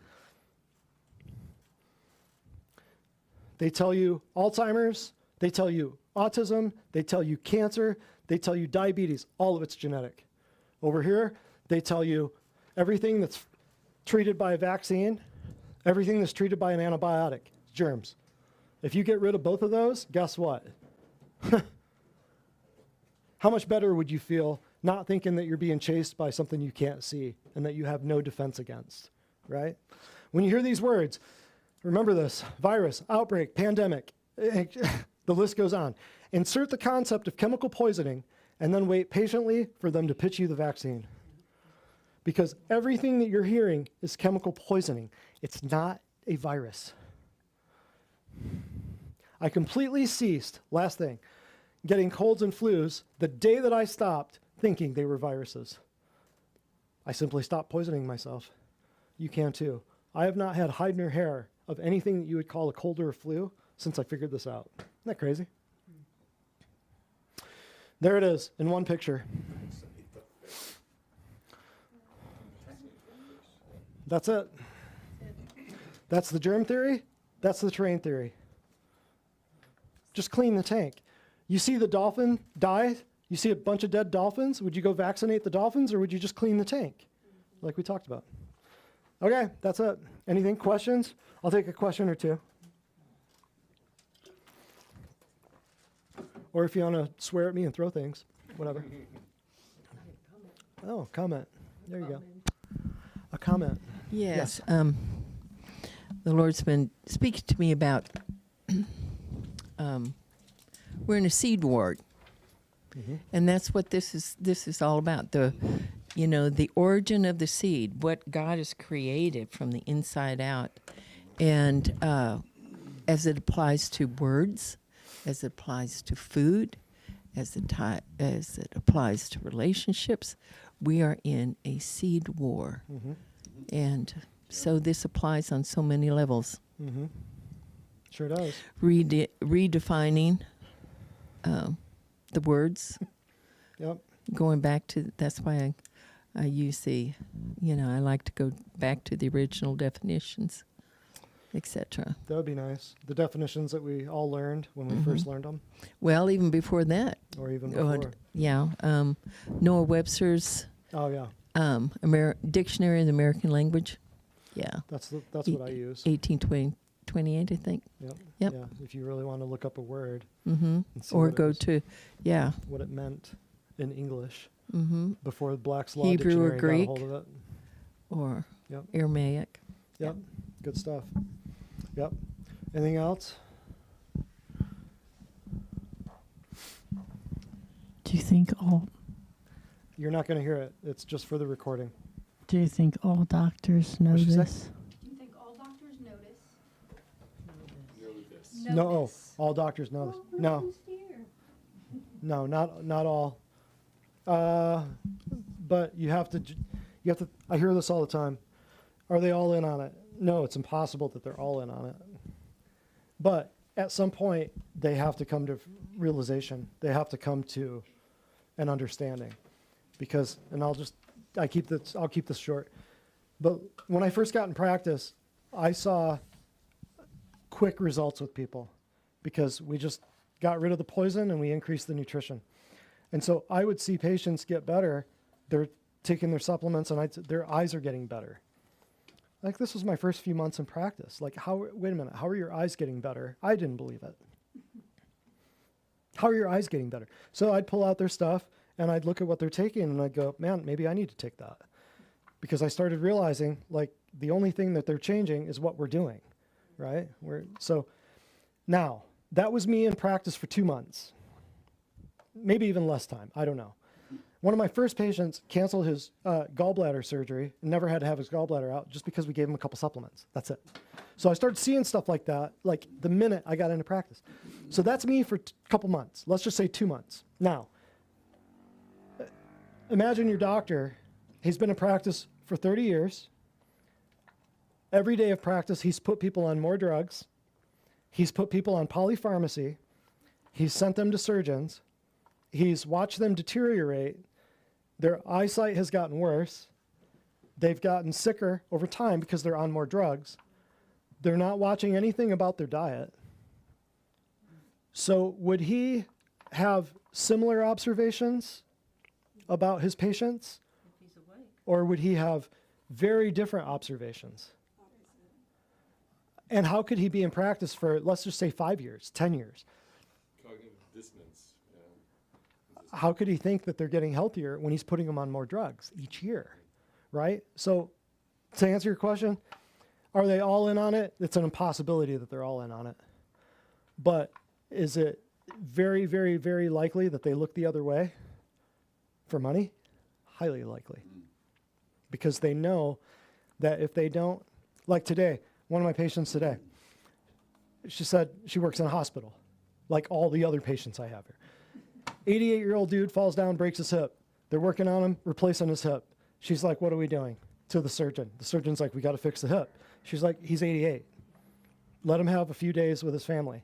They tell you Alzheimer's, they tell you autism, they tell you cancer, they tell you diabetes, all of it's genetic. Over here, they tell you everything that's treated by a vaccine, everything that's treated by an antibiotic, germs. If you get rid of both of those, guess what? How much better would you feel not thinking that you're being chased by something you can't see and that you have no defense against, right? When you hear these words, remember this: virus, outbreak, pandemic, the list goes on. Insert the concept of chemical poisoning and then wait patiently for them to pitch you the vaccine. Because everything that you're hearing is chemical poisoning. It's not a virus. I completely ceased, last thing, getting colds and flus the day that I stopped thinking they were viruses. I simply stopped poisoning myself. You can too. I have not had hide nor hair of anything that you would call a cold or a flu since I figured this out. Isn't that crazy? There it is in one picture. That's it. That's the germ theory. That's the terrain theory. Just clean the tank. You see the dolphin die? You see a bunch of dead dolphins? Would you go vaccinate the dolphins or would you just clean the tank? Like we talked about. Okay, that's it. Anything? Questions? I'll take a question or two. Or if you want to swear at me and throw things, whatever. Oh, comment. There you go. A comment. Yes. The Lord's been speaking to me about we're in a seed ward, and that's what this is all about. The origin of the seed, what God has created from the inside out, and as it applies to words, as it applies to food, as it applies to relationships, we are in a seed war. Mm-hmm. And so this applies on so many levels. Mm-hmm. Sure does. Redefining the words, Yep. going back to, that's why I use the, I like to go back to the original definitions, etc. That would be nice. The definitions that we all learned when we first learned them, Well, even before that, or even oh, before. Noah Webster's Oh yeah, Dictionary of the American Language. Yeah, that's what I use. 1828, I think. Yep. Yep. Yeah. If you really want to look up a word Mm-hmm. and see Or what it go was- to, what it meant in English mm-hmm. before Black's Law Hebrew or Dictionary Greek. got a hold of it. Or Yep. Aramaic. Yep. Good stuff. Yep. Anything else? Do you think all It's just for the recording. Do you think all doctors know What'd she say? this? Do you think all doctors notice? No, all doctors know this. No. No, not all. But you have to. I hear this all the time. Are they all in on it? No, it's impossible that they're all in on it. But at some point, they have to come to realization. They have to come to an understanding, because, and I'll keep this short. But when I first got in practice, I saw quick results with people because we just got rid of the poison and we increased the nutrition. And so I would see patients get better. They're taking their supplements and their eyes are getting better. Like, this was my first few months in practice. Like, wait a minute, how are your eyes getting better? I didn't believe it. How are your eyes getting better? So I'd pull out their stuff and I'd look at what they're taking and I'd go, man, maybe I need to take that. Because I started realizing, like, the only thing that they're changing is what we're doing, right? So now, that was me in practice for 2 months. Maybe even less time, I don't know. One of my first patients canceled his gallbladder surgery and never had to have his gallbladder out just because we gave him a couple supplements. That's it. So I started seeing stuff like that, like the minute I got into practice. So that's me for a couple months. Let's just say 2 months. Now, imagine your doctor. He's been in practice for 30 years. Every day of practice, he's put people on more drugs. He's put people on polypharmacy. He's sent them to surgeons. He's watched them deteriorate. Their eyesight has gotten worse. They've gotten sicker over time because they're on more drugs. They're not watching anything about their diet. So would he have similar observations about his patients? Or would he have very different observations? And how could he be in practice for, let's just say, 5 years, 10 years? Cognitive dissonance. How could he think that they're getting healthier when he's putting them on more drugs each year, right? So to answer your question, are they all in on it? It's an impossibility that they're all in on it. But is it very, very, very likely that they look the other way for money? Highly likely. Because they know that if they don't, like today, one of my patients today, she said she works in a hospital, like all the other patients I have here. 88-year-old dude falls down, breaks his hip. They're working on him, replacing his hip. She's like, what are we doing? To the surgeon. The surgeon's like, we got to fix the hip. She's like, he's 88. Let him have a few days with his family.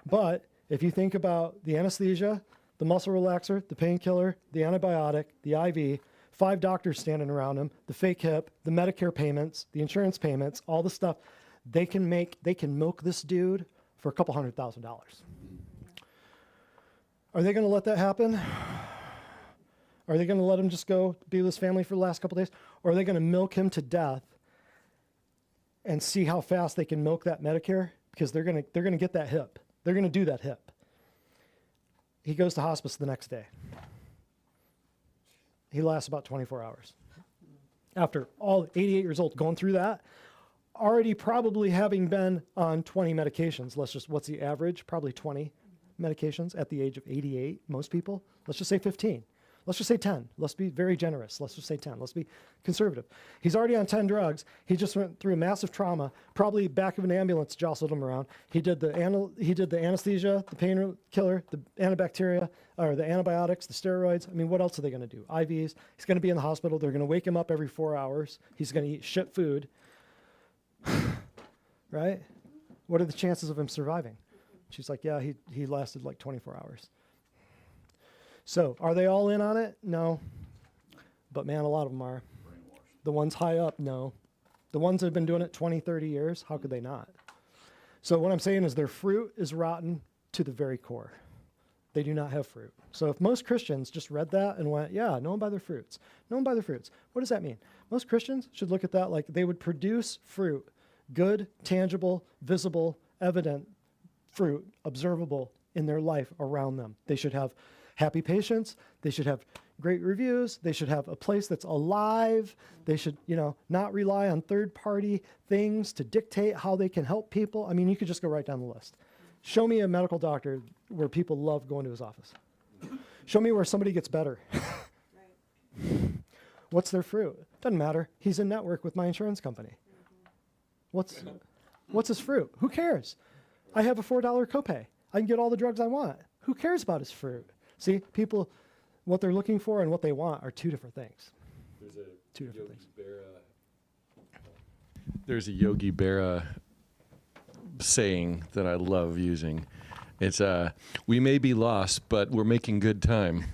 But if you think about the anesthesia, the muscle relaxer, the painkiller, the antibiotic, the IV, 5 doctors standing around him, the fake hip, the Medicare payments, the insurance payments, all the stuff, they can milk this dude for a couple $100,000. Are they going to let that happen? Are they going to let him just go be with his family for the last couple days? Or are they going to milk him to death and see how fast they can milk that Medicare? Because they're going to get that hip. They're going to do that hip. He goes to hospice the next day. He lasts about 24 hours. After all 88 years old going through that, already probably having been on 20 medications. What's the average? Probably 20 medications at the age of 88, most people. Let's just say 15. Let's just say 10. Let's be very generous. Let's just say 10. Let's be conservative. He's already on 10 drugs. He just went through a massive trauma. Probably back of an ambulance jostled him around. He did the anesthesia, the painkiller, the antibacteria, or the antibiotics, the steroids. I mean, what else are they going to do? IVs. He's going to be in the hospital. They're going to wake him up every 4 hours. He's going to eat shit food. Right? What are the chances of him surviving? She's like, yeah, he lasted like 24 hours. So are they all in on it? No. But man, a lot of them are. The ones high up, no. The ones that have been doing it 20, 30 years, how could they not? So what I'm saying is their fruit is rotten to the very core. They do not have fruit. So if most Christians just read that and went, yeah, know them by their fruits. Know them by their fruits. What does that mean? Most Christians should look at that like they would produce fruit. Good, tangible, visible, evident fruit, observable in their life around them. They should have happy patients. They should have great reviews. They should have a place that's alive. They should, not rely on third-party things to dictate how they can help people. I mean, you could just go right down the list. Show me a medical doctor where people love going to his office. Show me where somebody gets better. What's their fruit? Doesn't matter. He's in network with my insurance company. What's his fruit? Who cares? I have a $4 copay. I can get all the drugs I want. Who cares about his fruit? See, people, what they're looking for and what they want are two different things. There's a Yogi Berra saying that I love using. It's we may be lost, but we're making good time.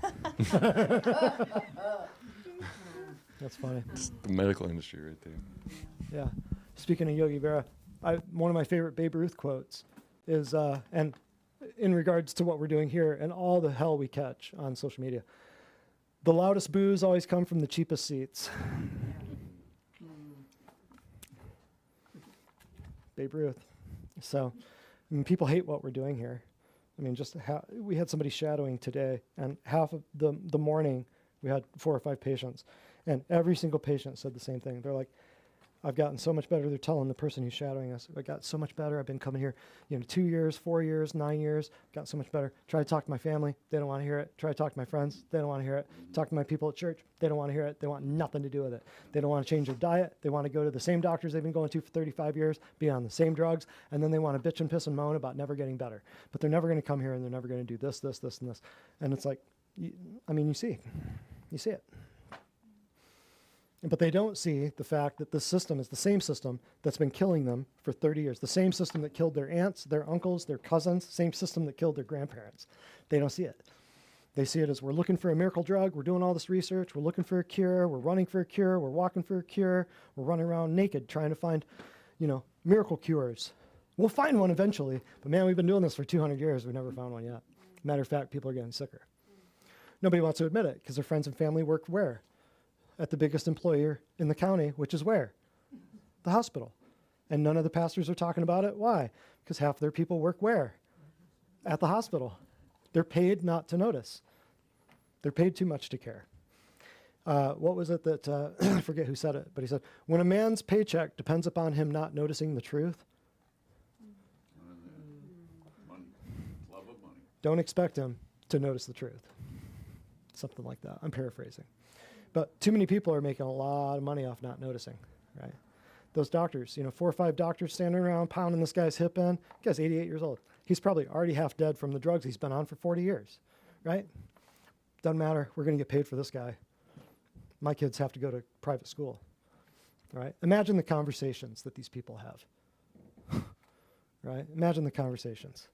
That's funny. It's the medical industry right there. Yeah. Speaking of Yogi Berra, one of my favorite Babe Ruth quotes is, and in regards to what we're doing here and all the hell we catch on social media, the loudest boos always come from the cheapest seats. Babe Ruth. So, I mean, people hate what we're doing here. I mean, we had somebody shadowing today, and half of the morning we had 4 or 5 patients, and every single patient said the same thing. They're like, I've gotten so much better. They're telling the person who's shadowing us, I got so much better. I've been coming here, 2 years, 4 years, 9 years, got so much better. Try to talk to my family. They don't want to hear it. Try to talk to my friends. They don't want to hear it. Talk to my people at church. They don't want to hear it. They want nothing to do with it. They don't want to change their diet. They want to go to the same doctors they've been going to for 35 years, be on the same drugs, and then they want to bitch and piss and moan about never getting better. But they're never going to come here, and they're never going to do this, this, this, and this. And it's like, you see it. But they don't see the fact that this system is the same system that's been killing them for 30 years. The same system that killed their aunts, their uncles, their cousins, same system that killed their grandparents. They don't see it. They see it as we're looking for a miracle drug. We're doing all this research. We're looking for a cure. We're running for a cure. We're walking for a cure. We're running around naked trying to find, miracle cures. We'll find one eventually. But man, we've been doing this for 200 years. We've never found one yet. Matter of fact, people are getting sicker. Nobody wants to admit it because their friends and family work where? At the biggest employer in the county, which is where? The hospital. And none of the pastors are talking about it. Why? Because half their people work where? At the hospital. They're paid not to notice. They're paid too much to care. What was it that, I forget who said it, but he said, when a man's paycheck depends upon him not noticing the truth, Love of money. don't expect him to notice the truth. Something like that. I'm paraphrasing. But too many people are making a lot of money off not noticing, right? Those doctors, 4 or 5 doctors standing around pounding this guy's hip in. The guy's 88 years old. He's probably already half dead from the drugs he's been on for 40 years, right? Doesn't matter. We're going to get paid for this guy. My kids have to go to private school, right? Imagine the conversations that these people have, right? Imagine the conversations,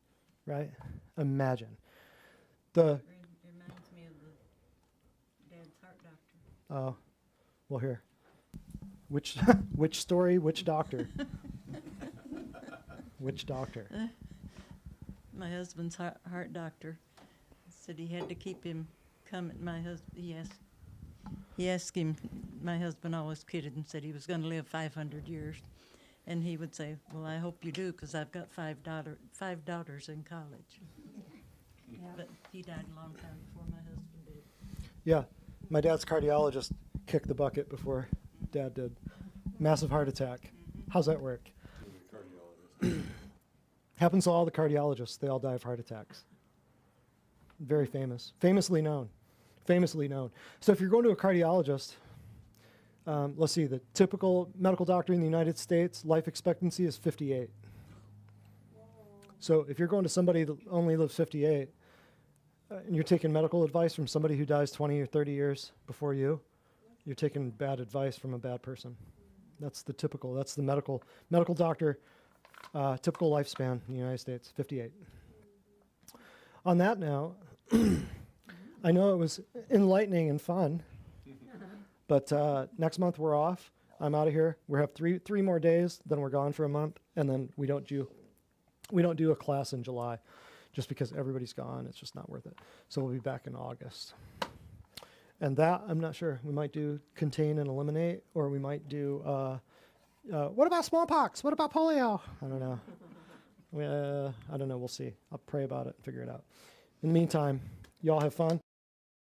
right? Imagine. Reminds me of the dad's heart doctor. Oh, well, here. Which story, which doctor? Which doctor? My husband's heart doctor said he had to keep him coming. He asked him, my husband always kidded and said he was going to live 500 years. And he would say, well, I hope you do, because I've got 5 daughters in college. But he died a long time before my husband did. Yeah, my dad's cardiologist kicked the bucket before Dad did. Massive heart attack. How's that work? Happens to all the cardiologists. They all die of heart attacks. Very famous. Famously known. famously known. So if you're going to a cardiologist, let's see, the typical medical doctor in the United States, life expectancy is 58. So if you're going to somebody that only lives 58, and you're taking medical advice from somebody who dies 20 or 30 years before you, you're taking bad advice from a bad person. That's the typical, that's the medical doctor, typical lifespan in the United States, 58. On that note, I know it was enlightening and fun, but next month we're off. I'm out of here. We have three more days, then we're gone for a month, and then we don't do a class in July, just because everybody's gone. It's just not worth it. So we'll be back in August. And that, I'm not sure. We might do contain and eliminate, or we might do, what about smallpox? What about polio? I don't know. I don't know. We'll see. I'll pray about it and figure it out. In the meantime, y'all have fun.